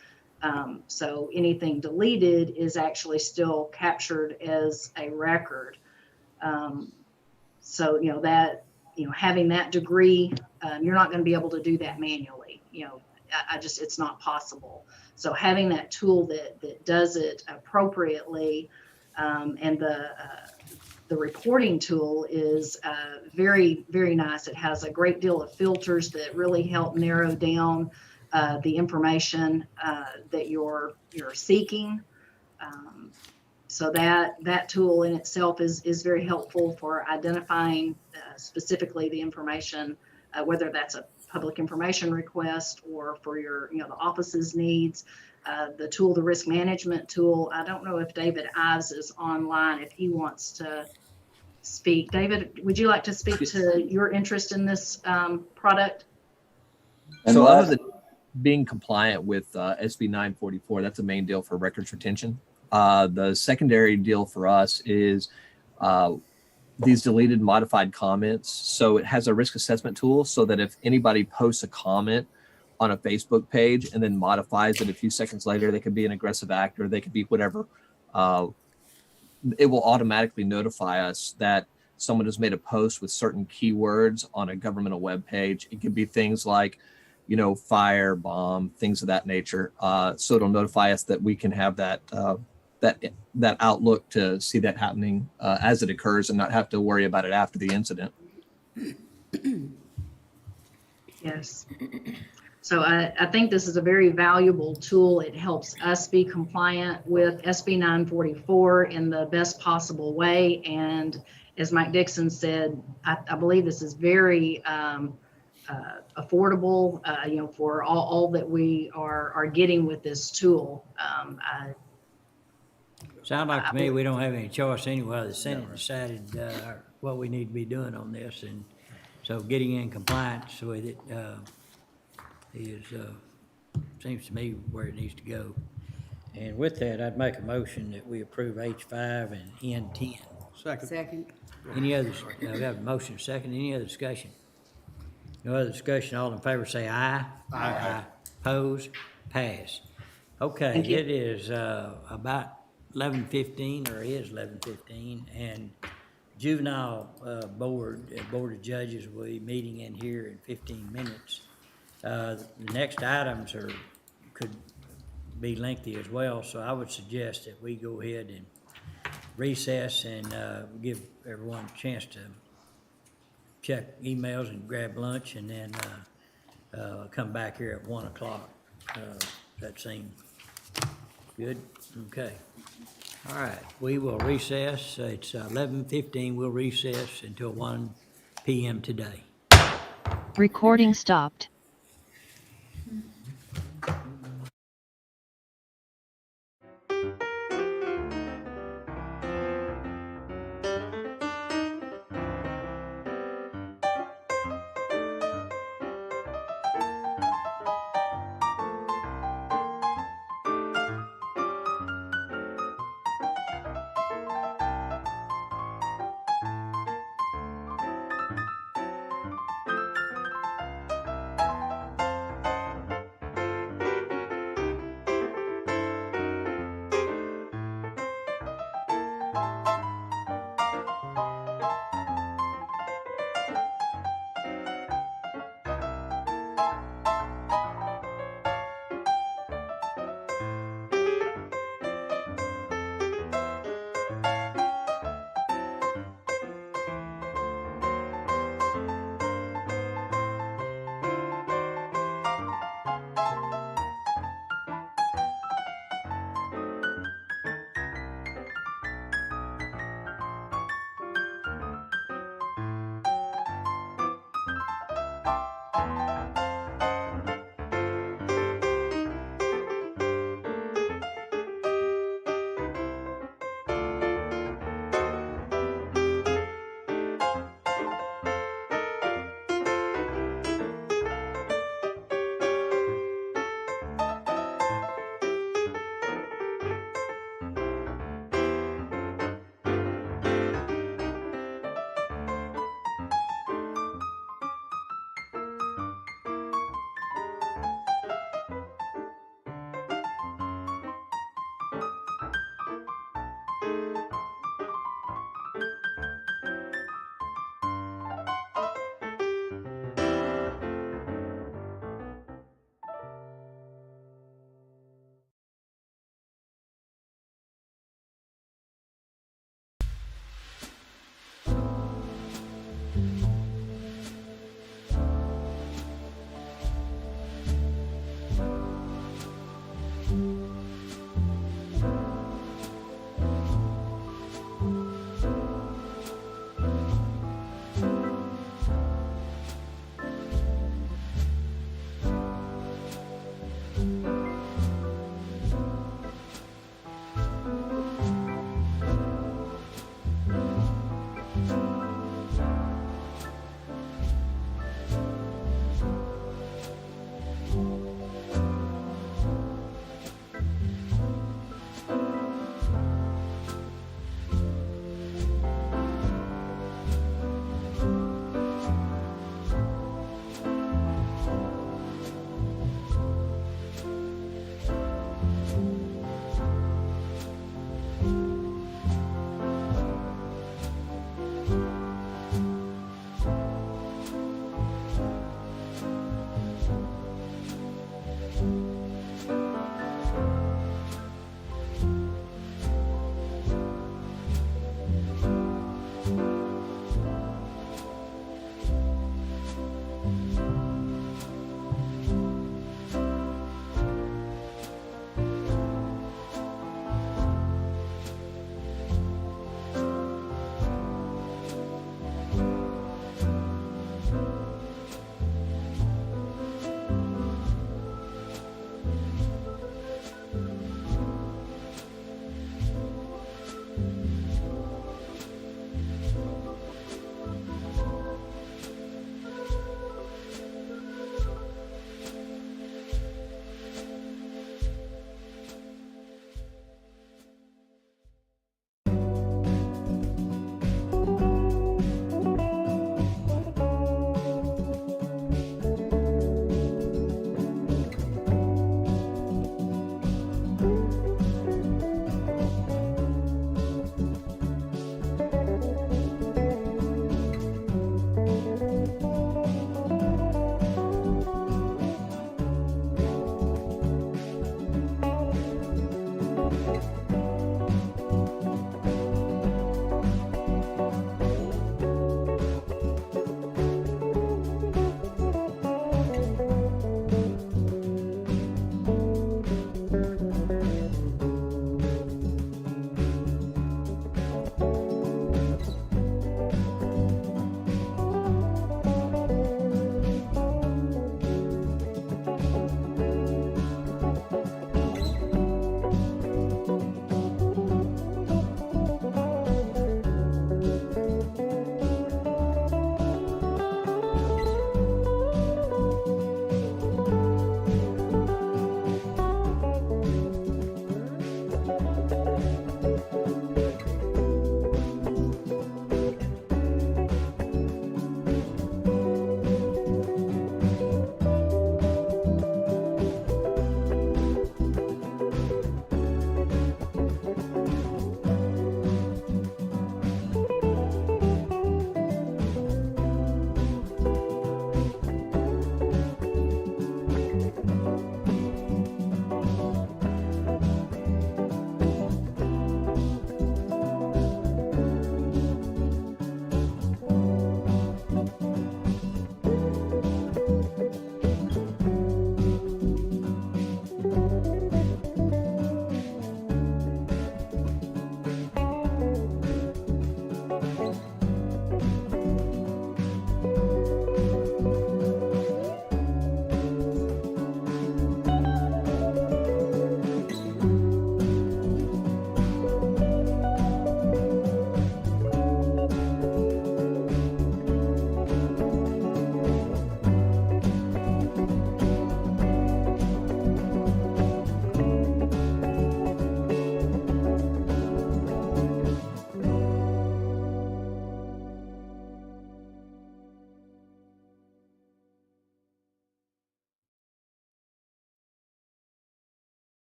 So anything deleted is actually still captured as a record. So that having that degree, you're not going to be able to do that manually. It's not possible. So having that tool that does it appropriately, and the reporting tool is very, very nice. It has a great deal of filters that really help narrow down the information that you're seeking. So that tool in itself is very helpful for identifying specifically the information, whether that's a public information request or for your the office's needs. The tool, the risk management tool. I don't know if David Ives is online, if he wants to speak. David, would you like to speak to your interest in this product? So other than being compliant with SB 944, that's the main deal for records retention. The secondary deal for us is these deleted modified comments. So it has a risk assessment tool so that if anybody posts a comment on a Facebook page and then modifies it a few seconds later, they could be an aggressive actor, they could be whatever. It will automatically notify us that someone has made a post with certain keywords on a governmental web page. It could be things like, fire, bomb, things of that nature. So it'll notify us that we can have that outlook to see that happening as it occurs and not have to worry about it after the incident. Yes. So I think this is a very valuable tool. It helps us be compliant with SB 944 in the best possible way. And as Mike Dixon said, I believe this is very affordable, for all that we are getting with this tool. Sound like to me we don't have any choice anyway. The Senate decided what we need to be doing on this, and so getting in compliance with it seems to me where it needs to go. And with that, I'd make a motion that we approve H5 and N10. Second. Any others? We have a motion second. Any other discussion? No other discussion. All in favor say aye. Aye. Oppose? Pass. Okay, Thank you. it is about 11:15, or is 11:15, and juvenile board of judges will be meeting in here in 15 minutes. The next items could be lengthy as well, so I would suggest that we go ahead and recess and give everyone a chance to check emails and grab lunch, and then come back here at 1 o'clock. That seems good? Okay. All right, we will recess. It's 11:15. We'll recess until 1 p.m. today. Recording stopped.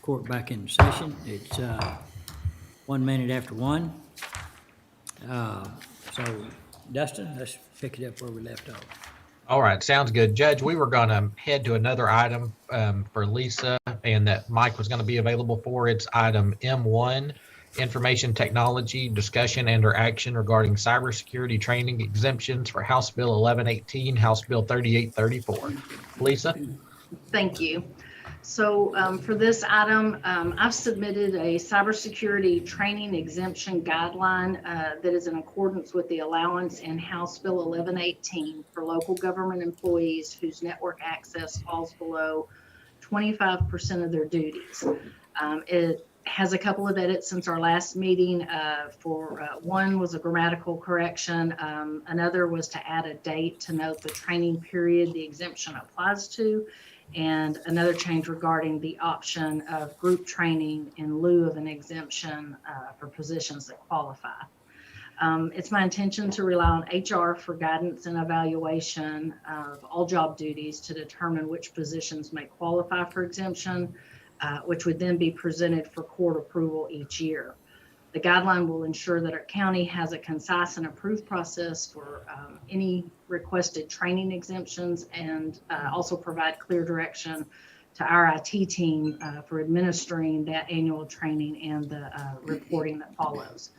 court back in session. It's 1 minute after 1. So Dustin, let's pick it up where we left off. All right, sounds good. Judge, we were gonna head to another item for Lisa and that Mike was gonna be available for. It's item M1, Information Technology Discussion and or Action regarding cybersecurity training exemptions for House Bill 1118, House Bill 3834. Lisa? Thank you. So for this item, I've submitted a cybersecurity training exemption guideline that is in accordance with the allowance in House Bill 1118 for local government employees whose network access falls below 25% of their duties. It has a couple of edits since our last meeting. One was a grammatical correction. Another was to add a date to note the training period the exemption applies to. And another change regarding the option of group training in lieu of an exemption for positions that qualify. It's my intention to rely on HR for guidance and evaluation of all job duties to determine which positions may qualify for exemption, which would then be presented for court approval each year. The guideline will ensure that our county has a concise and approved process for any requested training exemptions and also provide clear direction to our IT team for administering that annual training and the reporting that follows.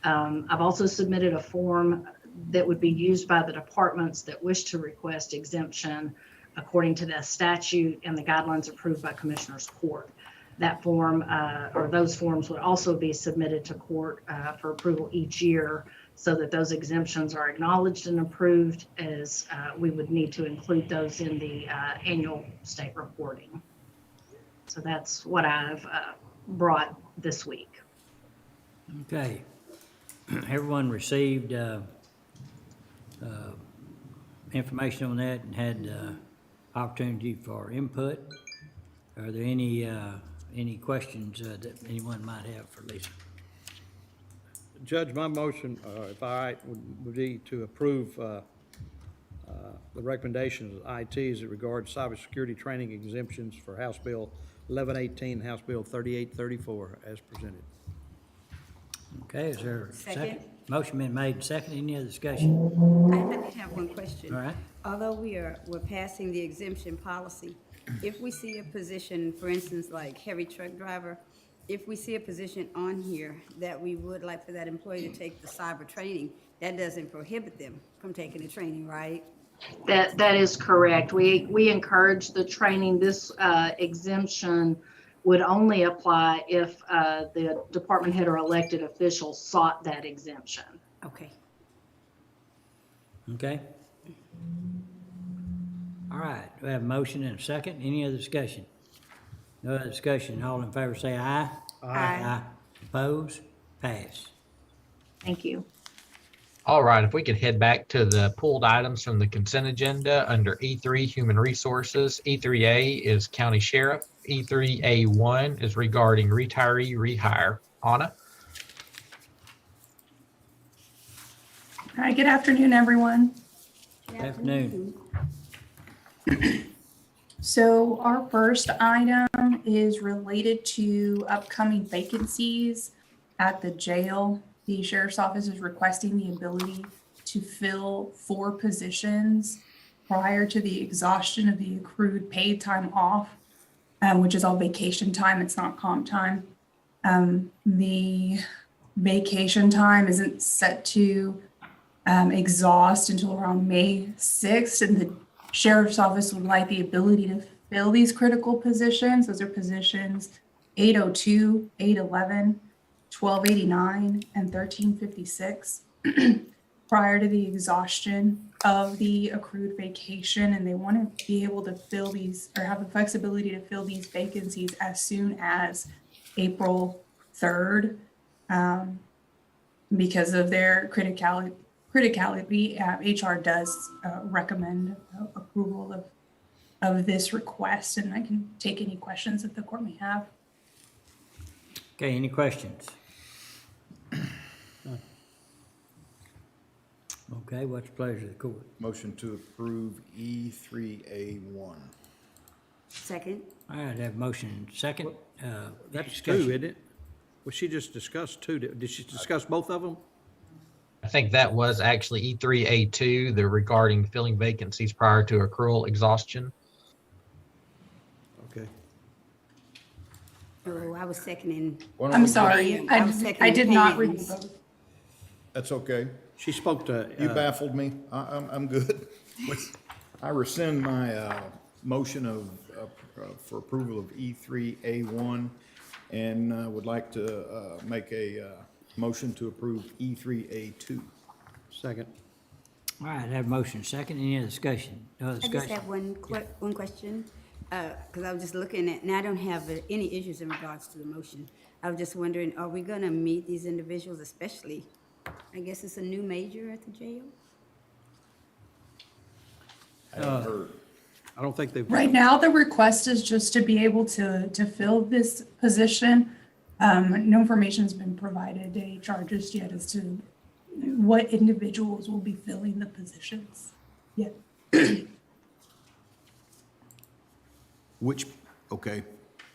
I've also submitted a form that would be used by the departments that wish to request exemption according to the statute and the guidelines approved by Commissioners Court. That form or those forms would also be submitted to court for approval each year so that those exemptions are acknowledged and approved, as we would need to include those in the annual state reporting. So that's what I've brought this week. Okay. Everyone received information on that and had opportunity for input. Are there any questions that anyone might have for Lisa? Judge, my motion, if all right, would be to approve the recommendations of IT as it regards cybersecurity training exemptions for House Bill 1118, House Bill 3834 as presented. Okay, is there a second? Second. Motion been made and second. Any other discussion? I have one question. All right. Although we're passing the exemption policy, if we see a position, for instance, like heavy truck driver, if we see a position on here that we would like for that employee to take the cyber training, that doesn't prohibit them from taking the training, right? That is correct. We encourage the training. This exemption would only apply if the department head or elected official sought that exemption. Okay. Okay. All right, we have a motion and a second. Any other discussion? No other discussion. All in favor say aye. Aye. Oppose? Pass. Thank you. All right, if we could head back to the pulled items from the consent agenda under E3, Human Resources. E3A is County Sheriff. E3A1 is regarding retiree rehire. Anna? Hi, good afternoon, everyone. Good afternoon. So our first item is related to upcoming vacancies at the jail. The sheriff's office is requesting the ability to fill 4 positions prior to the exhaustion of the accrued paid time off, which is all vacation time. It's not comp time. The vacation time isn't set to exhaust until around May 6th, and the sheriff's office would like the ability to fill these critical positions. Those are positions 802, 811, 1289, and 1356 prior to the exhaustion of the accrued vacation. And they want to be able to fill these, or have the flexibility to fill these vacancies as soon as April 3rd because of their criticality. HR does recommend approval of this request, and I can take any questions that the court may have. Okay, any questions? Okay, what's the pleasure of the court? Motion to approve E3A1. Second? All right, I have motion and second. That's discussion. two, isn't it? Well, she just discussed two. Did she discuss both of them? I think that was actually E3A2, the regarding filling vacancies prior to accrual exhaustion. Okay. Oh, I was seconding. Why don't I'm we- sorry, I was seconding I did not read Pam's. both. That's okay. She spoke to. You baffled me. I'm good. I rescind my motion for approval of E3A1 and would like to make a motion to approve E3A2. Second. All right, I have motion second. Any other discussion? No other I just discussion? have one question, because I was just looking at, and I don't have any issues in regards to the motion. I was just wondering, are we gonna meet these individuals, especially, I guess it's a new major at the jail? I haven't heard. I don't think they've. Right now, the request is just to be able to fill this position. No information has been provided to HR just yet as to what individuals will be filling the positions. Yeah. Okay,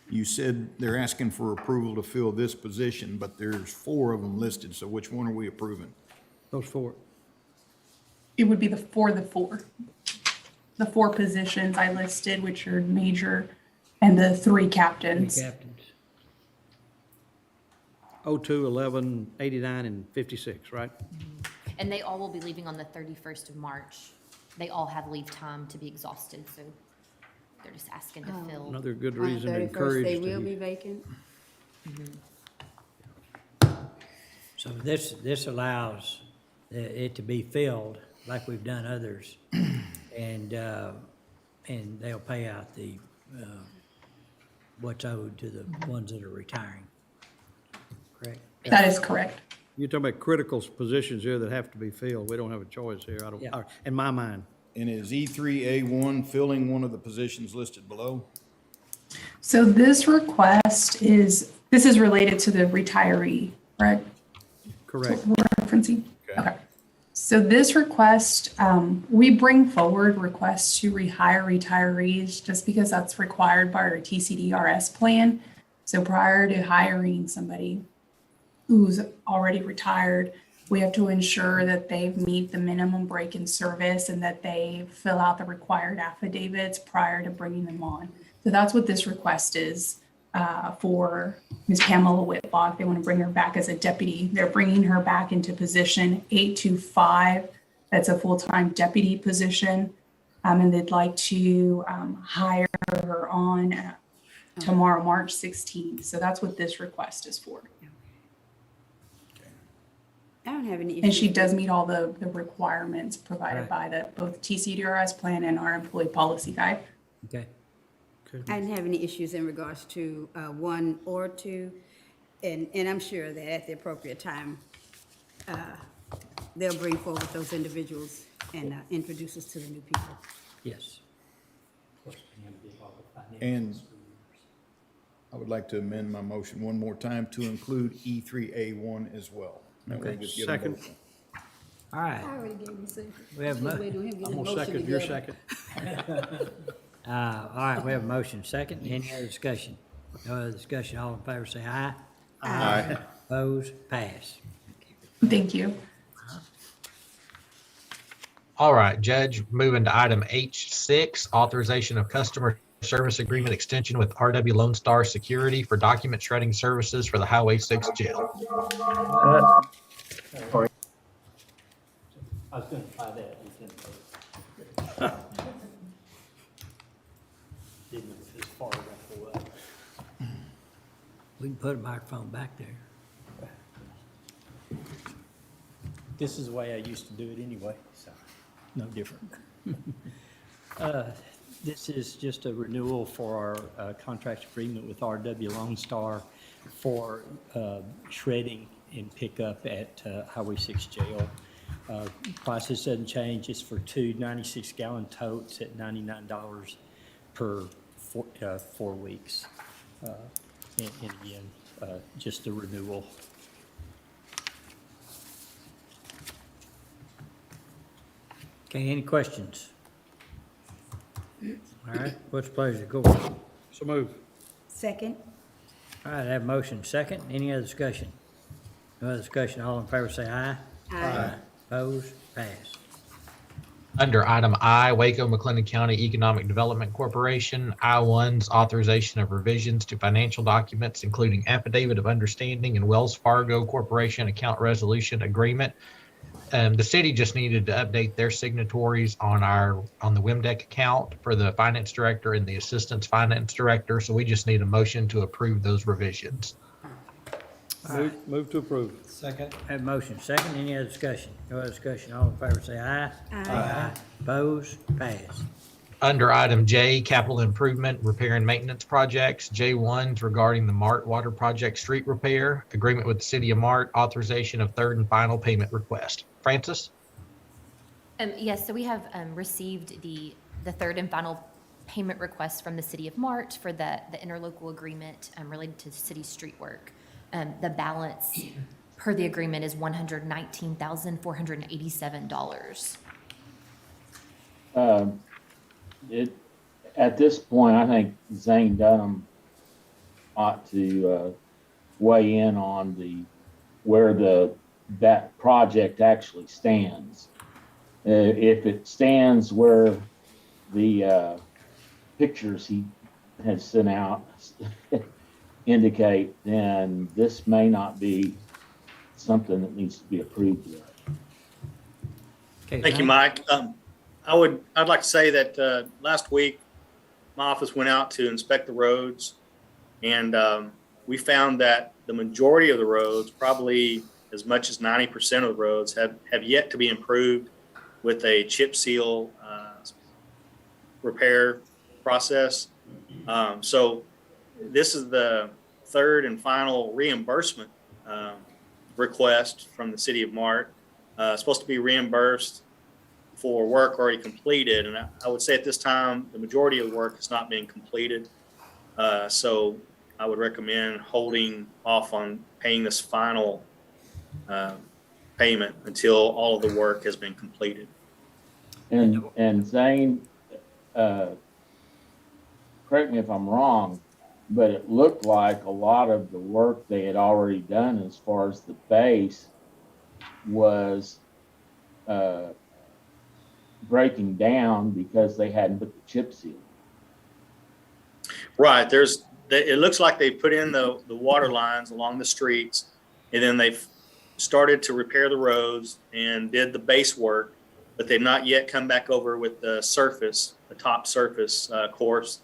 you said they're asking for approval to fill this position, but there's 4 of them listed, so which one are we approving? Those 4. It would be the four. The 4 positions I listed, which are major, and the 3 captains. Captains. 02, 11, 89, and 56, right? And they all will be leaving on the 31st of March. They all have leave time to be exhausted, so they're just asking to fill. Another good On the reason to 31st, encourage. they to will use- be vacant? So this allows it to be filled like we've done others. And they'll pay out the, what's owed to the ones that are retiring. Correct? That is correct. You're talking about critical positions here that have to be filled. We don't have a choice here, Yeah. in my mind. And is E3A1 filling one of the positions listed below? So this request this is related to the retiree, correct? Correct. We're referencing? Okay. So this request, we bring forward requests to rehire retirees just because that's required by our TCDRS plan. So prior to hiring somebody who's already retired, we have to ensure that they meet the minimum break in service and that they fill out the required affidavits prior to bringing them on. So that's what this request is for Ms. Pamela Whitlock. They want to bring her back as a deputy. They're bringing her back into position 825. That's a full-time deputy position. And they'd like to hire her on tomorrow, March 16th. So that's what this request is for. I don't have any issues. And she does meet all the requirements provided Right. by both TCDRS plan and our employee policy guide. Okay. I didn't have any issues in regards to 1 or 2, and I'm sure that at the appropriate time, they'll bring forward those individuals and introduce us to the new people. Yes. And I would like to amend my motion one more time to include E3A1 as well. That way Okay. we just get them Second. both. All right. already gave you second. We have mo- I'm gonna second your second. All right, we have a motion second. Any other discussion? No other discussion. All in favor say aye. Aye. Opposed? Pass. Thank you. All right, Judge, moving to item H6, authorization of customer service agreement extension with RW Lone Star Security for document shredding services for the Highway 6 jail. I was gonna try that. Didn't know if it's far enough away. We can put a microphone back there. This is the way I used to do it anyway, so no different. This is just a renewal for our contract agreement with RW Lone Star for shredding and pickup at Highway 6 jail. Prices doesn't change. It's for 2 96-gallon totes at $99 per 4 weeks. And again, just a renewal. Okay, any questions? All right, what's the pleasure of the court? So move. Second. All right, I have a motion second. Any other discussion? No other discussion. All in favor say aye. Aye. Opposed? Passed. Under item I, Waco McLennan County Economic Development Corporation, I-1's authorization of revisions to financial documents, including affidavit of understanding and Wells Fargo Corporation account resolution agreement. The city just needed to update their signatories on the WIMDEC account for the finance director and the assistant finance director. So we just need a motion to approve those revisions. Move to approve. Second. Have a motion second. Any other discussion? No other discussion. All in favor say aye. Aye. Opposed? Passed. Under item J, capital improvement, repair and maintenance projects, J1's regarding the Mart Water Project street repair, agreement with the city of Mart, authorization of third and final payment request. Francis? Yes, so we have received the third and final payment request from the city of Mart for the interlocal agreement related to city street work. The balance per the agreement is $119,487. At this point, I think Zane Dunham ought to weigh in on where that project actually stands. If it stands where the pictures he has sent out indicate, then this may not be something that needs to be approved yet. Okay, Thank you, Zane? Mike. I'd like to say that last week, my office went out to inspect the roads, and we found that the majority of the roads, probably as much as 90% of the roads, have yet to be improved with a chip seal repair process. So this is the third and final reimbursement request from the city of Mart. Supposed to be reimbursed for work already completed, and I would say at this time the majority of the work is not being completed. So I would recommend holding off on paying this final payment until all of the work has been completed. And Zane, correct me if I'm wrong, but it looked like a lot of the work they had already done as far as the base was breaking down because they hadn't put the chip seal. Right. It looks like they put in the water lines along the streets, and then they've started to repair the roads and did the base work, but they've not yet come back over with the top surface course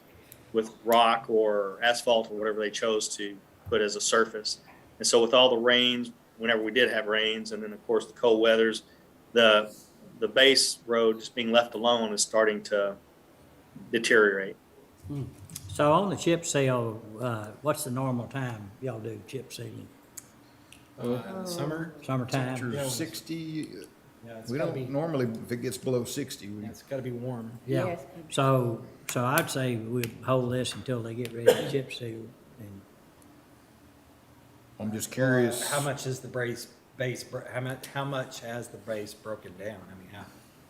with rock or asphalt or whatever they chose to put as a surface. And so with all the rains, whenever we did have rains, and then of course the cold weathers, the base road just being left alone is starting to deteriorate. So on the chip seal, what's the normal time y'all do chip sealing? Summer? Summertime? Temperature 60. Yeah, it's We gotta don't be- normally, if it gets below 60, It's gotta be warm. Yeah. Yes. So I'd say we'd hold this until they get ready to chip seal. And I'm just curious. How much is the how much has the base broken down? I mean,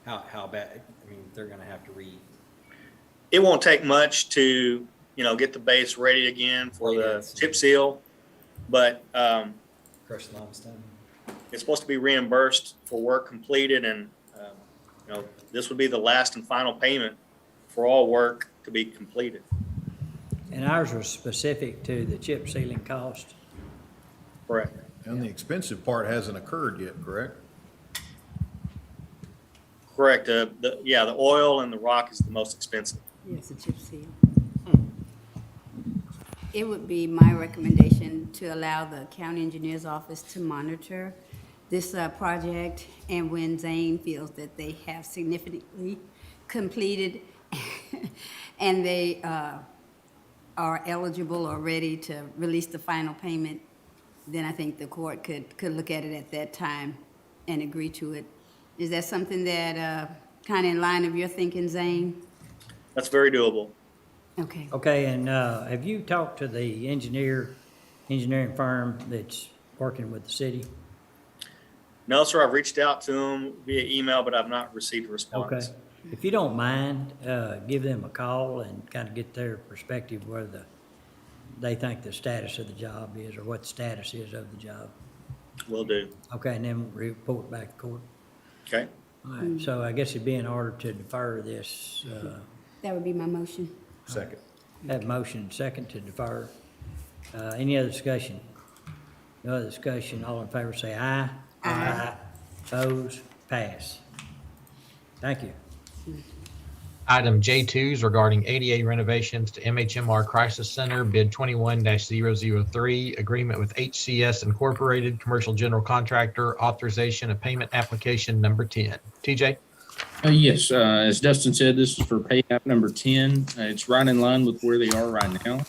how bad, I mean, they're gonna have to It won't take much to, get the base ready again for the chip seal, but crush the limestone. it's supposed to be reimbursed for work completed, and this would be the last and final payment for all work to be completed. And ours was specific to the chip sealing cost. Correct. And the expensive part hasn't occurred yet, correct? Correct. The oil and the rock is the most expensive. Yes, a chip seal. It would be my recommendation to allow the county engineer's office to monitor this project, and when Zane feels that they have significantly completed and they are eligible or ready to release the final payment, then I think the court could look at it at that time and agree to it. Is that something that kind of in line of your thinking, Zane? That's very doable. Okay. Okay, and have you talked to the engineering firm that's working with the city? No, sir, I've reached out to them via email, but I've not received a response. Okay. if you don't mind, give them a call and kind of get their perspective where they think the status of the job is, or what the status is of the job. Will do. Okay, and then report back to court. Okay. All right, so I guess it'd be in order to defer this, That would be my motion. Second. have motion and second to defer. Any other discussion? No other discussion, all in favor say aye. Aye. Opposed, pass. Thank you. Item J2 is regarding ADA renovations to MHMR Crisis Center, bid 21-003, agreement with HCS Incorporated, commercial general contractor, authorization of payment application number 10. TJ? Yes, as Dustin said, this is for pay app number 10. It's right in line with where they are right now.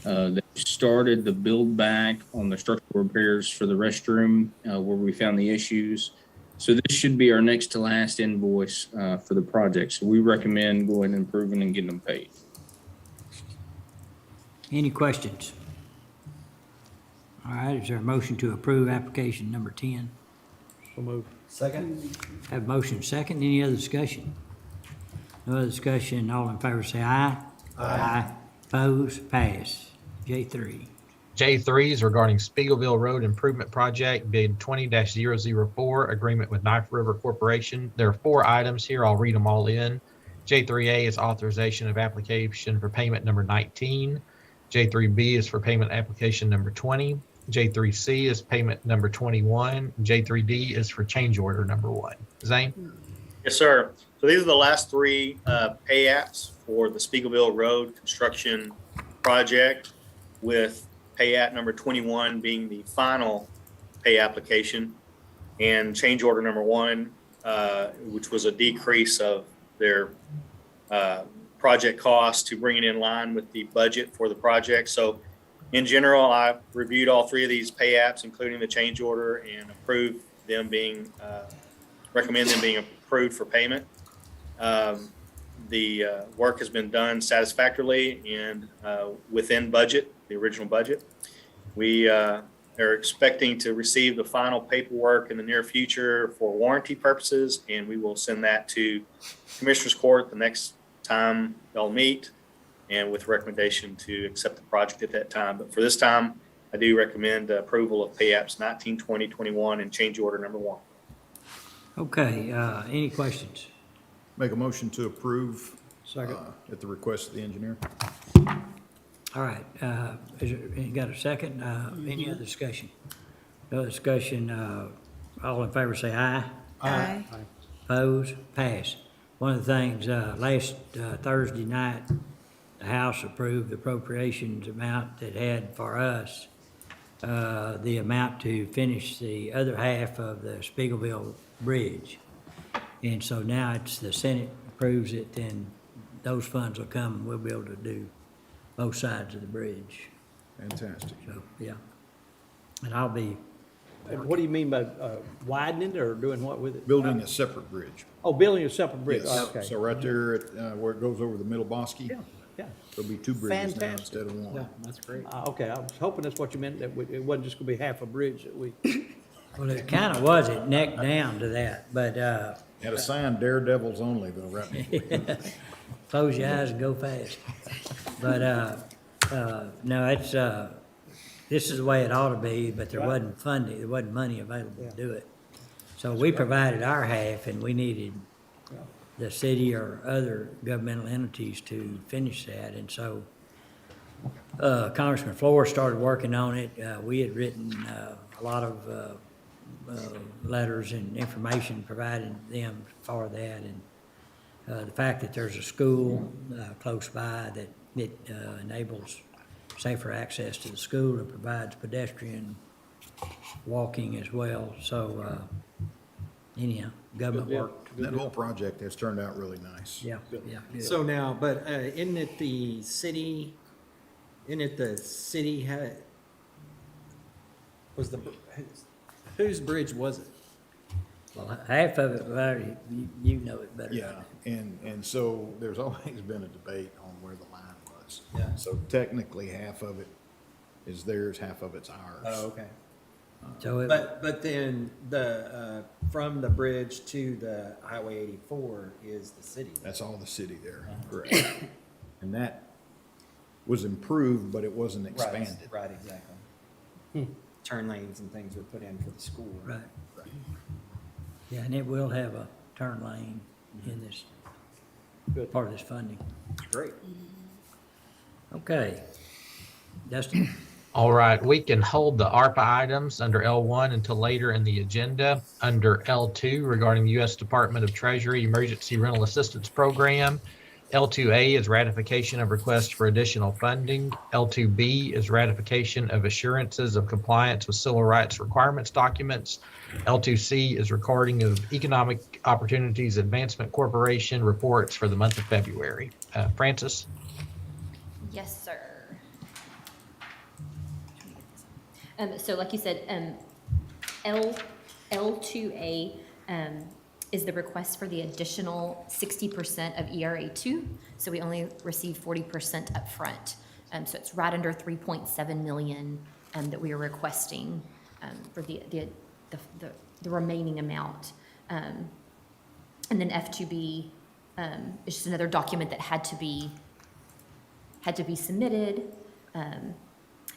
They started the build back on the structural repairs for the restroom where we found the issues. So this should be our next to last invoice for the project. So we recommend going and improving and getting them paid. Any questions? All right, is there a motion to approve application number 10? So moved. Second? Have motion second, any other discussion? No other discussion, all in favor say aye. Aye. Opposed, pass. J3. J3 is regarding Spiegelville Road Improvement Project, bid 20-004, agreement with Knife River Corporation. There are 4 items here. I'll read them all in. J3A is authorization of application for payment number 19. J3B is for payment application number 20. J3C is payment number 21. J3D is for change order number 1. Zane? Yes, sir. So these are the last 3 pay apps for the Spiegelville Road construction project, with pay app number 21 being the final pay application, and change order number 1, which was a decrease of their project cost to bring it in line with the budget for the project. So in general, I reviewed all 3 of these pay apps, including the change order, and approved them being, recommend them being approved for payment. The work has been done satisfactorily and within budget, the original budget. We are expecting to receive the final paperwork in the near future for warranty purposes, and we will send that to Commissioners Court the next time they'll meet, and with recommendation to accept the project at that time. But for this time, I do recommend approval of pay apps 19, 20, 21, and change order number 1. Okay, any questions? Make a motion to approve. Second. At the request of the engineer. All right, you got a second? Any other discussion? No discussion, all in favor say aye. Aye. Opposed, pass. One of the things, last Thursday night, the House approved the appropriations amount that had for us the amount to finish the other half of the Spiegelville Bridge. And so now it's the Senate approves it, then those funds will come and we'll be able to do both sides of the bridge. Fantastic. So, yeah. And I'll be, And what do you mean by widening or doing what with it? Building a separate bridge. Oh, building a separate bridge. Yes. Okay. So right there at, where it goes over the Middle Bosque, Yeah, yeah. there'll be 2 bridges now Fantastic. instead of 1. Yeah, that's great. Okay, I was hoping that's what you meant, that it wasn't just gonna be half a bridge that we. well, it kind of was, it neck down to that, but, Had a sign Daredevils only though, right before you. close your eyes and go fast. But, no, it's, this is the way it ought to be, but there wasn't funding, there wasn't money available to do it. So we provided our half, and we needed the city or other governmental entities to finish that, and so Congressman Flores started working on it. We had written a lot of letters and information providing them for that, and the fact that there's a school close by that enables safer access to the school and provides pedestrian walking as well. So anyhow, government work. That whole project has turned out really nice. Yeah, yeah. So now, but isn't it the city was the, whose bridge was it? Well, half of it, Larry, you know it better. Yeah, and so there's always been a debate on where the line was. Yeah. So technically, half of it is theirs, half of it's ours. Oh, okay. So it, But then from the bridge to the Highway 84 is the city. That's all the city there, correct? And that was improved, but it wasn't expanded. Right, exactly. Turn lanes and things were put in for the school. right. Yeah, and it will have a turn lane in this, part of this funding. Great. Okay. Dustin? All right, we can hold the ARPA items under L1 until later in the agenda. Under L2 regarding the U.S. Department of Treasury Emergency Rental Assistance Program. L2A is ratification of request for additional funding. L2B is ratification of assurances of compliance with civil rights requirements documents. L2C is recording of Economic Opportunities Advancement Corporation reports for the month of February. Francis? Yes, sir. So like you said, L2A is the request for the additional 60% of ERA2. So we only receive 40% upfront. So it's right under 3.7 million that we are requesting for the remaining amount. And then F2B is just another document that had to be submitted. And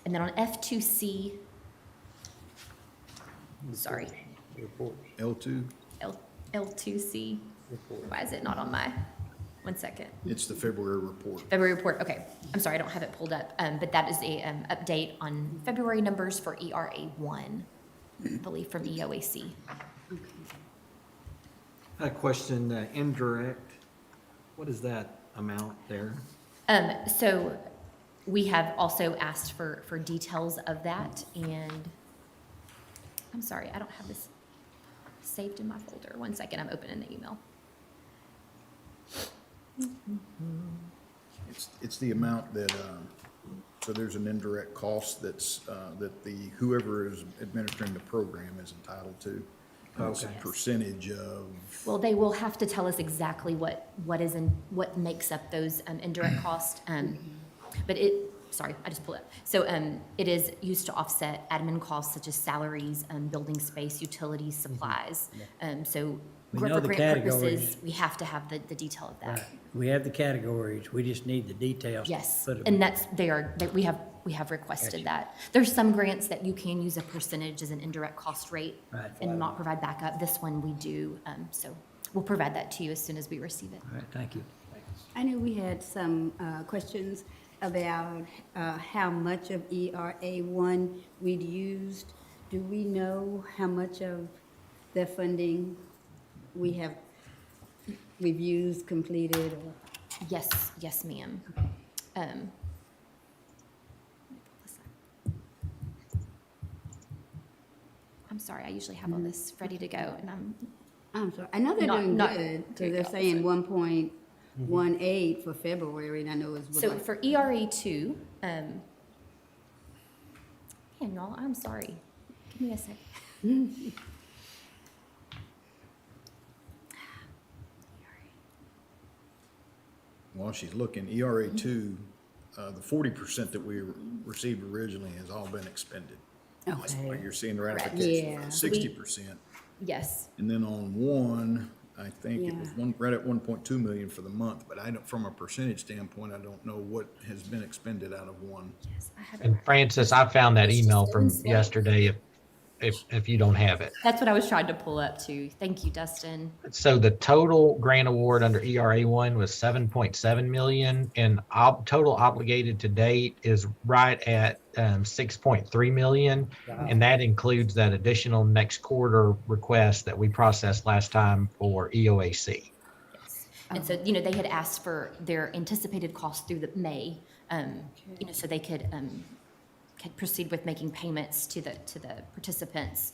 then on F2C, sorry, L2, L2C, why is it not on my, one second. it's the February report. February report, okay. I'm sorry, I don't have it pulled up, but that is a update on February numbers for ERA1, I believe from EOAC. A question, indirect, what is that amount there? So we have also asked for details of that, and I'm sorry, I don't have this saved in my folder. One second, I'm opening the email. It's the amount that, so there's an indirect cost that's, that the, whoever is administering the program is entitled to. And it's a Okay. percentage of, Well, they will have to tell us exactly what makes up those indirect costs. But sorry, I just pulled it up. So it is used to offset admin costs such as salaries, building space, utilities, supplies. So We for know the grant purposes, categories. we have to have the detail of that. Right. We have the categories, we just need the details. Yes, Put 'em- and we have requested that. There's some grants that you can use a percentage as an indirect cost rate Right. and not provide backup. This one we do, so we'll provide that to you as soon as we receive it. All right, thank you. I know we had some questions about how much of ERA1 we'd used. Do we know how much of the funding we've used, completed, or? Yes, ma'am. I'm sorry, I usually have all this ready to go, and I'm sorry, I know they're doing not good, very because they're good, saying 1.18 for February, and I know it's. So for ERA2, man, y'all, I'm sorry. Give me a sec. while she's looking, ERA two, the 40% that we received originally has all been expended. That's why Okay. you're seeing the Correct. ratification Yeah. for 60%. Yes. And then on one, I think it was Yeah. right at 1.2 million for the month, but I don't, from a percentage standpoint, I don't know what has been expended out of one. Yes, I have it. And Francis, I found that email from yesterday if you don't have it. That's what I was trying to pull up too. Thank you, Dustin. So the total grant award under ERA1 was 7.7 million and total obligated to date is right at 6.3 million. And that includes that additional next quarter request that we processed last time for EOAC. Yes. And so, they had asked for their anticipated costs through the May, so they could proceed with making payments to the participants.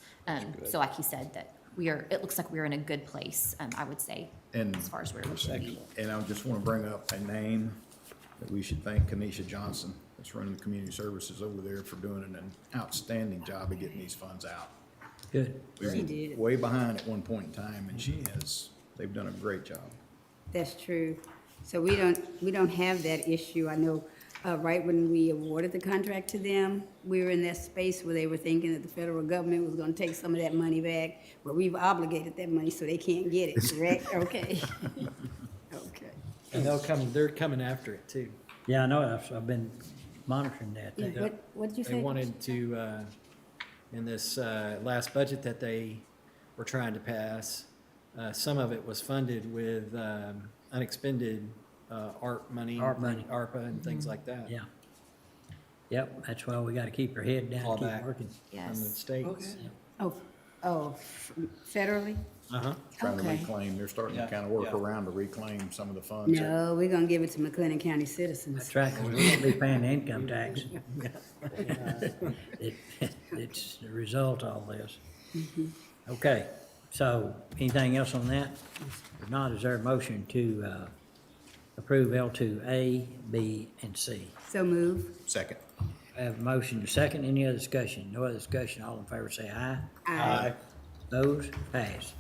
So like he said, that it looks like we're in a good place, I would say, And- as far as where we should be. And I just want to bring up a name that we should thank Kenesha Johnson, that's running the community services over there, for doing an outstanding job of getting these funds out. Good. We She were did. way behind at one point in time, and they've done a great job. That's true. So we don't have that issue. I know right when we awarded the contract to them, we were in that space where they were thinking that the federal government was gonna take some of that money back, but we've obligated that money, so they can't get it, correct? Okay. Okay. And they're coming after it too. Yeah, I know, I've been monitoring that. What did you say? They wanted to, in this last budget that they were trying to pass, some of it was funded with unexpended ARP money. ARPA and things like that. Yeah. Yep, that's why we gotta keep our head down, Fall keep back working. from the states. Federally? Uh-huh. Trying to Okay. reclaim, they're starting to Yeah, kind of work yeah. around to reclaim some of the funds. No, we're gonna give it to McLennan County citizens. That's right, 'cause we won't be paying the income tax. It's the result of all this. Okay, so anything else on that? If not, is there a motion to approve L2A, B, and C? So move. Second. I have a motion to second. Any other discussion? No other discussion. All in favor say aye. Aye. Those pass.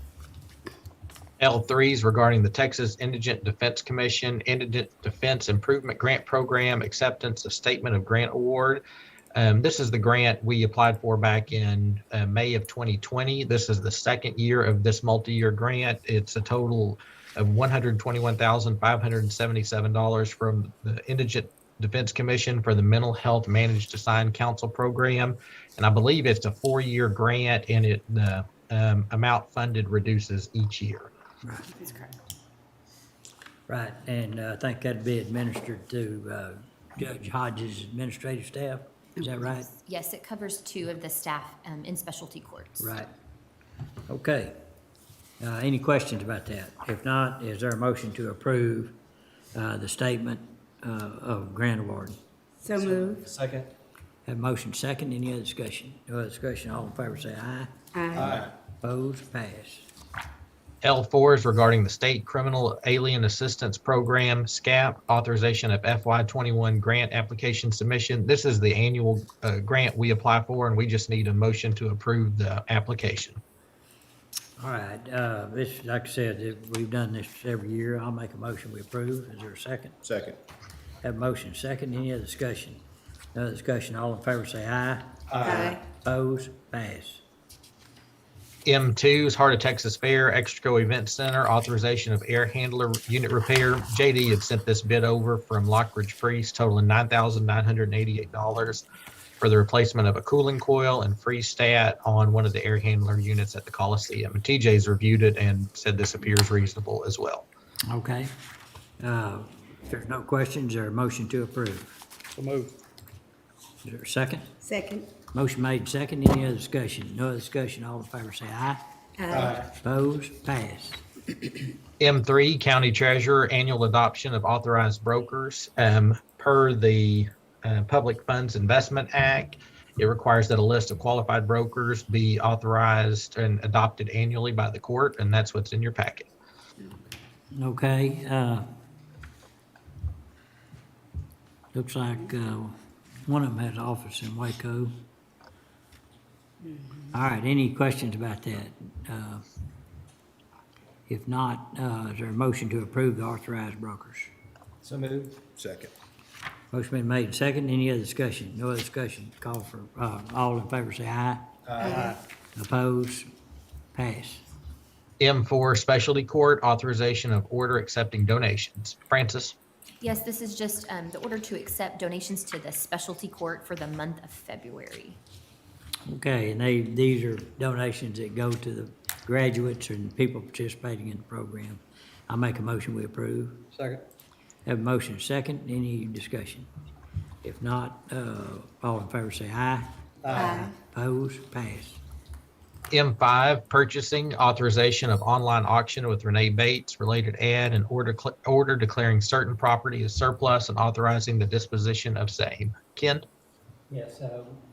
L3 is regarding the Texas Indigent Defense Commission Indigent Defense Improvement Grant Program Acceptance of Statement of Grant Award. This is the grant we applied for back in May of 2020. This is the second year of this multi-year grant. It's a total of $121,577 from the Indigent Defense Commission for the Mental Health Managed Assigned Counsel Program. And I believe it's a 4-year grant, and the amount funded reduces each year. That's correct. Right, and I think that'd be administered to Judge Hodges' administrative staff. Is that right? Yes, it covers 2 of the staff in specialty courts. Right. Okay. Any questions about that? If not, is there a motion to approve the statement of grant award? So move. Second. Have a motion second. Any other discussion? No other discussion. All in favor say aye. Aye. Opposed? Pass. L4 is regarding the State Criminal Alien Assistance Program, SCAP, authorization of FY21 grant application submission. This is the annual grant we apply for, and we just need a motion to approve the application. All right, this, like I said, we've done this every year. I'll make a motion we approve. Is there a second? Second. Have a motion second. Any other discussion? No other discussion. All in favor say aye. Aye. Opposed? Pass. M2 is Heart of Texas Fair, Extraco Event Center, authorization of air handler unit repair. JD had sent this bid over from Lockridge Priest, totaling $9,988 for the replacement of a cooling coil and freeze stat on one of the air handler units at the Coliseum. And TJ's reviewed it and said this appears reasonable as well. Okay. If there's no questions, there a motion to approve. So move. Is there a second? Second. Motion made second. Any other discussion? No other discussion. All in favor say aye. Aye. Opposed? Pass. M3, County Treasurer, annual adoption of authorized brokers. Per the Public Funds Investment Act, it requires that a list of qualified brokers be authorized and adopted annually by the court, and that's what's in your packet. Okay, looks like, one of them has office in Waco. All right, any questions about that? If not, is there a motion to approve the authorized brokers? So moved. Second. Motion been made second. Any other discussion? No other discussion. Call for, all in favor say aye. Aye. Opposed? Pass. M4, Specialty Court, authorization of order accepting donations. Francis? Yes, this is just the order to accept donations to the specialty court for the month of February. Okay, and these are donations that go to the graduates and people participating in the program. I make a motion we approve. Second. Have a motion second. Any discussion? If not, all in favor say aye. Aye. Opposed? Pass. M5, purchasing authorization of online auction with Renee Bates, related ad, and order declaring certain property as surplus and authorizing the disposition of same. Ken? Yes,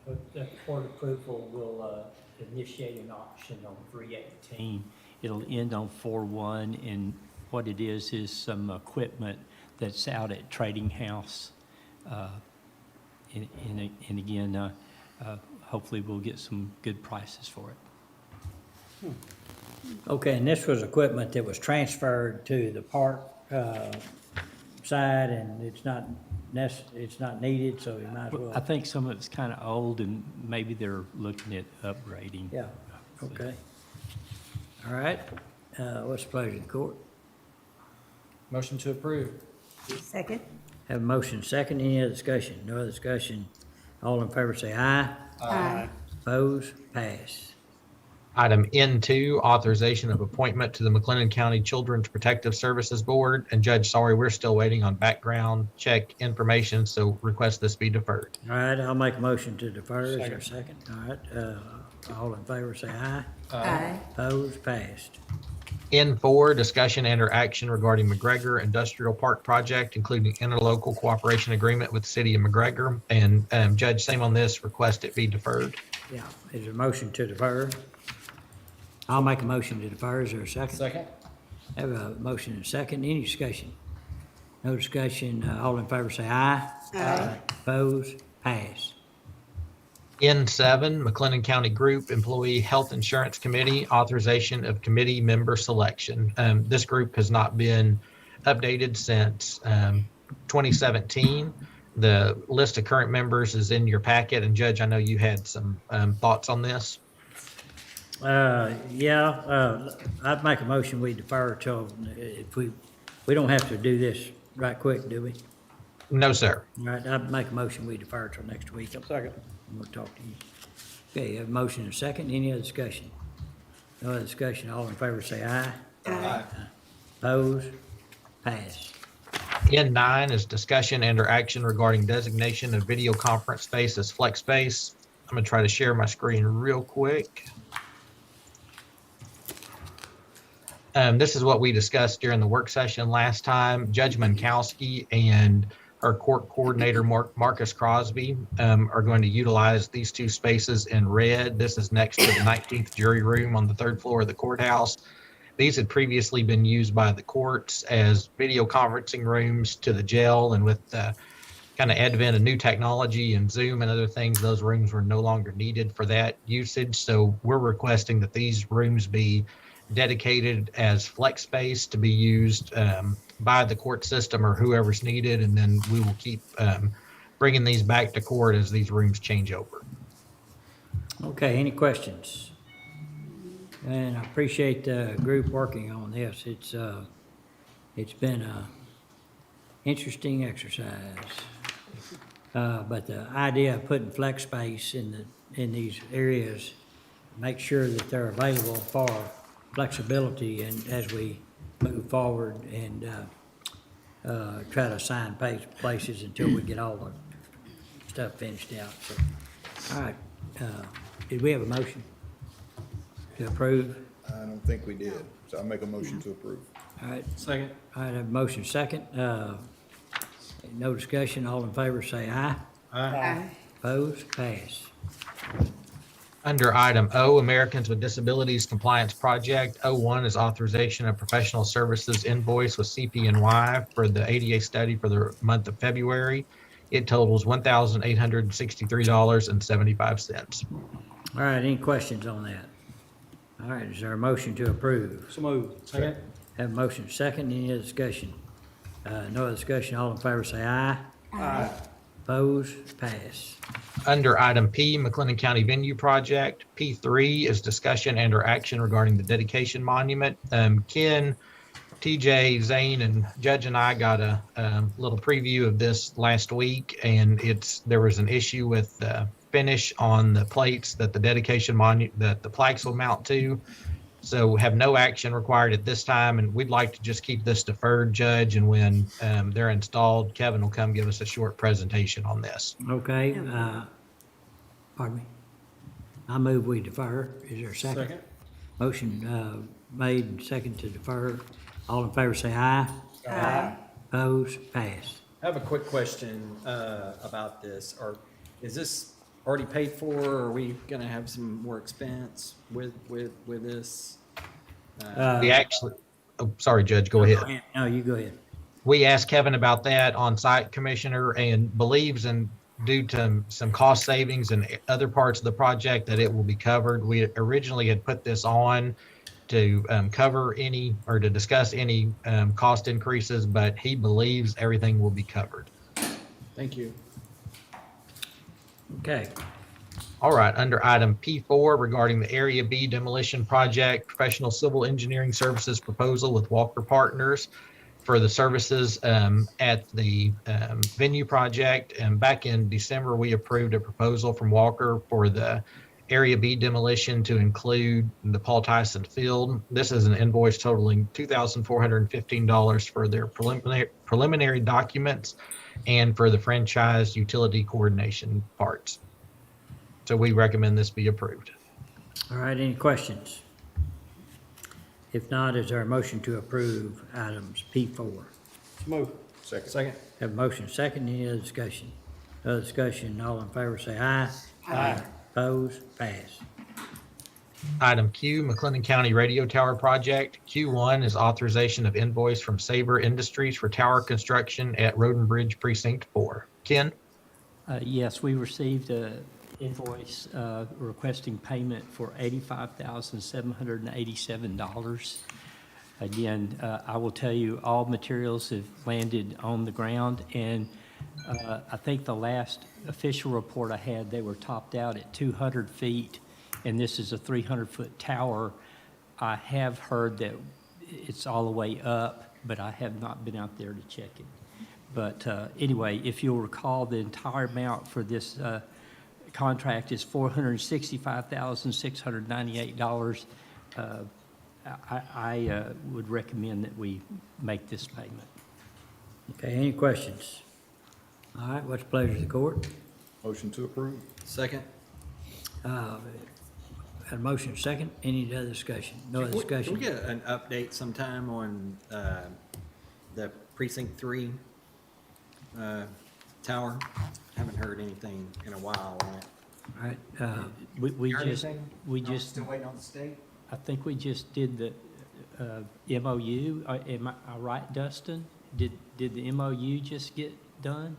with the court approval, we'll initiate an auction on 3/18. It'll end on 4/1, and what it is some equipment that's out at Trading House. And again, hopefully we'll get some good prices for it. Okay, and this was equipment that was transferred to the park side, and it's not it's not needed, so you might as well. I think some of it's kind of old and maybe they're looking at upgrading. Yeah, okay. All right, what's the pleasure of the court? Motion to approve. Second? Have a motion second, any other discussion? No other discussion. All in favor say aye. Aye. Opposed, pass. Item N2, authorization of appointment to the McLennan County Children's Protective Services Board. And Judge, sorry, we're still waiting on background check information, so request this be deferred. All right, I'll make a motion to defer. Is there a second? All right, all in favor say aye. Aye. Opposed, passed. N4, discussion and or action regarding McGregor Industrial Park Project, including interlocal cooperation agreement with the city of McGregor. And Judge, same on this, request it be deferred. Yeah, is there a motion to defer? I'll make a motion to defer. Is there a second? Second. Have a motion and a second. Any discussion? No discussion. All in favor say aye. Aye. Opposed, pass. N7, McLennan County Group Employee Health Insurance Committee, authorization of committee member selection. This group has not been updated since 2017. The list of current members is in your packet, and Judge, I know you had some thoughts on this. Yeah, I'd make a motion we defer till, if we don't have to do this right quick, do we? No, sir. All right, I'd make a motion we defer till next week. Second. We'll talk to you. Okay, have a motion and a second. Any other discussion? No other discussion. All in favor say aye. Aye. Opposed? Pass. N9 is discussion and or action regarding designation of video conference space as flex space. I'm gonna try to share my screen real quick. This is what we discussed during the work session last time. Judge Minkowski and our court coordinator, Marcus Crosby, are going to utilize these two spaces in red. This is next to the 19th jury room on the 3rd floor of the courthouse. These had previously been used by the courts as video conferencing rooms to the jail, and with the kind of advent of new technology and Zoom and other things, those rooms were no longer needed for that usage. So we're requesting that these rooms be dedicated as flex space to be used by the court system or whoever's needed, and then we will keep bringing these back to court as these rooms change over. Okay, any questions? And I appreciate the group working on this. It's been a interesting exercise. But the idea of putting flex space in these areas, make sure that they're available for flexibility and as we move forward and try to assign places until we get all the stuff finished out. So, all right, did we have a motion to approve? I don't think we did, so I make a motion to approve. All right, Second. all right, I have a motion second. No discussion, all in favor say aye. Aye. Opposed, pass. Under item O, Americans with Disabilities Compliance Project, O1 is authorization of professional services invoice with CP&Y for the ADA study for the month of February. It totals $1,863.75. All right, any questions on that? All right, is there a motion to approve? So moved. Second. Have a motion second, any other discussion? No other discussion, all in favor say aye. Aye. Opposed, pass. Under item P, McLennan County Venue Project, P3 is discussion and or action regarding the dedication monument. Ken, TJ, Zane, and Judge and I got a little preview of this last week, and there was an issue with the finish on the plates that the dedication monument, that the plaques will mount to. So have no action required at this time, and we'd like to just keep this deferred, Judge, and when they're installed, Kevin will come give us a short presentation on this. Okay, pardon me. I move we defer. Is there a second? Second. Motion made and second to defer. All in favor say aye. Aye. Opposed, pass. I have a quick question about this. Is this already paid for, or are we gonna have some more expense with this? We actually, oh, sorry, Judge, go ahead. No, you go ahead. We asked Kevin about that on site, Commissioner, and believes in due to some cost savings in other parts of the project that it will be covered. We originally had put this on to cover any or to discuss any cost increases, but he believes everything will be covered. Thank you. Okay, All right, under item P4 regarding the Area B demolition project, professional civil engineering services proposal with Walker Partners for the services at the venue project. And back in December, we approved a proposal from Walker for the Area B demolition to include the Paul Tyson Field. This is an invoice totaling $2,415 for their preliminary documents and for the franchise utility coordination parts. So we recommend this be approved. all right, any questions? If not, is there a motion to approve items P4? Move. Second. Have a motion second, any other discussion? No other discussion, all in favor say aye. Aye. Opposed, pass. Item Q, McLennan County Radio Tower Project. Q1 is authorization of invoice from Sabre Industries for tower construction at Road and Bridge Precinct 4. Ken? Yes, we received a invoice requesting payment for $85,787. Again, I will tell you, all materials have landed on the ground, and I think the last official report I had, they were topped out at 200 feet, and this is a 300-foot tower. I have heard that it's all the way up, but I have not been out there to check it. But anyway, if you'll recall, the entire amount for this contract is $465,698. I would recommend that we make this payment. Okay, any questions? All right, what's the pleasure of the court? Motion to approve. Second? Had a motion second, any other discussion? No other Can discussion? we get an update sometime on the Precinct 3 tower? Haven't heard anything in a while on it. All right, We Heard just, anything? we No, just, Still waiting on the state? I think we just did the MOU. Am I right, Dustin? Did the MOU just get done?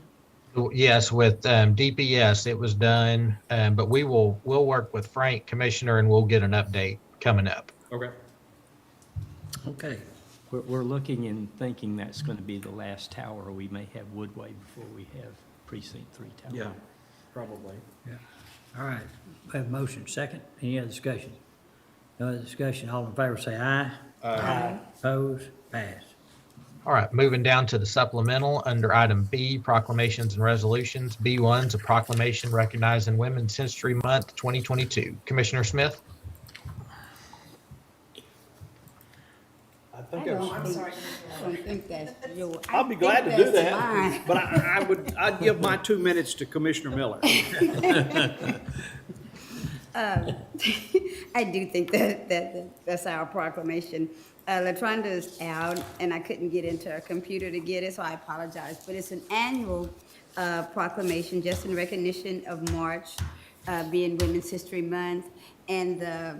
Yes, with DPS, it was done, but we'll work with Frank, Commissioner, and we'll get an update coming up. Okay. okay, We're looking and thinking that's going to be the last tower. We may have Woodway before we have Precinct 3 tower. Yeah, probably. yeah. All right, we have a motion second, any other discussion? No other discussion, all in favor say aye. Aye. Opposed, pass. All right, moving down to the supplemental under item B, proclamations and resolutions. B1 is a proclamation recognizing Women's History Month 2022. Commissioner Smith? I I think don't think that's your. I I'll be think glad to do that's that, mine. but I'd give my 2 minutes to Commissioner Miller. I do think that's our proclamation. Latranda is out, and I couldn't get into her computer to get it, so I apologize. But it's an annual proclamation just in recognition of March being Women's History Month. And the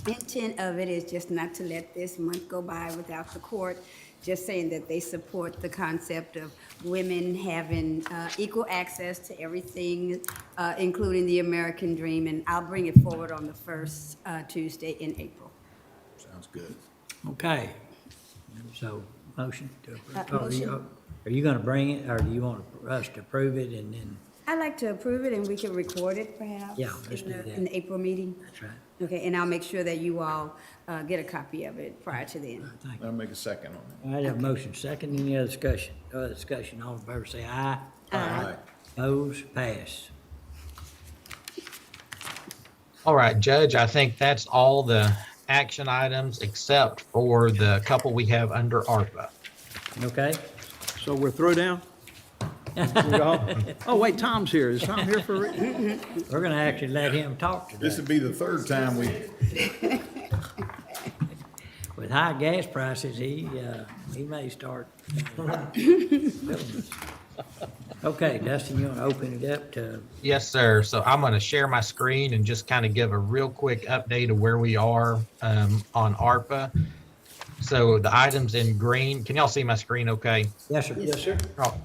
intent of it is just not to let this month go by without the court just saying that they support the concept of women having equal access to everything, including the American dream. And I'll bring it forward on the first Tuesday in April. Sounds good. Okay, so, motion to approve. Motion. Are you gonna bring it, or do you want us to approve it and then, I'd like to approve it, and we can record it perhaps. Yeah, let's in do the- that. In the April meeting. that's right, Okay, and I'll make sure that you all get a copy of it prior to then. thank you. I'll make a second on it. All right, have a motion second, any other discussion? No other discussion, all in favor say aye. Aye. Opposed, pass. All right, Judge, I think that's all the action items except for the couple we have under ARPA. Okay? So we're through down? Oh, wait, Tom's here. Is Tom here for? We're gonna actually let him talk today. This would be the third time we, With high gas prices, he may start. Okay, Dustin, you wanna open it up to, Yes, sir. So I'm going to share my screen and just kind of give a real quick update of where we are on ARPA. So the items in green, can y'all see my screen okay? yes, sir? Yes, sir.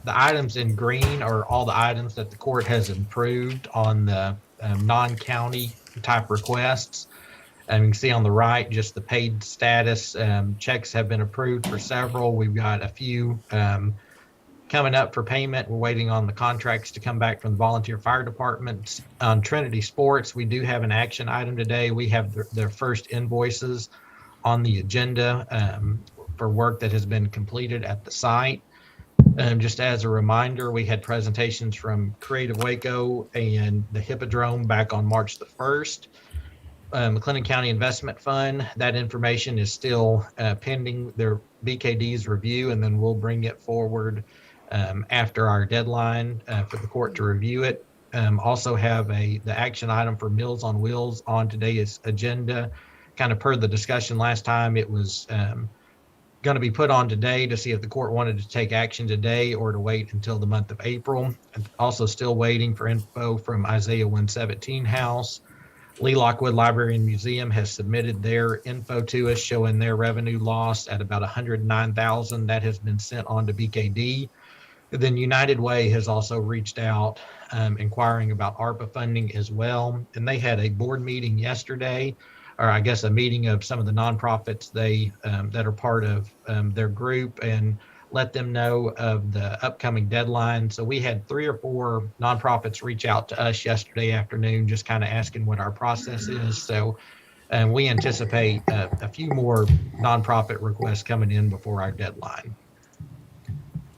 The items in green are all the items that the court has approved on the non-county type requests. And you can see on the right, just the paid status. Checks have been approved for several. We've got a few coming up for payment. We're waiting on the contracts to come back from the volunteer fire departments. On Trinity Sports, we do have an action item today. We have their first invoices on the agenda for work that has been completed at the site. Just as a reminder, we had presentations from Creative Waco and the Hippodrome back on March the 1st. McLennan County Investment Fund, that information is still pending their BKD's review, and then we'll bring it forward after our deadline for the court to review it. Also have the action item for Meals on Wheels on today's agenda. Kind of per the discussion last time, it was going to be put on today to see if the court wanted to take action today or to wait until the month of April. And also still waiting for info from Isaiah 117 House. Lee Lockwood Library and Museum has submitted their info to us showing their revenue loss at about $109,000. That has been sent on to BKD. Then United Way has also reached out inquiring about ARPA funding as well. And they had a board meeting yesterday, or I guess a meeting of some of the nonprofits that are part of their group, and let them know of the upcoming deadline. So we had 3 or 4 nonprofits reach out to us yesterday afternoon, just kind of asking what our process is. So we anticipate a few more nonprofit requests coming in before our deadline.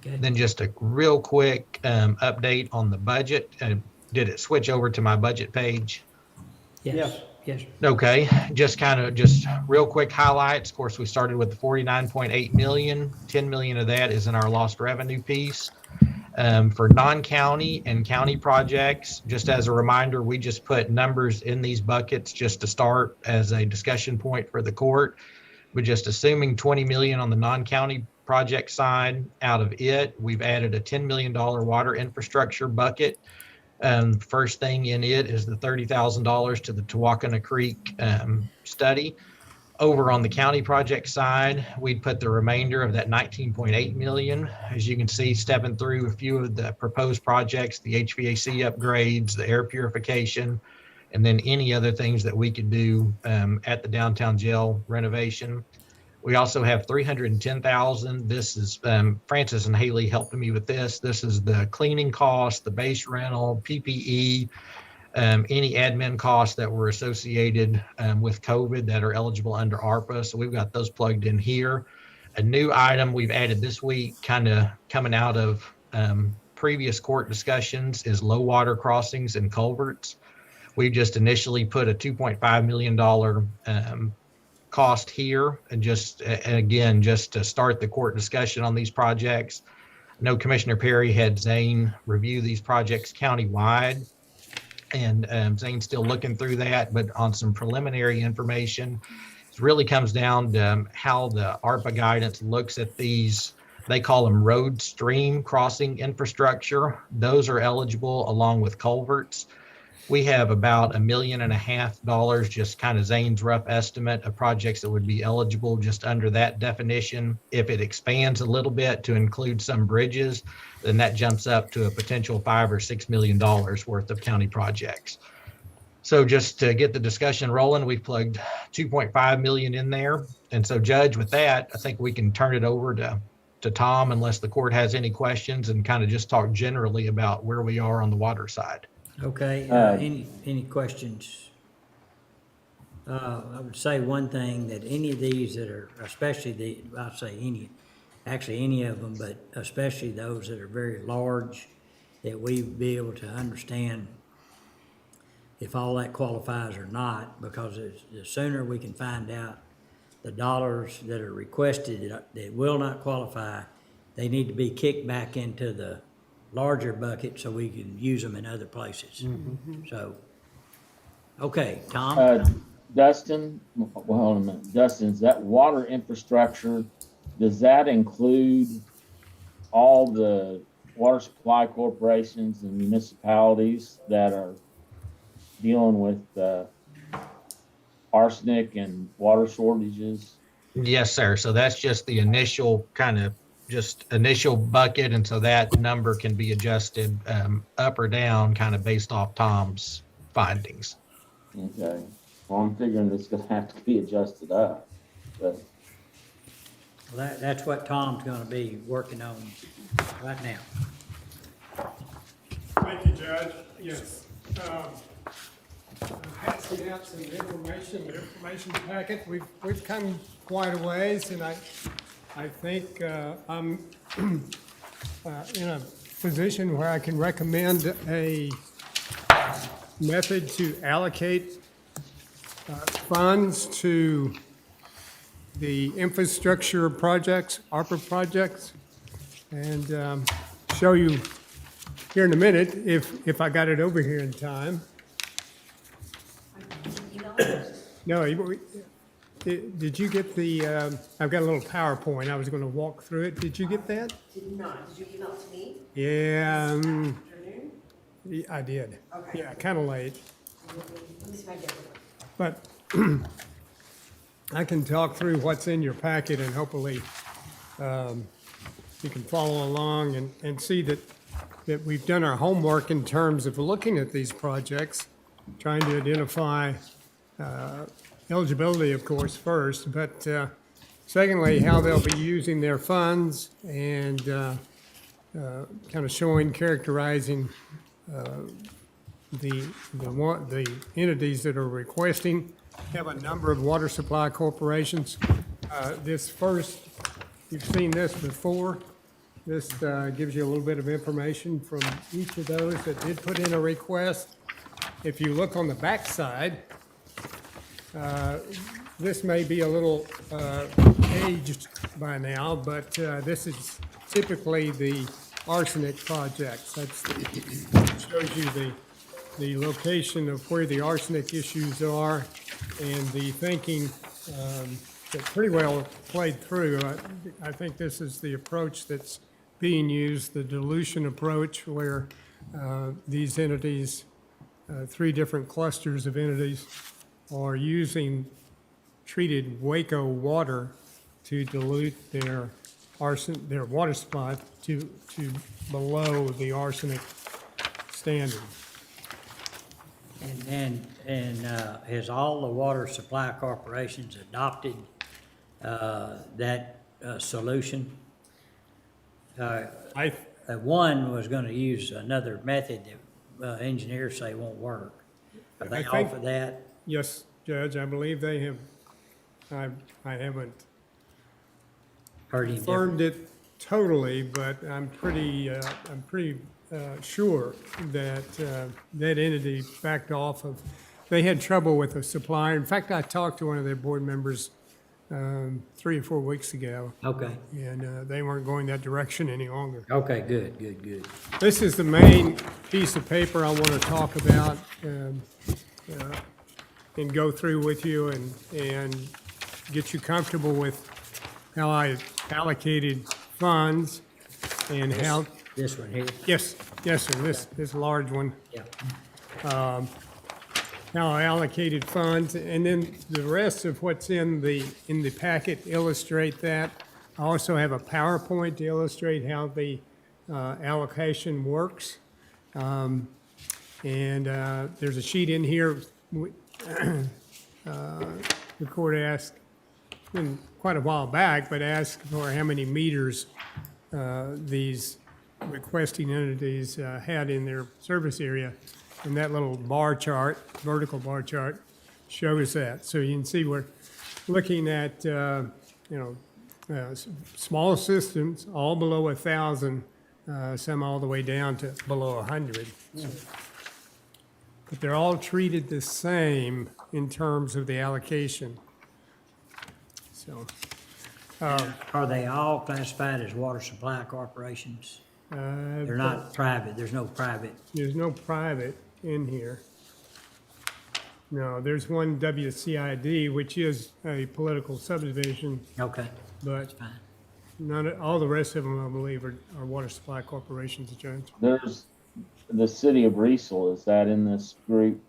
Okay. Then just a real quick update on the budget. Did it switch over to my budget page? Yes. Yes. Okay, just real quick highlights. Of course, we started with the 49.8 million. 10 million of that is in our lost revenue piece. For non-county and county projects, just as a reminder, we just put numbers in these buckets just to start as a discussion point for the court. We're just assuming 20 million on the non-county project side. Out of it, we've added a $10 million water infrastructure bucket. First thing in it is the $30,000 to the Tawakona Creek study. Over on the county project side, we'd put the remainder of that 19.8 million. As you can see, stepping through a few of the proposed projects, the HVAC upgrades, the air purification, and then any other things that we could do at the downtown jail renovation. We also have 310,000. This is Francis and Haley helping me with this. This is the cleaning cost, the base rental, PPE, any admin costs that were associated with COVID that are eligible under ARPA. So we've got those plugged in here. A new item we've added this week, kind of coming out of previous court discussions, is low water crossings and culverts. We just initially put a $2.5 million cost here, and just to start the court discussion on these projects. I know Commissioner Perry had Zane review these projects countywide, and Zane's still looking through that, but on some preliminary information, it really comes down to how the ARPA guidance looks at these. They call them road stream crossing infrastructure. Those are eligible along with culverts. We have about $1.5 million, just kind of Zane's rough estimate of projects that would be eligible just under that definition. If it expands a little bit to include some bridges, then that jumps up to a potential $5 or $6 million worth of county projects. So just to get the discussion rolling, we've plugged 2.5 million in there. And so, Judge, with that, I think we can turn it over to Tom, unless the court has any questions, and kind of just talk generally about where we are on the water side. Okay, any questions? I would say one thing, that any of these that are, especially I'd say any of them, but especially those that are very large, that we be able to understand if all that qualifies or not, because the sooner we can find out the dollars that are requested that will not qualify, they need to be kicked back into the larger bucket so we can use them in other places. Mm-hmm. So, okay, Tom? Dustin, well, hold on a minute. Dustin, is that water infrastructure, does that include all the water supply corporations and municipalities that are dealing with arsenic and water shortages? Yes, sir. So that's just the initial initial bucket, and so that number can be adjusted up or down kind of based off Tom's findings. Okay. Well, I'm figuring it's gonna have to be adjusted up, but. Well, that's what Tom's gonna be working on right now. Thank you, Judge. Yes. Passing out some information, the information packet. We've come quite a ways, and I think I'm in a position where I can recommend a method to allocate funds to the infrastructure projects, ARPA projects, and show you here in a minute if I got it over here in time. No, did you get the, I've got a little PowerPoint. I was going to walk through it. Did you get that? Did not. Did you email it to me? Yeah, Afternoon? I did. Okay. Yeah, kind of late. Let me see if I get it. But I can talk through what's in your packet and hopefully you can follow along and see that we've done our homework in terms of looking at these projects, trying to identify eligibility, of course, first, but secondly, how they'll be using their funds and kind of showing, characterizing the entities that are requesting. Have a number of water supply corporations. This first, you've seen this before. This gives you a little bit of information from each of those that did put in a request. If you look on the back side, this may be a little aged by now, but this is typically the arsenic projects. That shows you the location of where the arsenic issues are and the thinking that pretty well played through. I think this is the approach that's being used, the dilution approach, where these entities, three different clusters of entities, are using treated Waco water to dilute their water supply to below the arsenic standard. And has all the water supply corporations adopted that solution? One was gonna use another method that engineers say won't work. Are they I think- off of that? Yes, Judge, I believe they have. I haven't Heard any confirmed it totally, but I'm pretty sure that that entity backed off of, they had trouble with a supplier. In fact, I talked to one of their board members 3 or 4 weeks ago. Okay. And they weren't going that direction any longer. Okay, good. This is the main piece of paper I want to talk about and go through with you and get you comfortable with how I allocated funds and how. This one here? Yes, sir, this large one. Yeah. How I allocated funds, and then the rest of what's in the packet illustrate that. I also have a PowerPoint to illustrate how the allocation works. And there's a sheet in here. The court asked, quite a while back, but asked for how many meters these requesting entities had in their service area. And that little bar chart, vertical bar chart, shows that. So you can see we're looking at, small systems, all below 1,000, some all the way down to below 100. But they're all treated the same in terms of the allocation. So. Are they all classified as water supply corporations? They're not private, there's no private. There's no private in here. No, there's one WCID, which is a political subdivision. Okay. But all the rest of them, I believe, are water supply corporations, Judge. There's the city of Riesel. Is that in this group?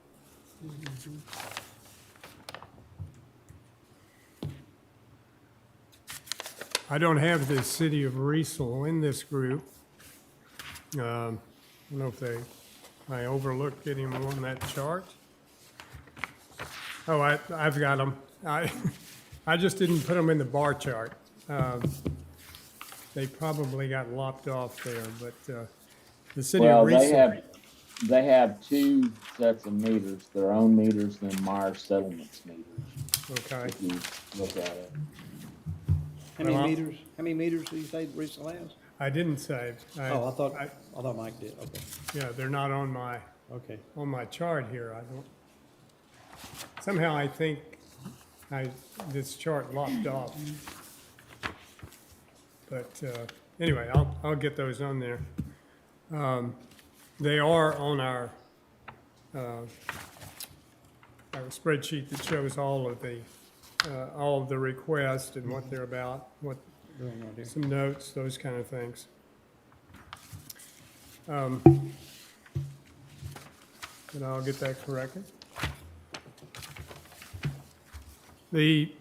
I don't have the city of Riesel in this group. I don't know if I overlooked getting them on that chart. Oh, I've got them. I just didn't put them in the bar chart. They probably got lopped off there, but the city Well, of Reese. they have two sets of meters, their own meters, and then Myers Settlements meters, Okay. if you look at it. How many Well, meters, how many meters do you say Risa has? I didn't say. Oh, I thought Mike did, okay, Yeah, they're not on my okay. chart here. I don't. Somehow I think this chart lopped off. But anyway, I'll get those on there. They are on our spreadsheet that shows all of the requests and what they're about, some notes, those kind of things. And I'll get that corrected. The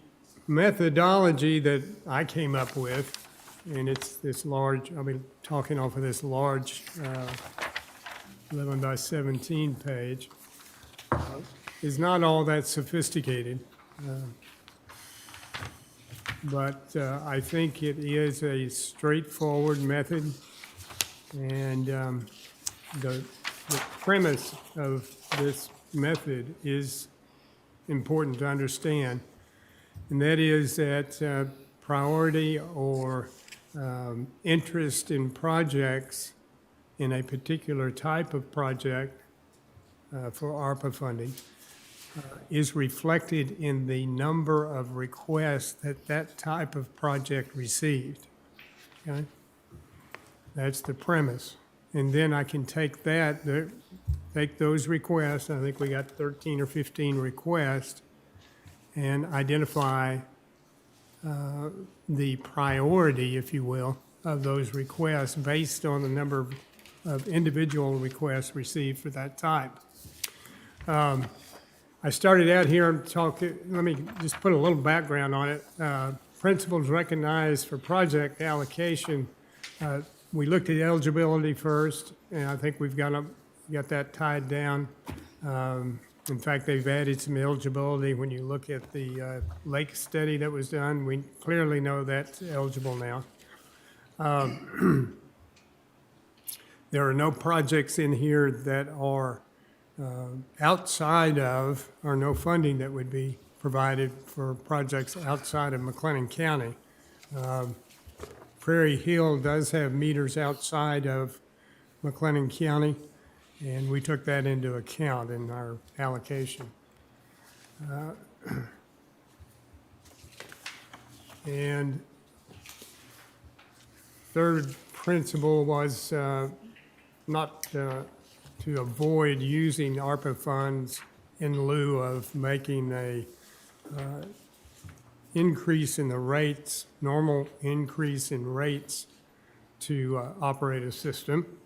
methodology that I came up with, and it's this large, I'll be talking off of this large 11 by 17 page, is not all that sophisticated. But I think it is a straightforward method, and the premise of this method is important to understand, and that is that priority or interest in projects in a particular type of project for ARPA funding is reflected in the number of requests that that type of project received. Okay? That's the premise. And then I can take take those requests, I think we got 13 or 15 requests, and identify the priority, if you will, of those requests based on the number of individual requests received for that type. I started out here talking, let me just put a little background on it. Principles recognized for project allocation. We looked at eligibility first, and I think we've got that tied down. In fact, they've added some eligibility. When you look at the lake study that was done, we clearly know that's eligible now. There are no projects in here that are outside of, or no funding that would be provided for projects outside of McLennan County. Prairie Hill does have meters outside of McLennan County, and we took that into account in our allocation. And third principle was not to avoid using ARPA funds in lieu of making a increase in the rates, normal increase in rates to operate a system.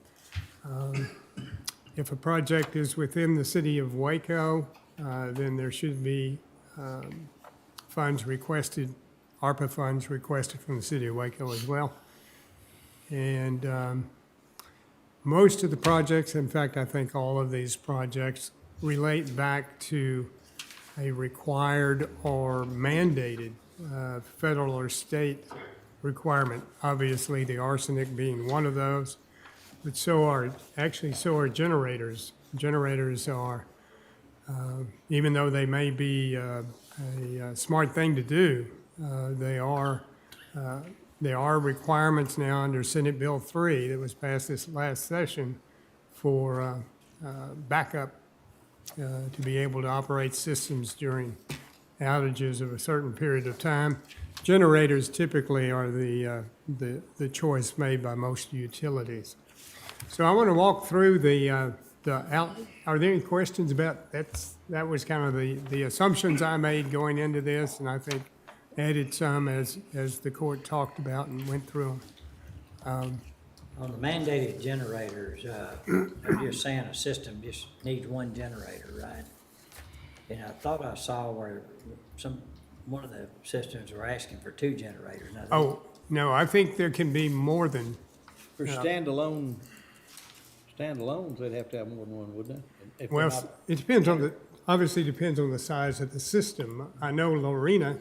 If a project is within the city of Waco, then there should be funds requested, ARPA funds requested from the city of Waco as well. And most of the projects, in fact, I think all of these projects relate back to a required or mandated federal or state requirement. Obviously, the arsenic being one of those, but so are generators. Generators are, even though they may be a smart thing to do, they are requirements now under Senate Bill 3 that was passed this last session for backup to be able to operate systems during outages of a certain period of time. Generators typically are the choice made by most utilities. So I want to walk through are there any questions about that was kind of the assumptions I made going into this, and I think added some as the court talked about and went through them. On the mandated generators, I'm just saying a system just needs one generator, right? And I thought I saw where one of the systems were asking for 2 generators. Now, Oh, no, I think there can be more than, For standalones, they'd have to have more than one, wouldn't they? If they're well, not- it depends on obviously depends on the size of the system. I know Lorena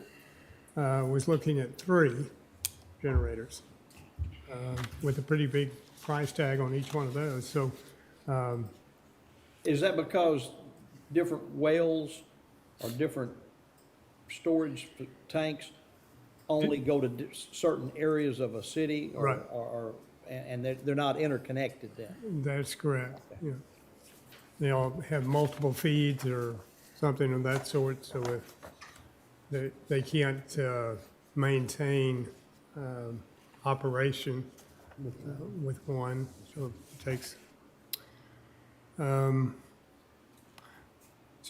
was looking at 3, generators, with a pretty big price tag on each one of those. So, Is that because different wells or different storage tanks only go to certain areas of a city? Right. And they're not interconnected then? that's correct, yeah. They all have multiple feeds or something of that sort, so if they can't maintain operation with one, so it takes. So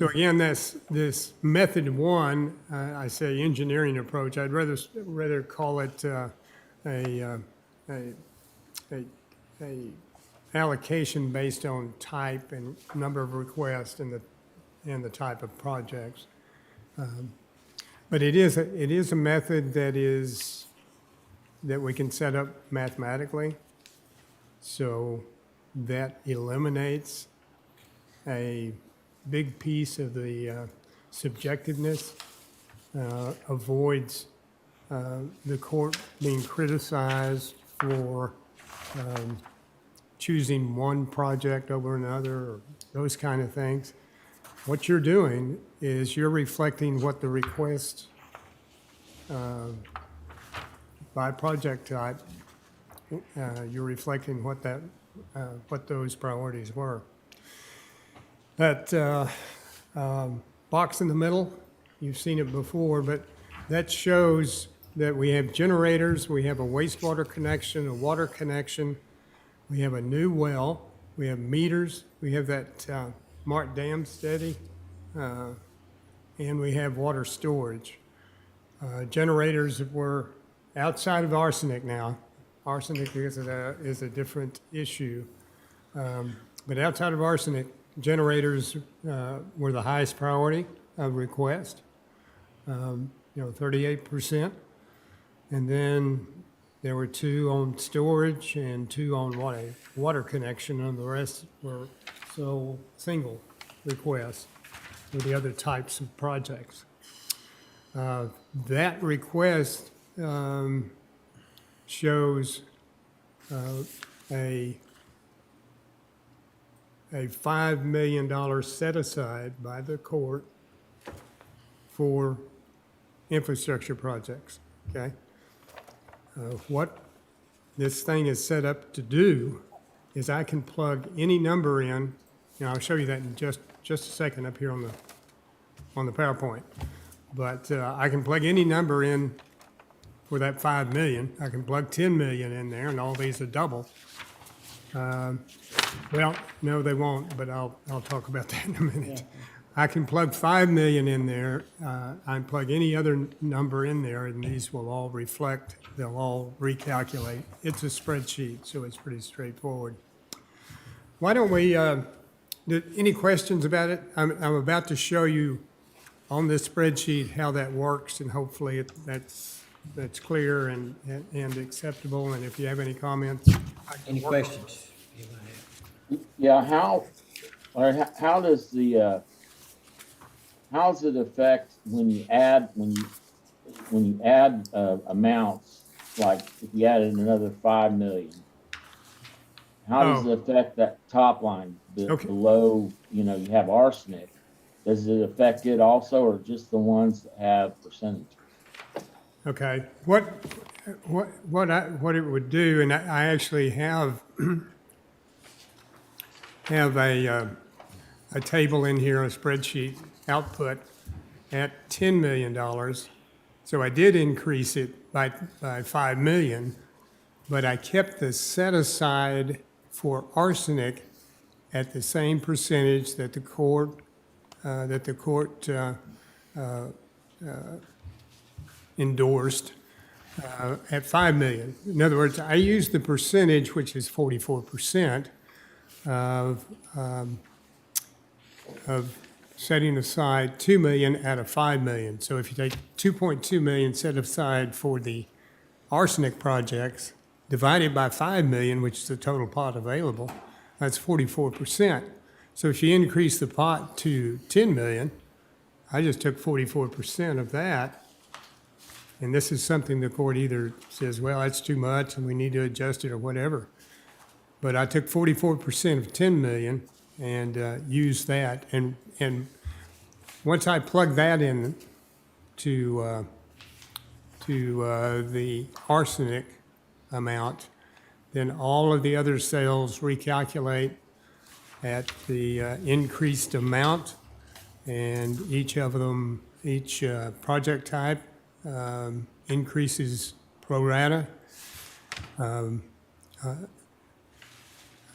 again, this method one, I say engineering approach. I'd rather call it a allocation based on type and number of requests and the type of projects. But it is a method that we can set up mathematically. So that eliminates a big piece of the subjectiveness, avoids the court being criticized for choosing one project over another, or those kind of things. What you're doing is you're reflecting what the request by project type, you're reflecting what those priorities were. That box in the middle, you've seen it before, but that shows that we have generators, we have a wastewater connection, a water connection, we have a new well, we have meters, we have that Mart Dam study, and we have water storage. Generators were outside of arsenic now. Arsenic is a different issue. But outside of arsenic, generators were the highest priority of request, 38%. And then there were 2 on storage and 2 on water connection, and the rest were single requests for the other types of projects. That request shows a $5 million set aside by the court for infrastructure projects, okay? What this thing is set up to do is I can plug any number in, and I'll show you that in just a second up here on the PowerPoint. But I can plug any number in for that 5 million. I can plug 10 million in there, and all these are double. Well, no, they won't, but I'll talk about that in a minute. I can plug 5 million in there. I can plug any other number in there, and these will all reflect. They'll all recalculate. It's a spreadsheet, so it's pretty straightforward. Why don't we? Any questions about it? I'm about to show you on this spreadsheet how that works, and hopefully that's clear and acceptable. And if you have any comments, Any questions? Yeah, how does how does it affect when you add amounts, like if you added another 5 million? How does it affect that top line below, you have arsenic? Does it affect it also, or just the ones that have percentages? Okay, what it would do, and I actually have a table in here, a spreadsheet output at $10 million. So I did increase it by 5 million, but I kept the set aside for arsenic at the same percentage that the court endorsed at 5 million. In other words, I used the percentage, which is 44%, of setting aside 2 million out of 5 million. So if you take 2.2 million set aside for the arsenic projects, divided by 5 million, which is the total pot available, that's 44%. So if you increase the pot to 10 million, I just took 44% of that And this is something the court either says, well, that's too much and we need to adjust it or whatever. But I took 44% of 10 million and used that. And once I plug that in to the arsenic amount, then all of the other sales recalculate at the increased amount, and each of them, each project type increases pro rata.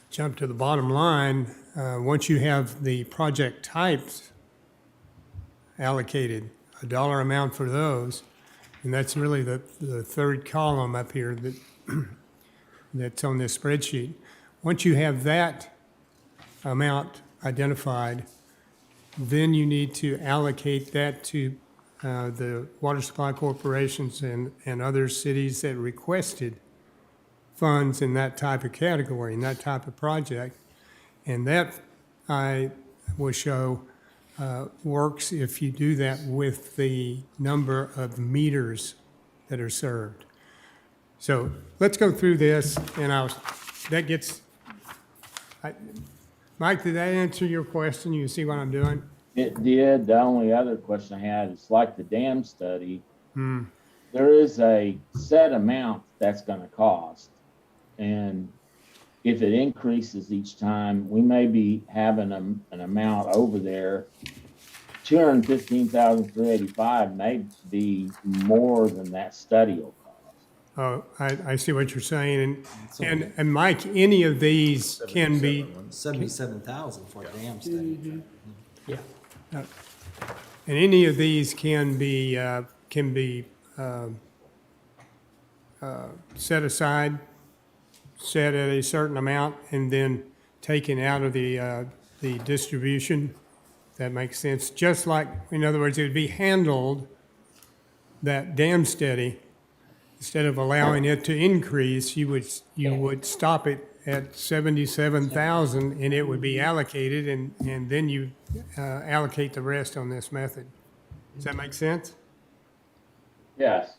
Jump to the bottom line, once you have the project types allocated, a dollar amount for those, and that's really the third column up here that that's on this spreadsheet. Once you have that amount identified, then you need to allocate that to the water supply corporations and other cities that requested funds in that type of category, in that type of project. And that, I will show, works if you do that with the number of meters that are served. So let's go through this, and Mike, did that answer your question? You see what I'm doing? It did. The only other question I had is like the dam study, Hmm. there is a set amount that's gonna cost. And if it increases each time, we may be having an amount over there. 215,385 may be more than that study will cost. Oh, I see what you're saying. And Mike, any of these can be, 77,000 for a dam study. Yeah. and any of these can be set aside, set at a certain amount, and then taken out of the distribution. That makes sense. Just like, in other words, it would be handled, that dam study, instead of allowing it to increase, you would stop it at 77,000 and it would be allocated, and then you allocate the rest on this method. Does that make sense? Yes.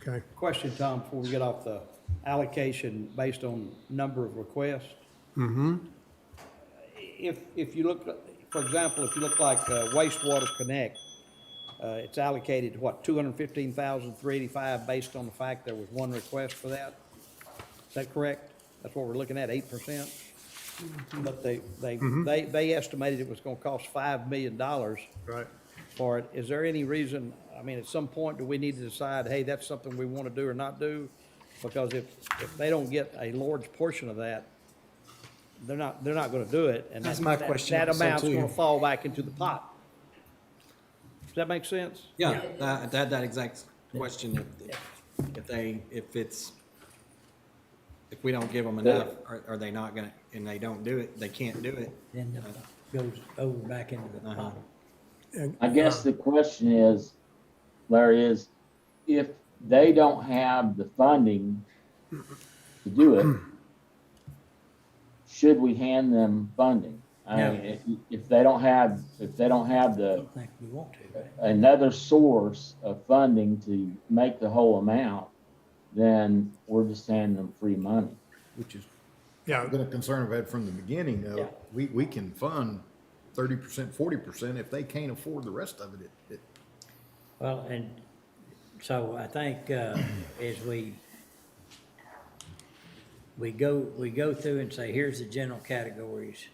Okay. Question, Tom, before we get off the allocation based on number of requests. Mm-hmm. If you look, for example, if you look like wastewater connect, it's allocated to what, 215,385 based on the fact there was one request for that? Is that correct? That's what we're looking at, 8%? But they estimated it was gonna cost $5 million. Right. For it. Is there any reason, I mean, at some point, do we need to decide, hey, that's something we wanna do or not do? Because if they don't get a large portion of that, they're not gonna do it, and That's my question that also, amount's too. gonna fall back into the pot. Does that make sense? Yeah, that exact question, if we don't give them enough, are they not gonna, and they don't do it, they can't do it? Then it goes over back into the pot. I guess the question is, Larry, is if they don't have the funding to do it, should we hand them funding? I mean, if they don't have the I think we want to, right? another source of funding to make the whole amount, then we're just handing them free money. Which is Yeah. been a concern I've had from the beginning, though. Yeah. We can fund 30%, 40%. If they can't afford the rest of it, Well, and so I think, as we go through and say, here's the general categories,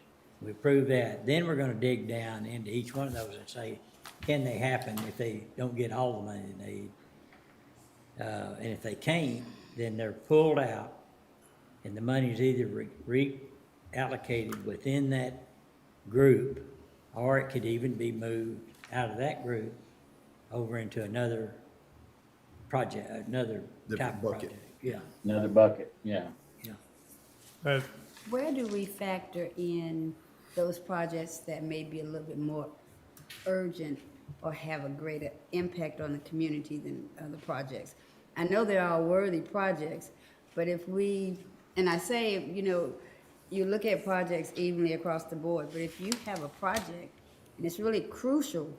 we approve that, then we're gonna dig down into each one of those and say, can they happen if they don't get all the money they need? And if they can't, then they're pulled out, and the money's either reallocated within that group, or it could even be moved out of that group over into another project, another type Different of bucket. project. Yeah, Another bucket, yeah. yeah. But Where do we factor in those projects that may be a little bit more urgent or have a greater impact on the community than other projects? I know there are worthy projects, but if we, and I say, you look at projects evenly across the board, but if you have a project and it's really crucial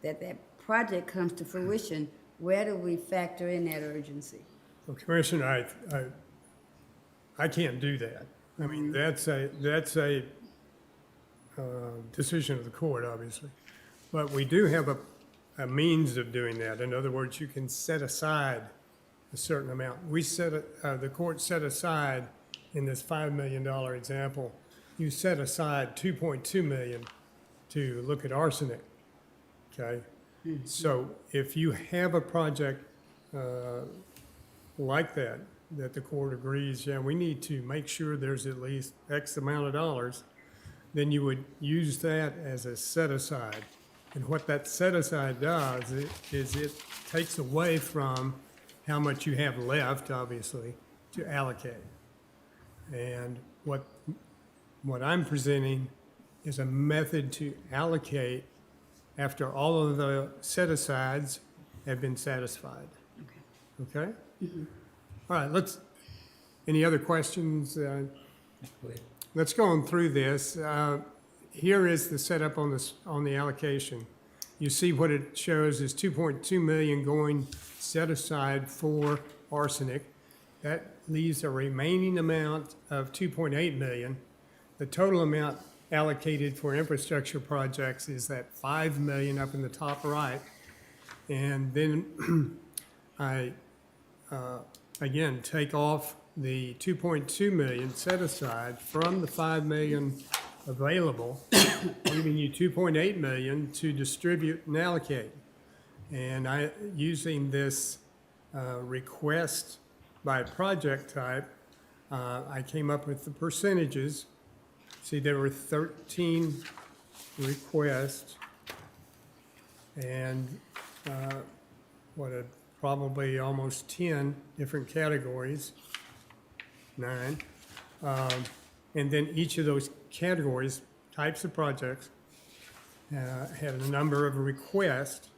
that that project comes to fruition where do we factor in that urgency? Well, Commissioner, I can't do that. I mean, that's a decision of the court, obviously. But we do have a means of doing that. In other words, you can set aside a certain amount. The court set aside, in this $5 million example, you set aside $2.2 million to look at arsenic, okay? So if you have a project like that the court agrees, yeah, we need to make sure there's at least X amount of dollars, then you would use that as a set aside. And what that set aside does is it takes away from how much you have left, obviously, to allocate. And what I'm presenting is a method to allocate after all of the set-asides have been satisfied. Okay? All right, any other questions? Let's go on through this. Here is the setup on the allocation. You see what it shows is 2.2 million going set aside for arsenic. That leaves a remaining amount of 2.8 million. The total amount allocated for infrastructure projects is that 5 million up in the top right. And then I, again, take off the 2.2 million set aside from the 5 million available, leaving you 2.8 million to distribute and allocate. And using this request by project type, I came up with the percentages. See, there were 13 requests and probably almost 10 different categories, 9. And then each of those categories, types of projects, had a number of requests.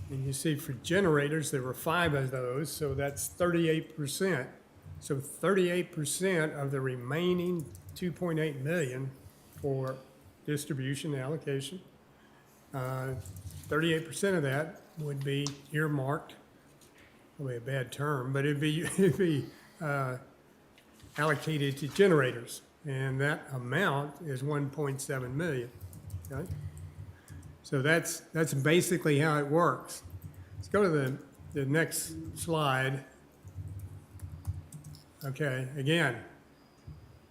And you see for generators, there were 5 of those, so that's 38%. So 38% of the remaining 2.8 million for distribution allocation, 38% of that would be earmarked, probably a bad term, but it'd be allocated to generators. And that amount is 1.7 million, okay? So that's basically how it works. Let's go to the next slide. Okay, again,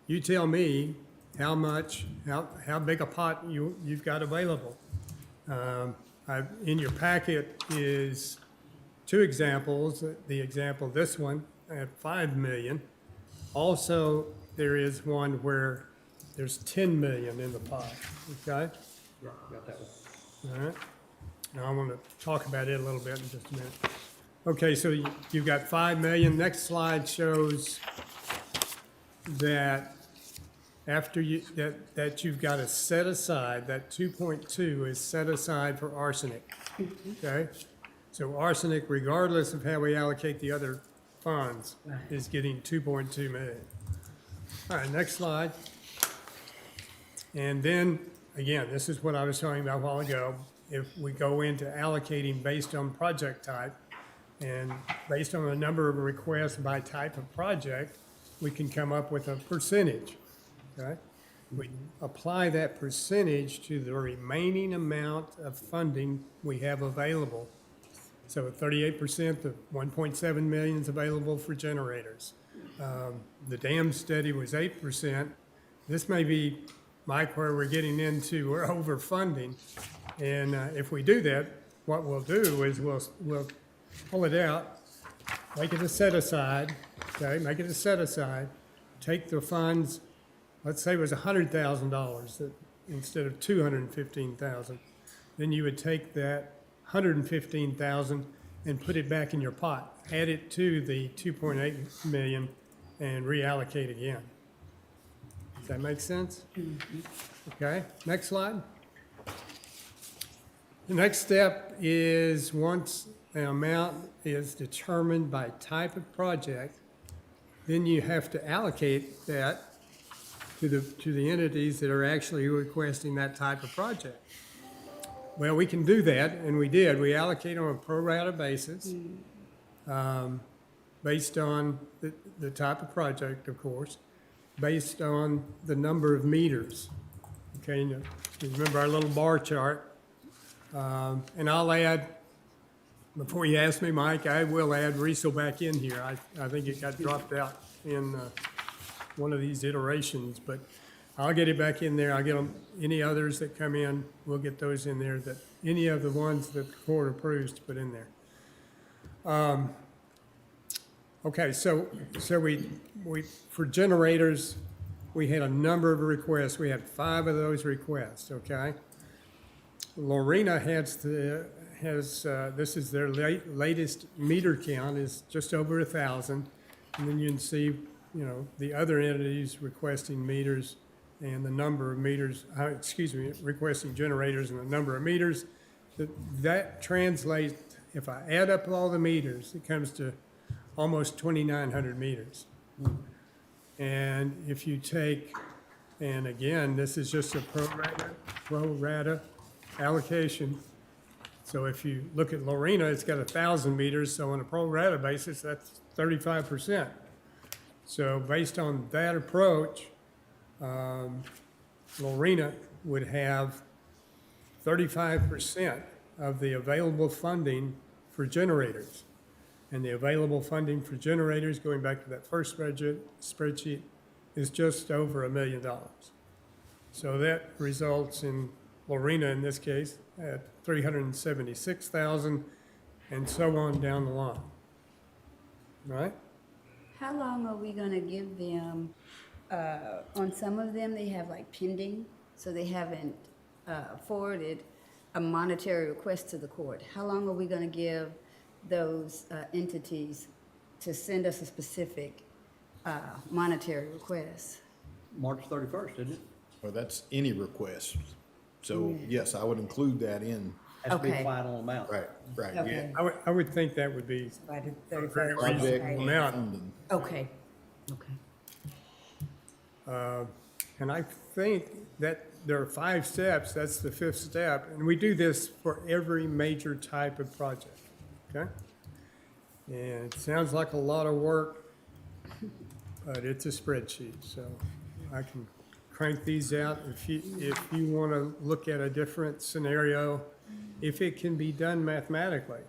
you tell me how big a pot you've got available. In your packet is 2 examples. The example, this one at 5 million. Also, there is one where there's 10 million in the pot, okay? Yeah, got that one. All right. Now I want to talk about it a little bit in just a minute. Okay, so you've got 5 million. Next slide shows that after that you've got to set aside, that 2.2 is set aside for arsenic, okay? So arsenic, regardless of how we allocate the other funds, is getting 2.2 million. All right, next slide. And then, again, this is what I was talking about a while ago. If we go into allocating based on project type and based on the number of requests by type of project, we can come up with a percentage, okay? We apply that percentage to the remaining amount of funding we have available. So 38% of 1.7 million is available for generators. The dam study was 8%. This may be, Mike, where we're getting into, we're overfunding. And if we do that, what we'll do is we'll pull it out, make it a set aside, okay, make it a set aside, take the funds, let's say it was $100,000 instead of $215,000. Then you would take that $115,000 and put it back in your pot, add it to the 2.8 million and reallocate again. Does that make sense? Okay, next slide. The next step is once the amount is determined by type of project, then you have to allocate that to the entities that are actually requesting that type of project. Well, we can do that, and we did. We allocate on a pro rata basis, based on the type of project, of course, based on the number of meters. Okay, you remember our little bar chart? And I'll add, before you ask me, Mike, I will add Riesel back in here. I think it got dropped out in one of these iterations, but I'll get it back in there. I'll get them, any others that come in, we'll get those in there, that any of the ones that the court approves to put in there. Okay, so we, for generators, we had a number of requests. We had 5 of those requests, okay? Lorena this is their latest meter count is just over 1,000. And then you can see, you know, the other entities requesting meters and the number of meters, requesting generators and the number of meters. That translates, if I add up all the meters, it comes to almost 2,900 meters. And if you take, and again, this is just a pro rata allocation. So if you look at Lorena, it's got 1,000 meters, so on a pro rata basis, that's 35%. So based on that approach, Lorena would have 35% of the available funding for generators. And the available funding for generators, going back to that first spreadsheet, is just over $1 million. So that results in Lorena, in this case, at 376,000, and so on down the line. Right? How long are we gonna give them, on some of them, they have like pending, so they haven't forwarded a monetary request to the court. How long are we gonna give those entities to send us a specific monetary request? March 31st, isn't it? Well, that's any request. So yes, I would include that in. Has to be Okay. final amount. Right, yeah. Okay. I would think that would be By the a 31st. very Project reasonable amount. funding. Okay, okay. And I think that there are 5 steps, that's the 5th step, and we do this for every major type of project, okay? And it sounds like a lot of work, but it's a spreadsheet, so I can crank these out. If you want to look at a different scenario, if it can be done mathematically.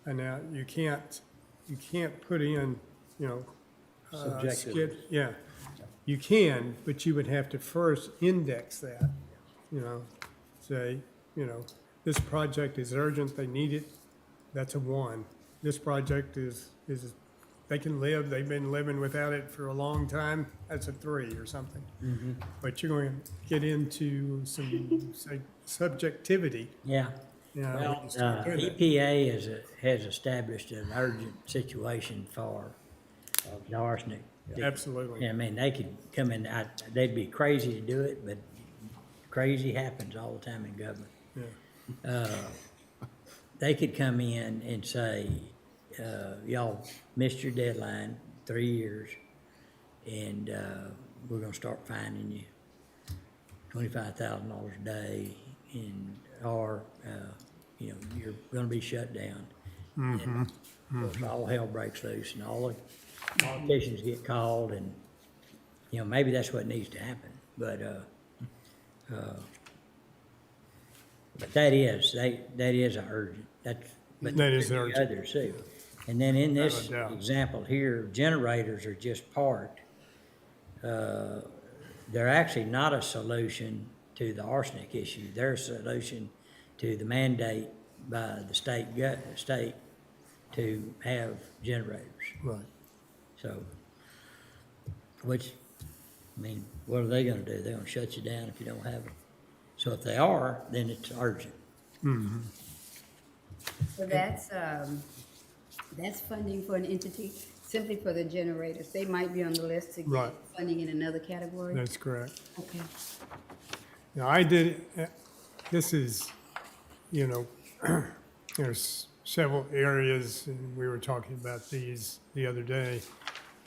And now you can't put in, you know, Subjective. yeah, you can, but you would have to first index that, you know, say, you know, this project is urgent, they need it, that's a 1. This project is they can live, they've been living without it for a long time, that's a 3 or something. But you're going to get into some, say, subjectivity. Yeah. You know, when Well, you start doing that. EPA has established an urgent situation for the arsenic. Absolutely. I mean, they could come in, they'd be crazy to do it, but crazy happens all the time in government. Yeah. They could come in and say, y'all missed your deadline 3 years, and we're gonna start fining you $25,000 a day, or you know, you're gonna be shut down. And of course, all hell breaks loose, and all the politicians get called, and you know, maybe that's what needs to happen. But that is a urgent. But That is there are urgent. others too. And then in this Without a doubt. example here, generators are just part. They're actually not a solution to the arsenic issue. They're a solution to the mandate by the state to have generators. Right. So, which, I mean, what are they gonna do? They're gonna shut you down if you don't have it. So if they are, then it's urgent. So that's funding for an entity, simply for the generators. They might be on the list to get Right. funding in another category? That's correct. Okay. Now, I did, this is, you know, there's several areas, and we were talking about these the other day.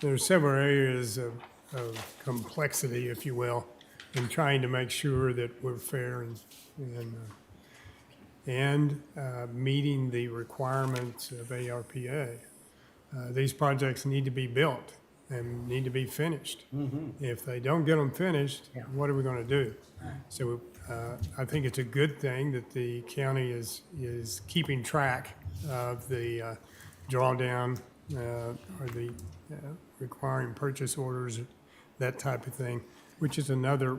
There's several areas of complexity, if you will, in trying to make sure that we're fair and and meeting the requirements of ARPA. These projects need to be built and need to be finished. If they don't get them finished, what are we going to do? So I think it's a good thing that the county is keeping track of the drawdown or the requiring purchase orders, that type of thing, which is another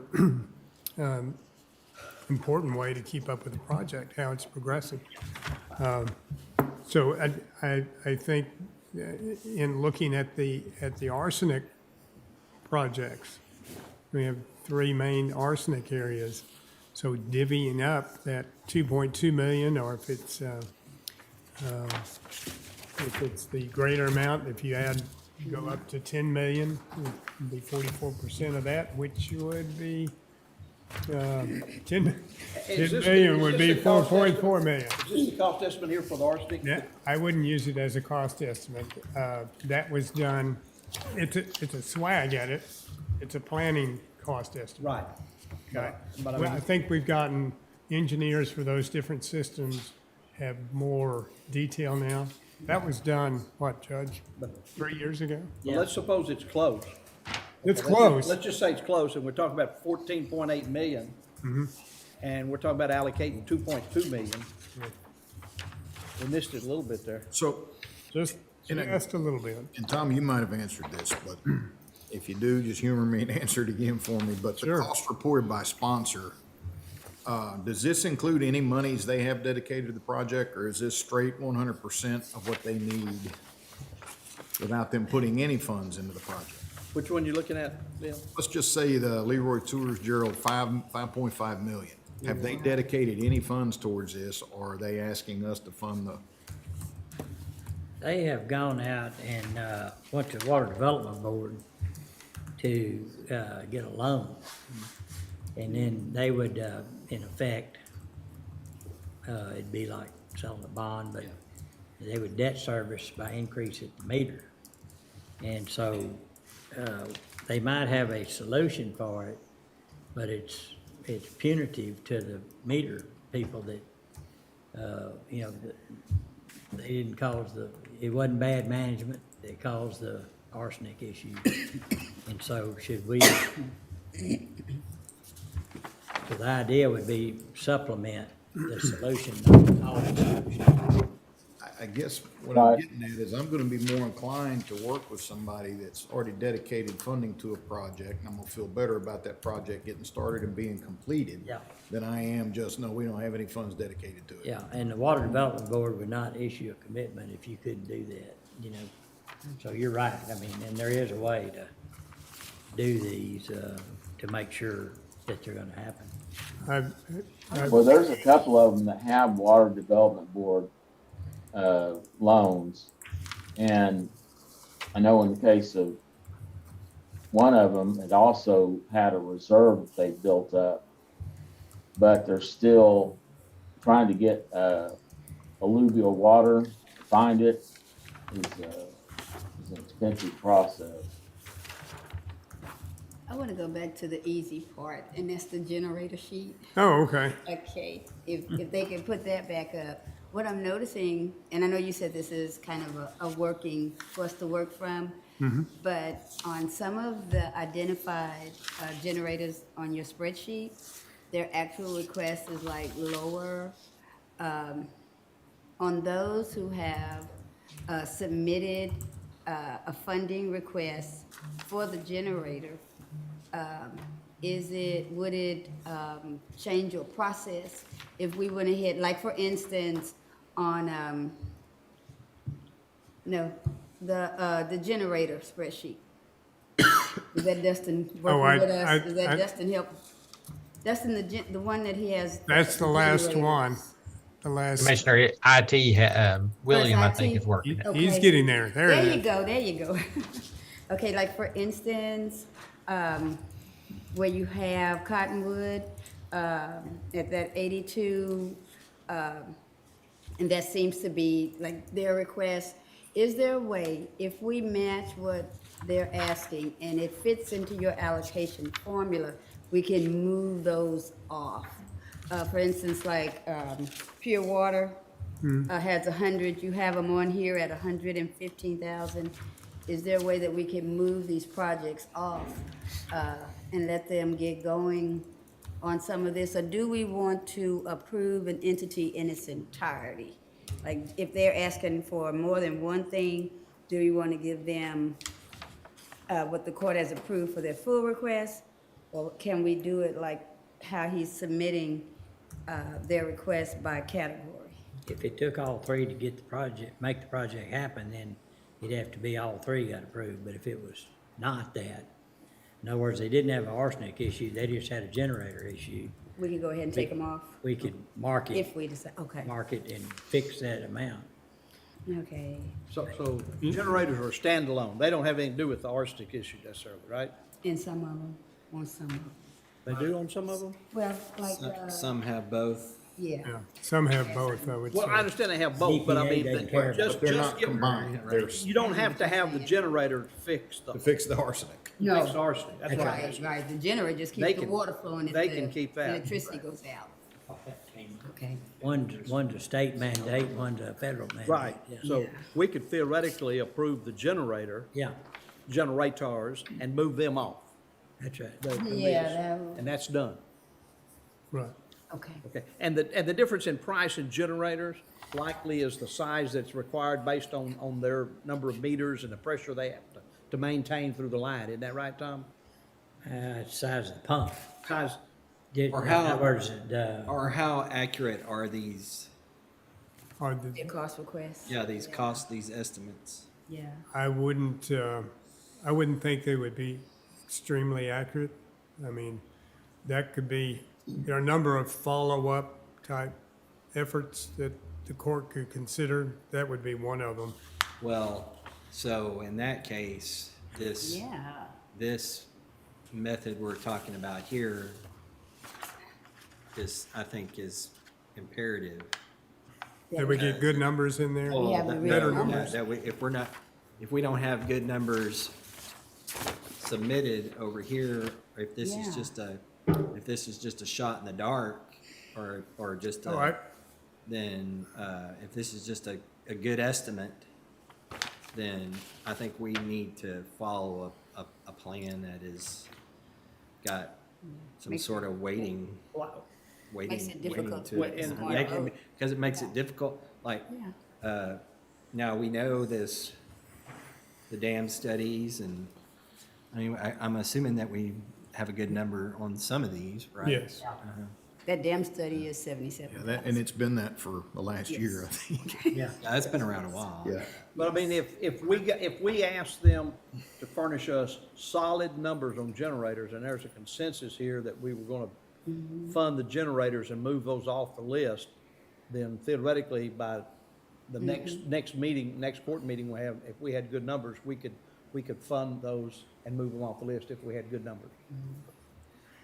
important way to keep up with the project, how it's progressing. So I think in looking at the arsenic projects, we have 3 main arsenic areas. So divvying up that 2.2 million, or if it's the greater amount, if you go up to 10 million, it would be 44% of that, which would be 10 million would be 4.4 million. Is this the cost estimate here for the arsenic? Yeah, I wouldn't use it as a cost estimate. That was done, it's a swag at it. It's a planning cost estimate. Right. Okay. But I Well, mean- I think we've gotten engineers for those different systems have more detail now. That was done, what, Judge, 3 years ago? Well, let's suppose it's close. It's Let's close. Let's just say it's close, and we're talking about 14.8 million, Mhm. and we're talking about allocating 2.2 million. We missed it a little bit there. So, Just a little bit. and Tom, you might have answered this, but if you do, just humor me and answer it again for me. But the Sure. cost reported by sponsor, does this include any monies they have dedicated to the project, or is this straight 100% of what they need without them putting any funds into the project? Which one you looking at, Bill? Let's just say the Leroy Tours Gerald 5.5 million. Have they dedicated any funds towards this, or are they asking us to fund the? They have gone out and went to the Water Development Board to get a loan. And then they would, in effect, it'd be like selling a bond, but they would debt service by increase at the meter. And so they might have a solution for it, but it's punitive to the meter people that, you know, they didn't cause it wasn't bad management that caused the arsenic issue. And so should we, so the idea would be supplement the solution, not cause the solution. I guess what I'm getting at is I'm gonna be more inclined to work with somebody that's already dedicated funding to a project, and I'm gonna feel better about that project getting started and being completed. Yeah. Than I am just, no, we don't have any funds dedicated to it. Yeah, and the Water Development Board would not issue a commitment if you couldn't do that, you know. So you're right, I mean, and there is a way to do these, to make sure that they're gonna happen. Well, there's a couple of them that have Water Development Board loans. And I know in the case of one of them, it also had a reserve that they built up, but they're still trying to get alluvial water. To find it is an expensive process. I want to go back to the easy part, and that's the generator sheet. Oh, okay. Okay, if they can put that back up. What I'm noticing, and I know you said this is kind of a working, for us to work from, but on some of the identified generators on your spreadsheet, their actual request is like lower. On those who have submitted a funding request for the generator, would it change your process if we went ahead, like for instance, on, the generator spreadsheet? Is that Dustin working with us? Is that Dustin help? Dustin, the one that he has. That's the last generator. one. The last. Commissioner, IT, William, I think, is working. it. He's Okay. getting there. There it There is. you go, there you go. Okay, like for instance, where you have Cottonwood, at that 82, and that seems to be like their request. Is there a way, if we match what they're asking and it fits into your allocation formula, we can move those off? For instance, like, Pure Water, has 100, you have them on here at 115,000. Is there a way that we can move these projects off, and let them get going on some of this? Or do we want to approve an entity in its entirety? Like, if they're asking for more than one thing, do we want to give them what the court has approved for their full request? Or can we do it like how he's submitting their request by category? If it took all three to get the project, make the project happen, then it'd have to be all three got approved. But if it was not that, in other words, they didn't have an arsenic issue, they just had a generator issue, We can go ahead and take them off we could mark it, if we decide, okay, mark it and fix that amount. okay. So generators are standalone. They don't have anything to do with the arsenic issue necessarily, right? And some of them, on some of them. They do on some of them? Well, like, Some have both. yeah. Yeah, some have both, I would say. Well, I understand they have both, but I EPA mean, doesn't care about just They're just not give, combined. They're you don't have to have the generator to fix to fix the arsenic. No. fix the arsenic. That's what I'm Right, asking. right, the generator just They keeps the can- water flowing if they the can keep that. electricity goes out. Okay. One's a state mandate, one's a federal mandate. Right, Yeah. so Yeah. we could theoretically approve the generators, and move them off. That's right. Yeah, And that's done. Right. okay. Okay, and the difference in price in generators likely is the size that's required based on their number of meters and the pressure they have to maintain through the line. Isn't that right, Tom? Size of the pump. Size, Or In how- other words, Or how accurate are these, Or the- Their cost requests? yeah, these costs, these estimates? Yeah. I wouldn't think they would be extremely accurate. I mean, that could be, there are a number of follow-up type efforts that the court could consider. That would be one of them. Well, so in that case, Yeah. this method we're talking about here I think is imperative. That we get good numbers in there. Yeah, That- we Better really- numbers. That we, if we don't have good numbers submitted over here, or if this Yeah. is just a shot in the dark, or just All right. then, if this is just a good estimate, then I think we need to follow a plan that is got some Makes- sort of weighting Makes it difficult to to it. make And smart make- vote. Because it makes it difficult, like, Yeah. now we know the dam studies, and, I mean, I'm assuming that we have a good number on some of these, right? Yes. That dam study is 77. Yeah, and it's been that for the last year, I think. yeah. Yeah, it's been around a while. Yeah. but I mean, if we ask them to furnish us solid numbers on generators, and there's a consensus here that we were gonna fund the generators and move those off the list, then theoretically, by the next meeting, next court meeting we have, if we had good numbers, we could fund those and move them off the list if we had good numbers.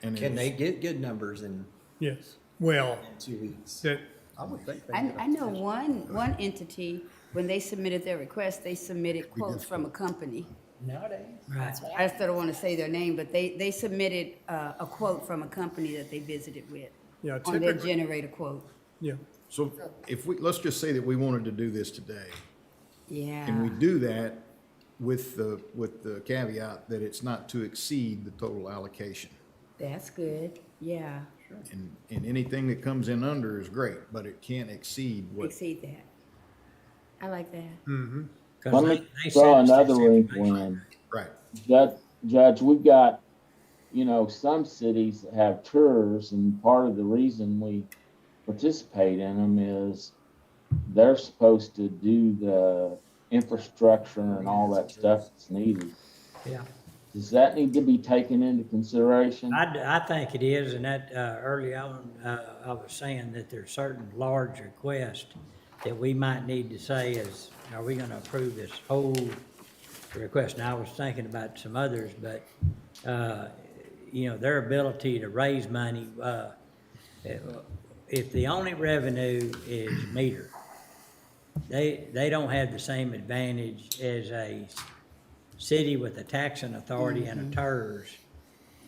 And Can they it's- get good numbers in Yes. Well, 2 weeks? that, I would think. I know one entity, when they submitted their request, they submitted quotes from a company. Nowadays. Right. I still don't want to say their name, but they submitted a quote from a company that they visited with yeah, on their typically, generator quote. yeah. So let's just say that we wanted to do this today. And we Yeah, do that with the caveat that it's not to exceed the total allocation. that's good. Yeah, And anything that comes in under is great, but it can't exceed what. exceed that. I like that. Mm-hmm. 'Cause Let they- me they throw send us another this wrinkle information. in. Right. Judge, we've got, some cities that have tours, and part of the reason we participate in them is they're supposed to do the infrastructure and all that stuff that's needed. Yeah. Does that need to be taken into consideration? I think it is, and that, early on, I was saying that there's certain large requests that we might need to say is, are we gonna approve this whole request? Now, I was thinking about some others, but, their ability to raise money, if the only revenue is meter, they don't have the same advantage as a city with a taxing authority and a TERS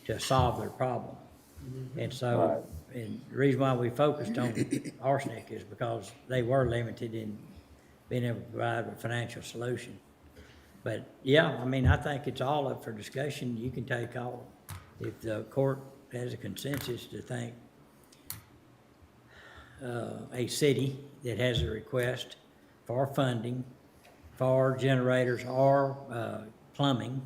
to solve their problem. And so, and the reason why we focused on arsenic is because they were limited in being able to provide a financial solution. But yeah, I mean, I think it's all up for discussion. You can take all, if the court has a consensus to think a city that has a request for funding for generators or plumbing,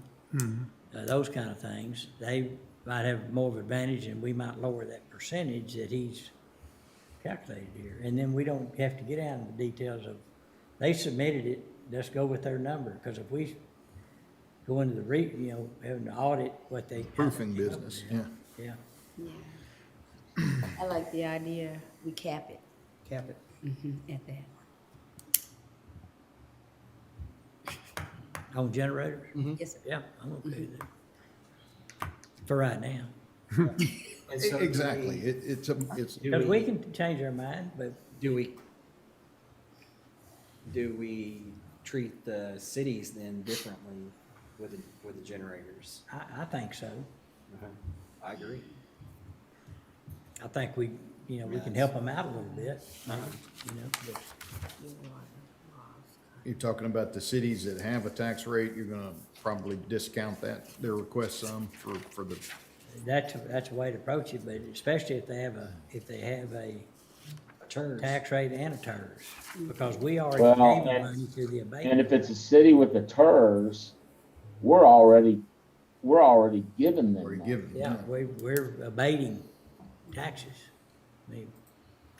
those kind of things, they might have more of an advantage, and we might lower that percentage that he's calculated here. And then we don't have to get out into the details of, they submitted it, let's go with their number. Because if we go into the having to audit what they. Proofing business, yeah. Yeah. Yeah. I like the idea, we cap it. Cap it. At that. On generators? Yes, sir. Yeah, I'm okay with that. For right now. And so do Exactly, we- it's, Because we can change our mind, but Do we treat the cities then differently with the generators? I think so. I agree. I think we can help them out a little bit, but you're talking about the cities that have a tax rate, you're gonna probably discount their request some for the, that's a way to approach it, but especially if they have a tax rate and a TERS, because we already Well, gave the and- money through the And abatement. if it's a city with the TERS, we're already giving them or you that. give them. Yeah, we're abating taxes. I mean,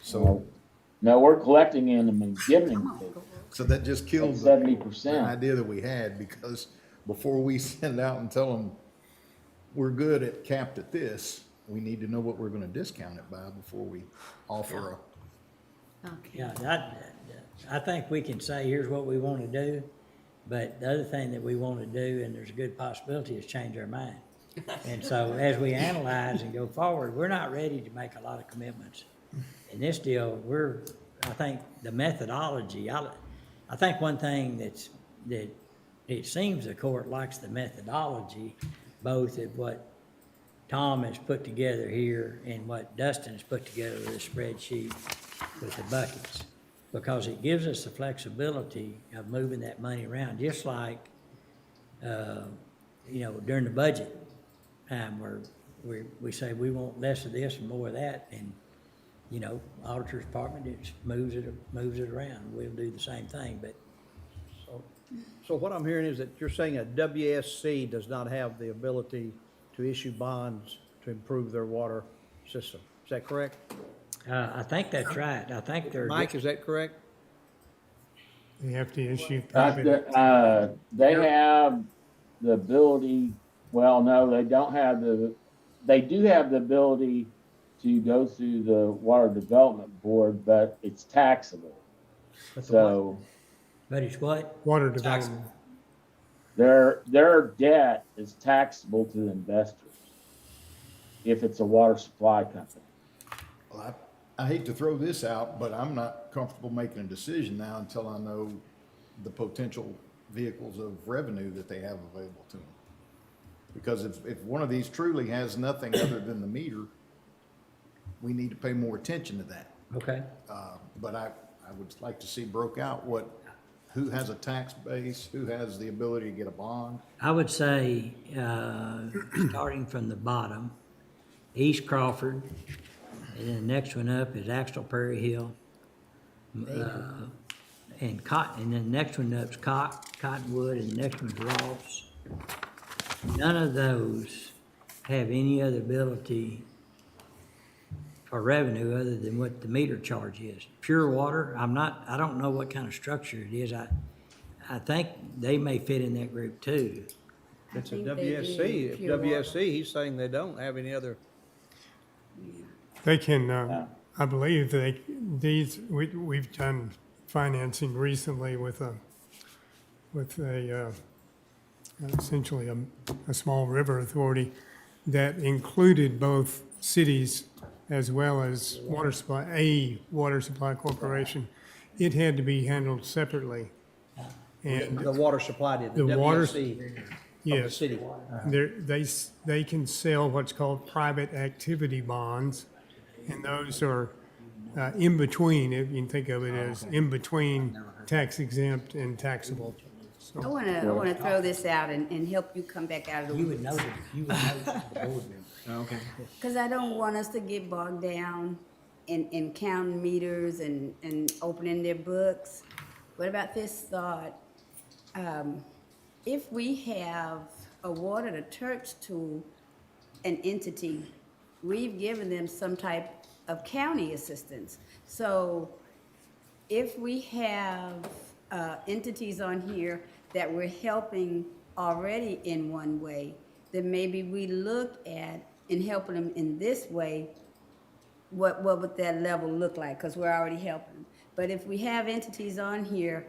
So, No, we're collecting in them and giving them to them. so that just kills At the 70%. idea that we had, because before we send out and tell them we're good at capped at this, we need to know what we're gonna discount it by before we offer yeah, I think we can say, here's what we want to do, but the other thing that we want to do, and there's a good possibility, is change our mind. And so as we analyze and go forward, we're not ready to make a lot of commitments. In this deal, I think the methodology, I think one thing that it seems the court likes the methodology, both of what Tom has put together here and what Dustin has put together with a spreadsheet with the buckets, because it gives us the flexibility of moving that money around, just like, during the budget time where we say we want less of this and more of that, and, auditor's department just moves it around. We'll do the same thing, but So what I'm hearing is that you're saying a WSC does not have the ability to issue bonds to improve their water system. Is that correct? I think that's right. I think they're. Mike, is that correct? They have to issue private. They have the ability, well, no, they don't have they do have the ability to go through the Water Development Board, but it's taxable. So But it's what? Water development. their debt is taxable to the investors if it's a water supply company. Well, I hate to throw this out, but I'm not comfortable making a decision now until I know the potential vehicles of revenue that they have available to them. Because if one of these truly has nothing other than the meter, we need to pay more attention to that. Okay. But I would like to see broke out who has a tax base, who has the ability to get a bond. I would say, starting from the bottom, East Crawford, and then the next one up is Axtell Prairie Hill. And then the next one up's Cottonwood, and the next one's Ross. None of those have any other ability for revenue other than what the meter charge is. Pure water, I don't know what kind of structure it is. I think they may fit in that group too. It's a think they do WSC. If pure water. WSC, he's saying they don't have any other. They can, I believe we've done financing recently with essentially a small river authority that included both cities as well as water supply corporation. It had to be handled separately. And The water supply did, the The water- WSC of the yes, city. they can sell what's called private activity bonds, And those are in between, if you can think of it as in between tax exempt and taxable. I wanna throw this out and help you come back out of the You would know, woods. you would know the board member. Okay. Cause I don't want us to get bogged down in counting meters and opening their books. What about this thought? If we have awarded a church to an entity, we've given them some type of county assistance. So if we have entities on here that we're helping already in one way, then maybe we look at in helping them in this way, what would that level look like? Because we're already helping them. But if we have entities on here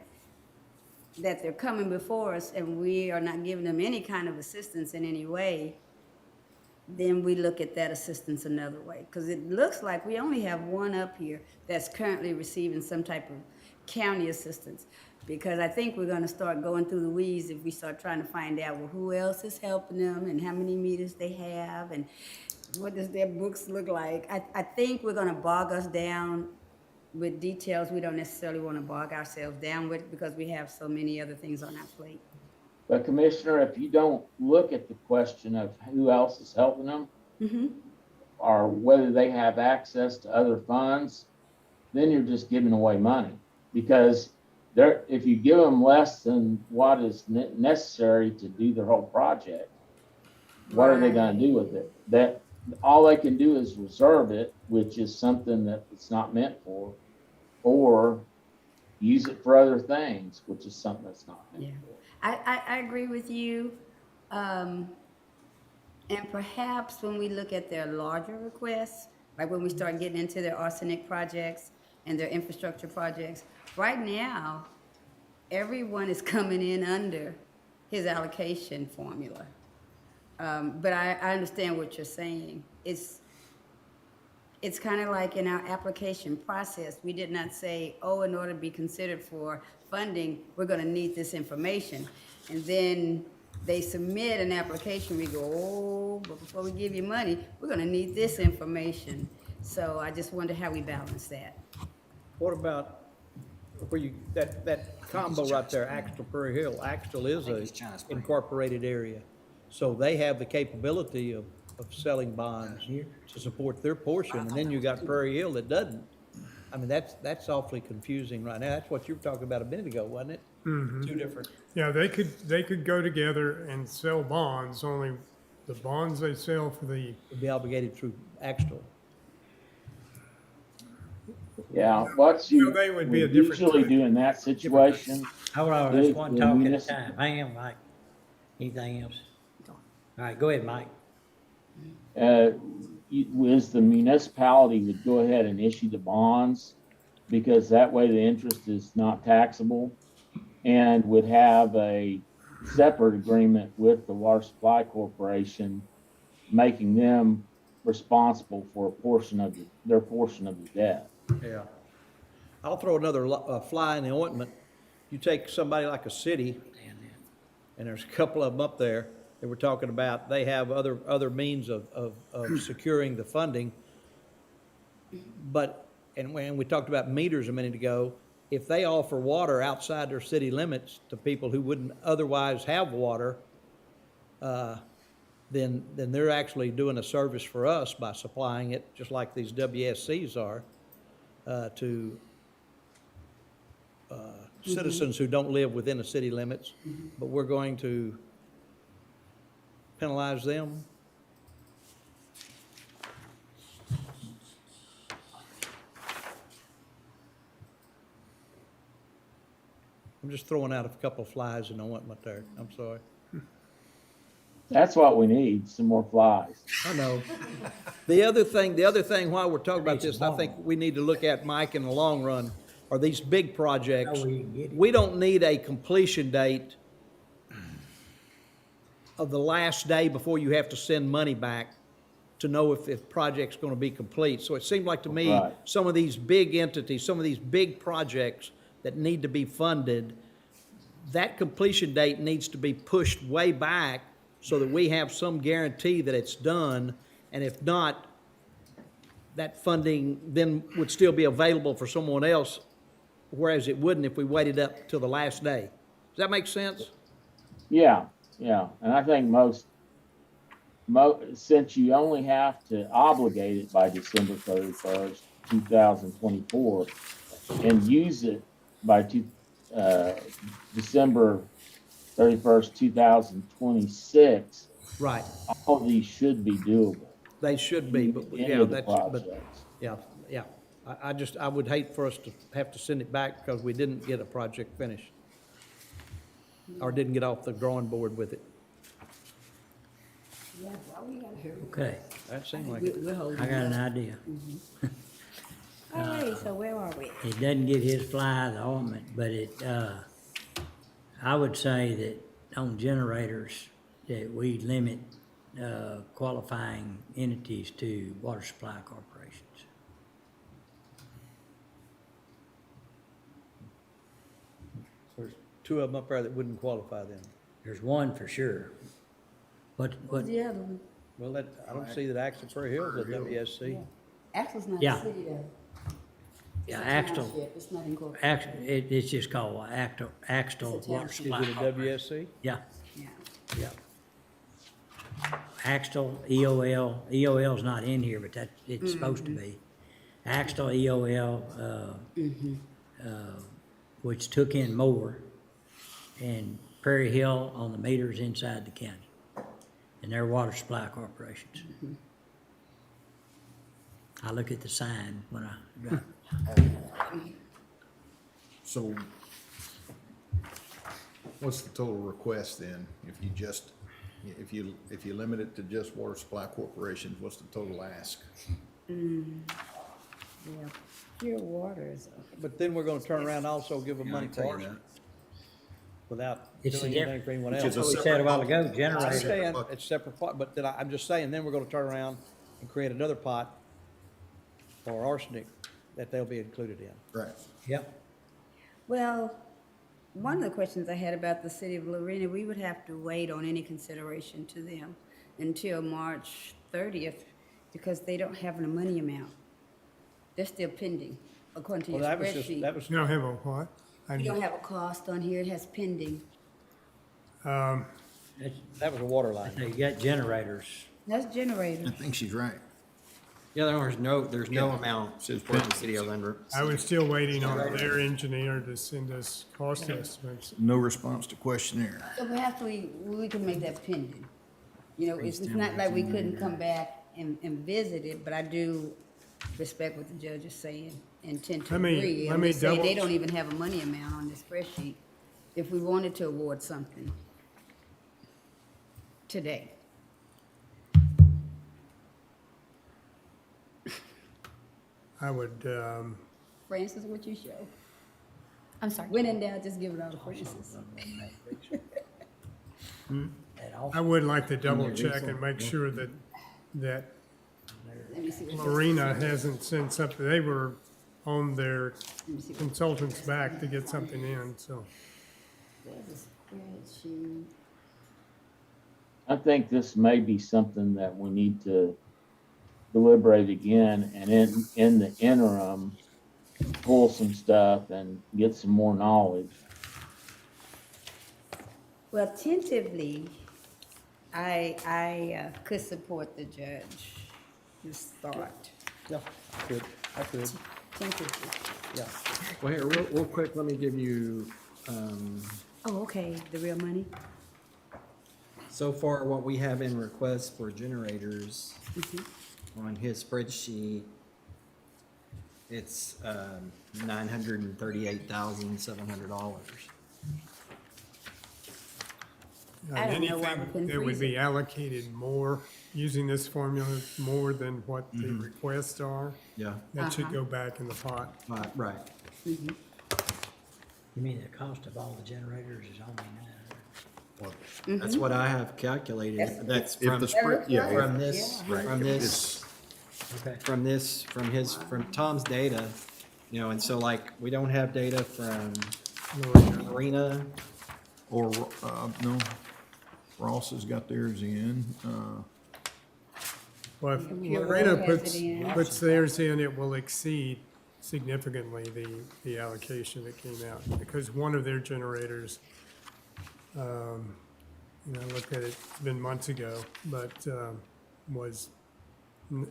that they're coming before us and we are not giving them any kind of assistance in any way, then we look at that assistance another way. Because it looks like we only have one up here that's currently receiving some type of county assistance. Because I think we're gonna start going through the weeds if we start trying to find out, well, who else is helping them and how many meters they have and what does their books look like. I think we're gonna bog us down with details we don't necessarily wanna bog ourselves down with because we have so many other things on our plate. But Commissioner, if you don't look at the question of who else is helping them, or whether they have access to other funds, then you're just giving away money. Because if you give them less than what is necessary to do their whole project, what are they gonna do with it? That, all they can do is reserve it, which is something that it's not meant for, or use it for other things, which is something that's not meant for. I agree with you. And perhaps when we look at their larger requests, like when we start getting into their arsenic projects and their infrastructure projects, right now, everyone is coming in under his allocation formula. But I understand what you're saying. It's kind of like in our application process, we did not say, oh, in order to be considered for funding, we're gonna need this information. And then they submit an application, we go, oh, but before we give you money, we're gonna need this information. So I just wonder how we balance that. What about where you, that combo right there, Axtell Prairie Hill? Axtell is a incorporated area. So they have the capability of selling bonds to support their portion, and then you got Prairie Hill that doesn't. I mean, that's awfully confusing right now. That's what you were talking about a minute ago, wasn't it? Mhm. Two different. Yeah, they could go together and sell bonds, only the bonds they sell for the. Would be obligated through Axtell. Yeah, what you they would be a would different usually type. do in that situation. Hold on, is that's one the talk at a municipal- time. Hang on, Mike. Anything else? All right, go ahead, Mike. Is the municipality would go ahead and issue the bonds, because that way the interest is not taxable, and would have a separate agreement with the Water Supply Corporation, making them responsible for a portion of their portion of the debt. Yeah. I'll throw another fly in the ointment. You take somebody like a city, and there's a couple of them up there that we're talking about, they have other means of securing the funding. But, and when we talked about meters a minute ago, if they offer water outside their city limits to people who wouldn't otherwise have water, then they're actually doing a service for us by supplying it, just like these WSCs are, to citizens who don't live within the city limits. But we're going to penalize them. I'm just throwing out a couple of flies in the ointment there. I'm sorry. That's what we need, some more flies. I know. The other thing, while we're talking about this, I think we need to look at, Mike, in the long run, are these big projects. We don't need a completion date of the last day before you have to send money back to know if the project's gonna be complete. So it seemed like to me, Right. some of these big entities, some of these big projects that need to be funded, that completion date needs to be pushed way back so that we have some guarantee that it's done. And if not, that funding then would still be available for someone else, whereas it wouldn't if we waited up till the last day. Does that make sense? Yeah, yeah, and I think since you only have to obligate it by December 31st, 2024, and use it by December 31st, 2026, Right. all of these should be doable. They should be, but Any yeah, of the that's, but, projects. yeah, yeah. I would hate for us to have to send it back because we didn't get a project finished. Or didn't get off the drawing board with it. Yeah, well, we gotta hurry. Okay, That seemed like it. We're holding. I got an idea. All right, so where are we? It doesn't get his fly the ointment, but I would say that on generators, that we limit, qualifying entities to water supply corporations. There's two of them up there that wouldn't qualify then. There's one for sure. What, Who's the other one? Well, that, I don't see that Axel Prairie Hills at WSC. Axel's not Yeah. a city though. Yeah, It's a Axtell, township. It's not incorporated. it's just called Axtell It's a Water township. Is Supply it a Corporation. WSC? Yeah, Yeah. yeah. Axtell, EOL's not in here, but that, it's supposed to be. Axtell, EOL, which took in more, and Prairie Hill on the meters inside the county. And they're water supply corporations. I look at the sign when I drive. So what's the total request then? If you limit it to just water supply corporations, what's the total ask? Yeah, pure waters. But then we're gonna turn around and also give them Yeah, money I tell for you it that. without It's doing the anything for anyone Which else. is a That's what we said a while ago, I generator. understand, it's separate pot, but then I'm just saying, then we're gonna turn around and create another pot for arsenic that they'll be included in. Right. Yep. Well, one of the questions I had about the city of Lorena, we would have to wait on any consideration to them until March 30th because they don't have a money amount. They're still pending, according to Well, your that was just, spreadsheet. that was, You don't have a what? You don't have a cost on here, it has pending. Um, that was a water line. You got generators. That's generator. I think she's right. Yeah, there's no amount Says for the city of Lindbergh. I was still waiting on their engineer to send us cost estimates. No response to questionnaire. So perhaps we can make that pending. You know, it's not like we couldn't come back and visit it, but I do respect what the judge is saying and tend to Let me- agree. let I'm me just saying they double- don't even have a money amount on the spreadsheet if we wanted to award something today. I would, Francis, what you show? I'm sorry. When in doubt, just give it all to Francis. I would like to double check and make sure that Let me see what this Lorena hasn't sent something, they were on their Let me see what consultant's back to get something in, so. there's a spreadsheet. I think this may be something that we need to deliberate again, and in the interim, pull some stuff and get some more knowledge. Well, tentatively, I could support the judge, this thought, Yeah, good, I could, tentatively. yeah. Well, here, real quick, let me give you, Oh, okay, the real money? so far what we have in requests for generators on his spreadsheet. It's $938,700. I don't know why we Anything couldn't that would freeze be it. allocated more, using this formula, more than what the requests are, Yeah, that should Uh-huh. go back in the pot. right. You mean the cost of all the generators is only $900? That's what I have calculated. That's If from, the spread, yeah. if- from this, Right. from this, Okay. from Tom's data, you know, and so like, we don't have data from Marina. Or, no, Ross has got theirs in, Well, if Pure Lorena Gold has it in. puts theirs in, it will exceed significantly the allocation that came out, because one of their generators, I looked at it, it's been months ago, but, was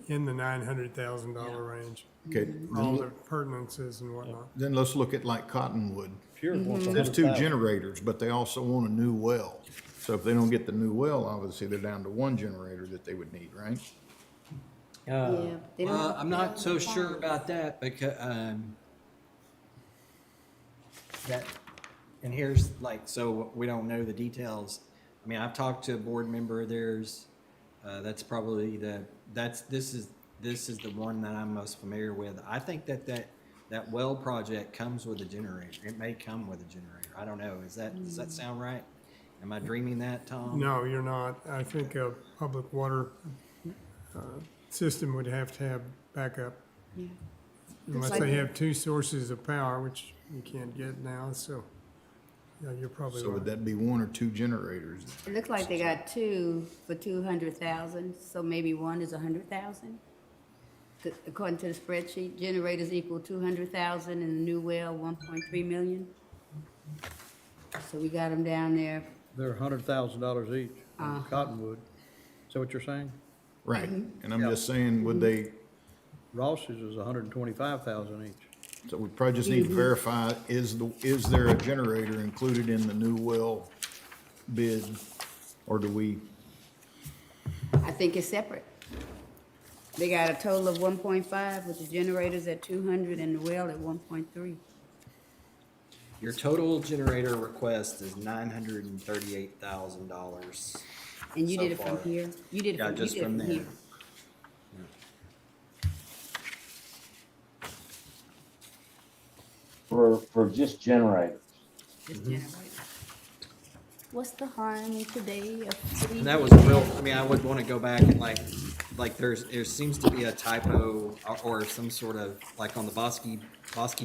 in the $900,000 range. Okay, All the pertinences and whatnot. then let's look at like Cottonwood. Pure wants There's two 100,000. generators, but they also want a new well. So if they don't get the new well, obviously they're down to one generator that they would need, right? Yeah, they don't. I'm not so sure about that because, that, and here's like, so we don't know the details. I mean, I've talked to a board member of theirs, that's probably this is the one that I'm most familiar with. I think that well project comes with a generator. It may come with a generator. I don't know. Does that sound right? Am I dreaming that, Tom? No, you're not. I think a public water system would have to have backup. Yeah. Unless like they the- have two sources of power, which you can't get now, so, yeah, you're probably So would right. that be one or two generators? It looks like they got two for 200,000, so maybe one is 100,000. According to the spreadsheet, generators equal 200,000 and the new well 1.3 million. So we got them down there. They're $100,000 each, Uh-huh. Cottonwood. Is that what you're saying? Right, and I'm just saying, would they, Ross's is 125,000 each. so we probably just need to verify, is there a generator included in the new well bid? Or do we, I think it's separate. They got a total of 1.5 with the generators at 200 and the well at 1.3. Your total generator request is $938,000. And you so did it from far. here? You did it Yeah, from, just you did it from from there. here. For just generators. Just generators. What's the harm today of city? And that was real, I mean, I would want to go back and like there seems to be a typo or some sort of, like on the Bosque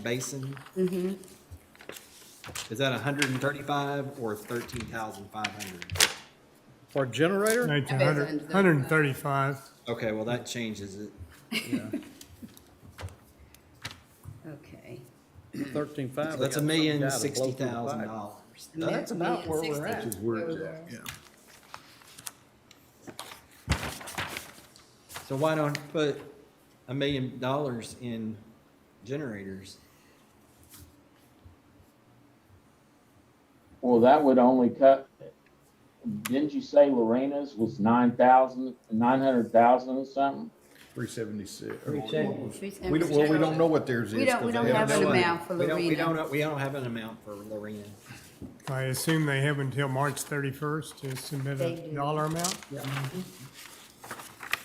Basin. Mm-hmm. Is that 135 or 13,500? For a generator? It's I bet it's 135. Okay, well, that changes it. Okay. 13.5. So that's $1,060,000. That's about where we're at. which is where it's at, yeah. So why don't put $1 million in generators? Well, that would only cut, didn't you say Lorena's was 900,000 or something? 376. 370. We don't know what theirs is. We don't 'cause don't they have haven't an shown it. amount for Lorena. We don't have an amount for Lorena. I assume they have until March 31st to submit They a do. dollar amount?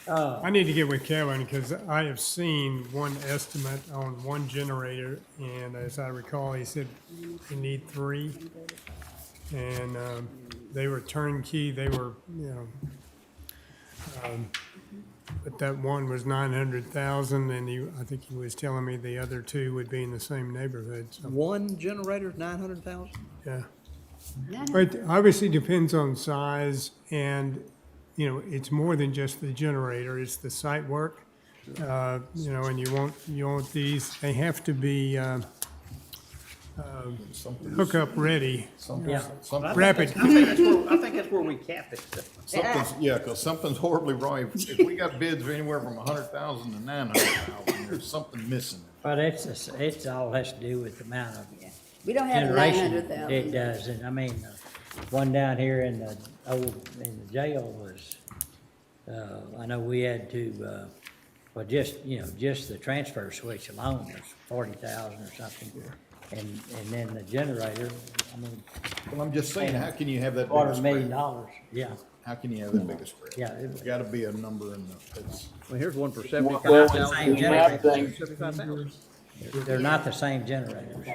I need to get with Kevin, because I have seen one estimate on one generator, and as I recall, he said you need 3. And they were turnkey, they were, but that one was 900,000, and I think he was telling me the other 2 would be in the same neighborhood, so, One generator, 900,000? yeah. No, no. But obviously depends on size, and, it's more than just the generator, it's the site work. And you want these, they have to be hookup ready. Rapid. I think that's where we cap it. Because something's horribly wrong. If we got bids of anywhere from 100,000 to 900,000, there's something missing. But it's all has to do with the amount of We don't have generation 900,000. it does, and I mean, one down here in the jail was, I know we had to, just the transfer switch alone was 40,000 or something. And then the generator, I mean. Well, I'm just saying, how can you have that big a spread? $250,000, yeah, How can you have that big a spread? yeah. There's gotta be a number in it's, Well, here's one for Well, 75,000. we have things, 75,000. They're not the same generators.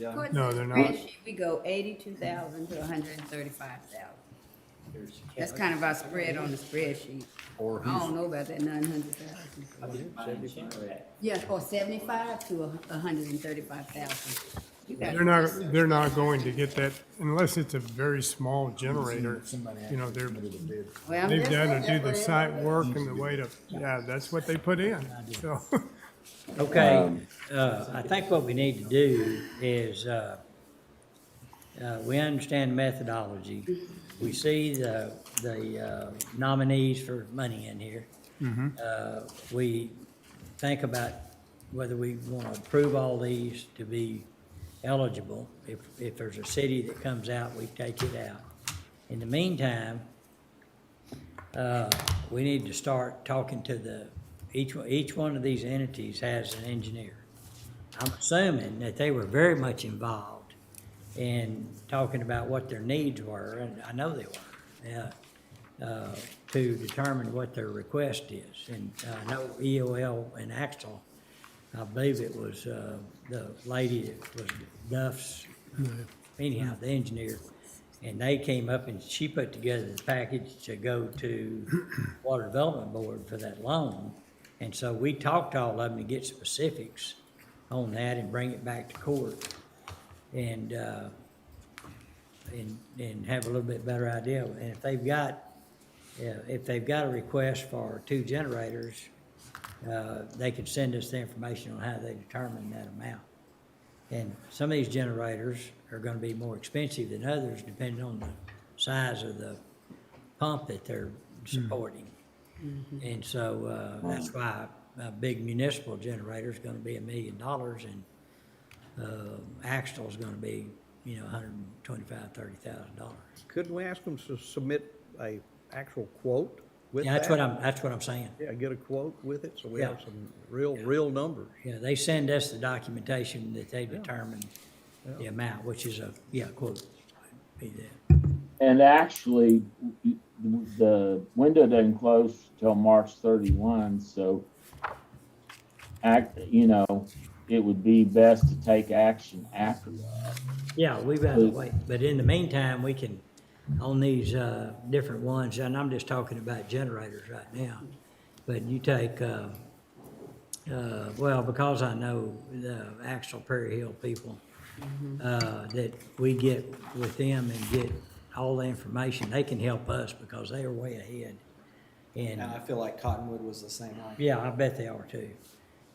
According No, to the they're not. spreadsheet, we go 82,000 to 135,000. That's kind of our spread on the spreadsheet. Or I don't know about that 900,000. Yeah, or 75 to 135,000. They're not going to get that unless it's a very small generator. You know, Well, I'm they've just got to saying do the that's what site it work and the way to, yeah, that's what they put in, so. Okay, I think what we need to do is, we understand methodology. We see the nominees for money in here. We think about whether we want to approve all these to be eligible. If there's a city that comes out, we take it out. In the meantime, we need to start talking to each one of these entities has an engineer. I'm assuming that they were very much involved in talking about what their needs were, and I know they were, to determine what their request is. And I know EOL and Axel, I believe it was the lady that was Duff's, anyhow, the engineer, and they came up and she put together the package to go to Water Development Board for that loan. And so we talked to all of them to get specifics on that and bring it back to court and have a little bit better idea. And if they've got a request for 2 generators, they could send us the information on how they determine that amount. And some of these generators are gonna be more expensive than others depending on the size of the pump that they're supporting. And so, that's why a big municipal generator is gonna be $1 million and, Axtel's gonna be, $125,000, $30,000. Couldn't we ask them to submit a actual quote with Yeah, that? that's what I'm saying. Yeah, get a quote with it, so we Yeah. have some real numbers. Yeah, they send us the documentation that they determine the amount, which is a, quote, be that. And actually, the window doesn't close till March 31, so it would be best to take action after that. Yeah, we've got to wait, but in the meantime, we can, on these, different ones, and I'm just talking about generators right now. But you take, because I know the Axel Prairie Hill people, that we get with them and get all the information, they can help us because they are way ahead. And I feel like Cottonwood was the same way. yeah, I bet they are too.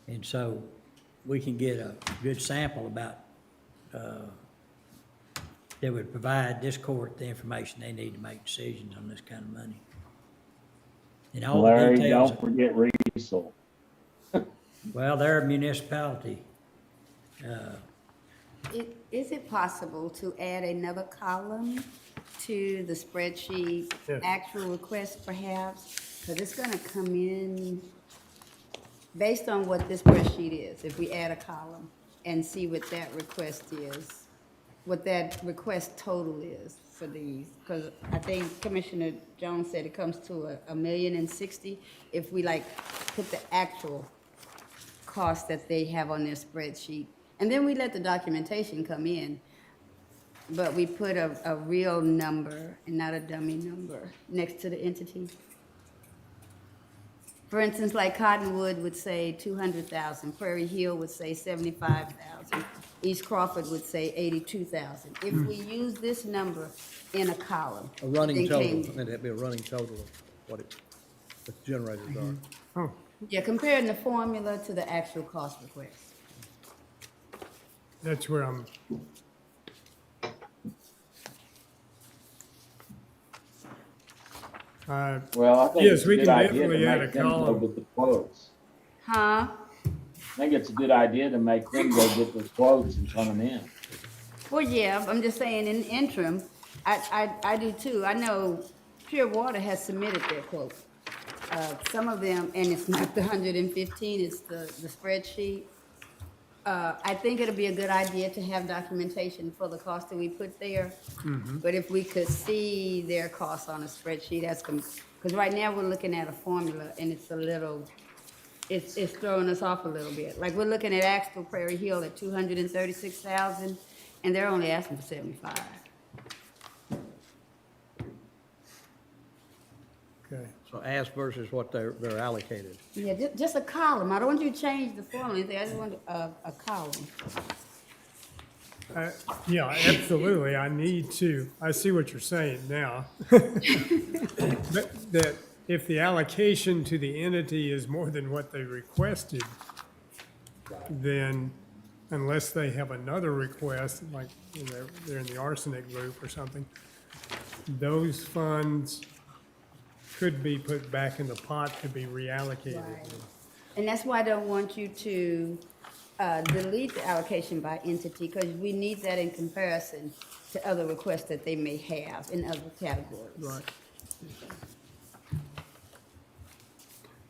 And so we can get a good sample about, that would provide this court the information they need to make decisions on this kind of money. And all the Larry, details. don't forget Riesel. Well, they're a municipality. Is it possible to add another column to the spreadsheet, Yeah. actual request perhaps? Because it's gonna come in based on what this spreadsheet is, if we add a column and see what that request is, what that request total is for these. Because I think Commissioner Jones said it comes to $1,060,000 if we put the actual cost that they have on their spreadsheet. And then we let the documentation come in, but we put a real number and not a dummy number next to the entity. For instance, like Cottonwood would say 200,000, Prairie Hill would say 75,000, East Crawford would say 82,000. If we use this number in a column. A running then total, came- and it'd be a running total of what the generators are. Oh, Yeah, comparing the formula to the actual cost request. that's where I'm. Well, I think Yes, it's a we good can idea to definitely add make a them go column. get the quotes. Huh? I think it's a good idea to make them go get the quotes and turn them in. Well, yeah, I'm just saying in the interim, I do too. I know Pure Water has submitted their quote. Some of them, and it's not the 115, it's the spreadsheet. I think it'll be a good idea to have documentation for the cost that we put there. But if we could see their costs on a spreadsheet, because right now we're looking at a formula and it's it's throwing us off a little bit. Like we're looking at Axel Prairie Hill at 236,000 and they're only asking for 75. Okay. So ask versus what they're allocated. Yeah, just a column. I don't want you to change the formula, I just want a column. Yeah, absolutely. I see what you're saying now. But that if the allocation to the entity is more than what they requested, then unless they have another request, like, you know, they're in the arsenic group or something, those funds could be put back in the pot to be reallocated. Right. And that's why I don't want you to delete the allocation by entity, because we need that in comparison to other requests that they may have in other categories. Right.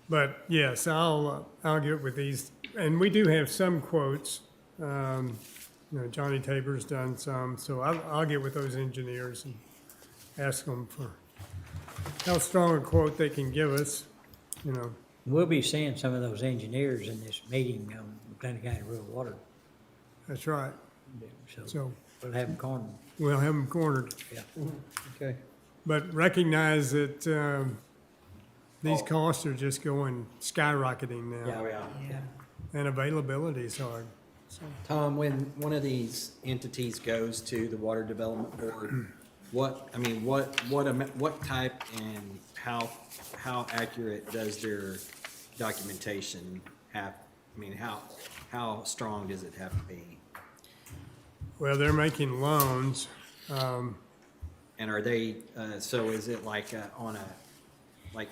But yes, I'll get with these, and we do have some quotes. You know, Johnny Tabor's done some, so I'll get with those engineers and ask them for how strong a quote they can give us, you know. We'll be seeing some of those engineers in this meeting on McLennan County Rural Water. That's right. So We'll have them cornered. we'll have them cornered. Yeah. Okay. But recognize that these costs are just going skyrocketing now. Yeah. And availability is hard. Tom, when one of these entities goes to the Water Development Board, what type and how accurate does their documentation have? I mean, how strong does it have to be? Well, they're making loans. And are they, so is it like on a, like,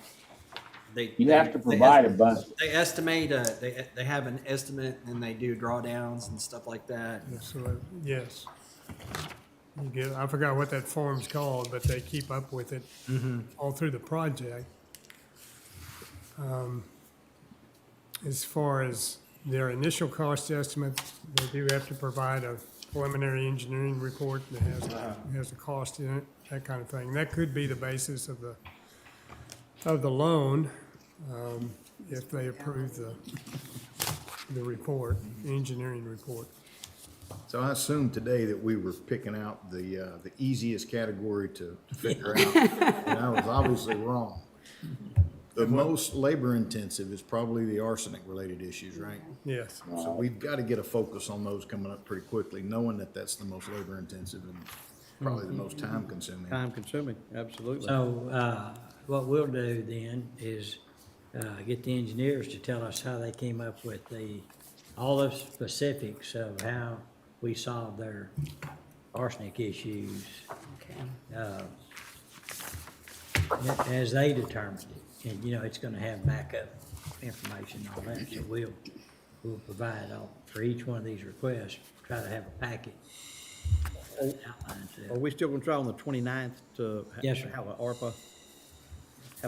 they? You have to provide a budget. They estimate, they have an estimate and they do drawdowns and stuff like that? So, yes. You get, I forgot what that form's called, but they keep up with it all through the project. As far as their initial cost estimate, they do have to provide a preliminary engineering report that has a cost in it, that kind of thing. That could be the basis of the loan, if they approve the report, the engineering report. So I assumed today that we were picking out the easiest category to figure out, and I was obviously wrong. The most labor intensive is probably the arsenic related issues, right? Yes. So we've got to get a focus on those coming up pretty quickly, knowing that that's the most labor intensive and probably the most time consuming. Time consuming, absolutely. So, what we'll do then is, get the engineers to tell us how they came up with all the specifics of how we solved their arsenic issues. As they determined it. And, you know, it's gonna have backup information and all that, so we'll provide for each one of these requests, try to have a packet. Outlines there. Are we still gonna try on the 29th to Yes, sir. have some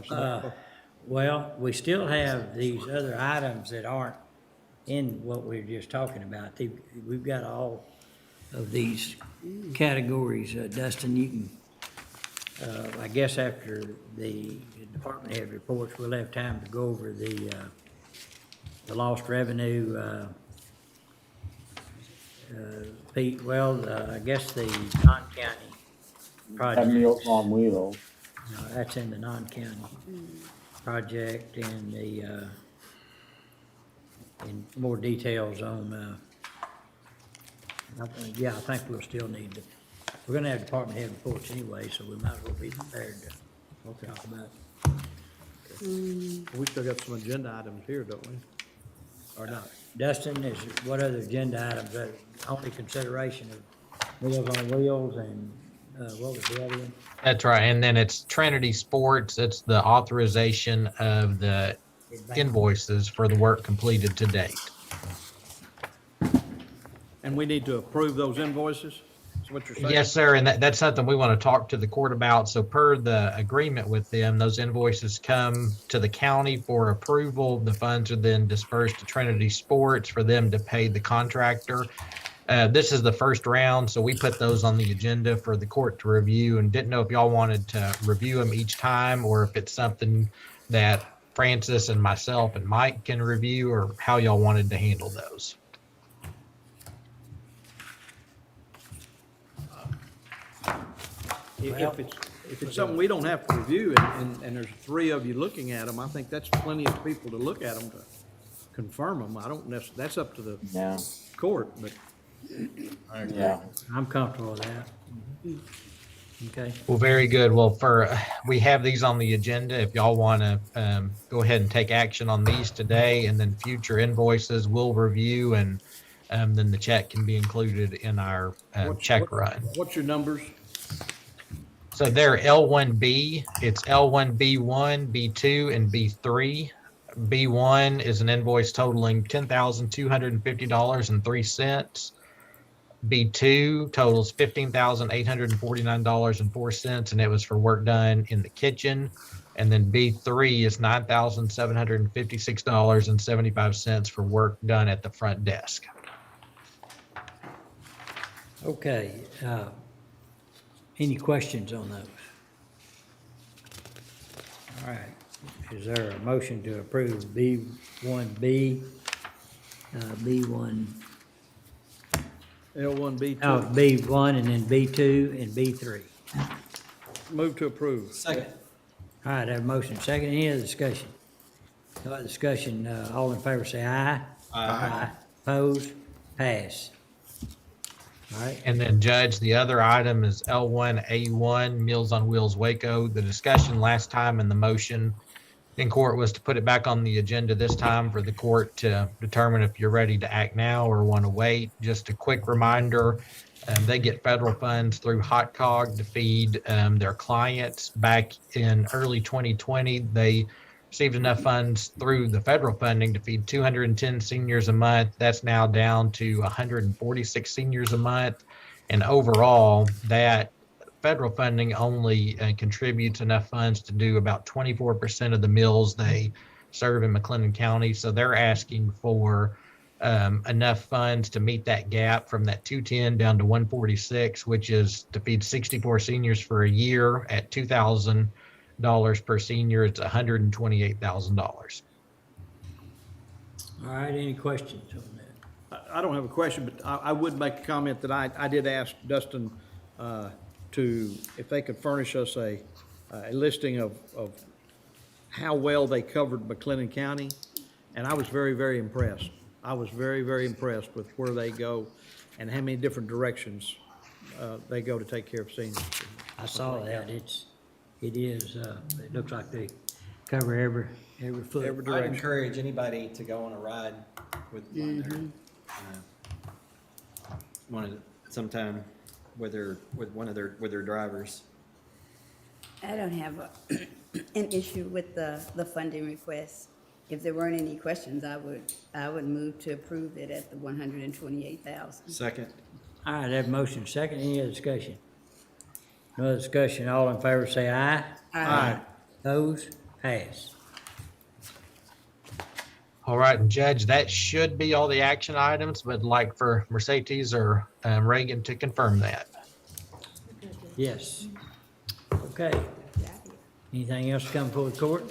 ARPA? Well, we still have these other items that aren't in what we were just talking about. We've got all of these categories. Dustin, you can, I guess after the department head reports, we'll have time to go over the lost revenue, Pete, I guess the non-county projects. Meals on Wheels. No, that's in the non-county project and and more details on, I think we'll still need to, we're gonna have department head reports anyway, so we might as well be prepared to talk about it. We still got some agenda items here, don't we? Or not. Dustin, what other agenda items, only consideration of Meals on Wheels and, what was the other one? That's right. And then it's Trinity Sports. It's the authorization of the invoices for the work completed to date. And we need to approve those invoices? Is what you're saying? Yes, sir. And that's something we want to talk to the court about. So per the agreement with them, those invoices come to the county for approval. The funds are then dispersed to Trinity Sports for them to pay the contractor. This is the first round, so we put those on the agenda for the court to review and didn't know if y'all wanted to review them each time or if it's something that Francis and myself and Mike can review or how y'all wanted to handle those. if it's something we don't have to review and there's three of you looking at them, I think that's plenty of people to look at them to confirm them. I don't that's up to the Yeah, court, but yeah. I'm comfortable with that. Okay. Well, very good. Well, we have these on the agenda. If y'all want to go ahead and take action on these today, and then future invoices we'll review, and then the check can be included in our check run. what's your numbers? So they're L1B, it's L1B1, B2, and B3. B1 is an invoice totaling $10,250.03. B2 totals $15,849.04, and it was for work done in the kitchen. And then B3 is $9,756.75 for work done at the front desk. Okay, any questions on those? All right, is there a motion to approve B1B, B1, L1B2. oh, B1 and then B2 and B3? Move to approve. Second. All right, have a motion second, any other discussion? No other discussion, all in favor say aye. Aye. Opposed, pass. All right, And then Judge, the other item is L1A1, Meals on Wheels Waco. The discussion last time and the motion in court was to put it back on the agenda this time for the court to determine if you're ready to act now or want to wait. Just a quick reminder, they get federal funds through Hot Cog to feed their clients. Back in early 2020, they received enough funds through the federal funding to feed 210 seniors a month. That's now down to 146 seniors a month. And overall, that federal funding only contributes enough funds to do about 24% of the meals they serve in McLennan County. So they're asking for enough funds to meet that gap from that 210 down to 146, which is to feed 64 seniors for a year at $2,000 per senior. It's $128,000. all right, any questions on that? I don't have a question, but I would make a comment that I did ask Dustin if they could furnish us a listing of how well they covered McLennan County, and I was very, very impressed. I was very, very impressed with where they go and how many different directions they go to take care of seniors. I saw that, it looks like they cover every foot. Every I'd direction. encourage anybody to go on a ride with one of their, sometime with their drivers. I don't have an issue with the funding request. If there weren't any questions, I would move to approve it at the 128,000. Second. All right, have a motion second, any other discussion? No other discussion, all in favor say aye. Aye. Opposed, pass. All right, and Judge, that should be all the action items, but like for Mercedes or Reagan to confirm that. Yes. Okay. Anything else to come before the court?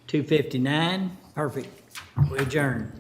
2:59, perfect, we adjourn.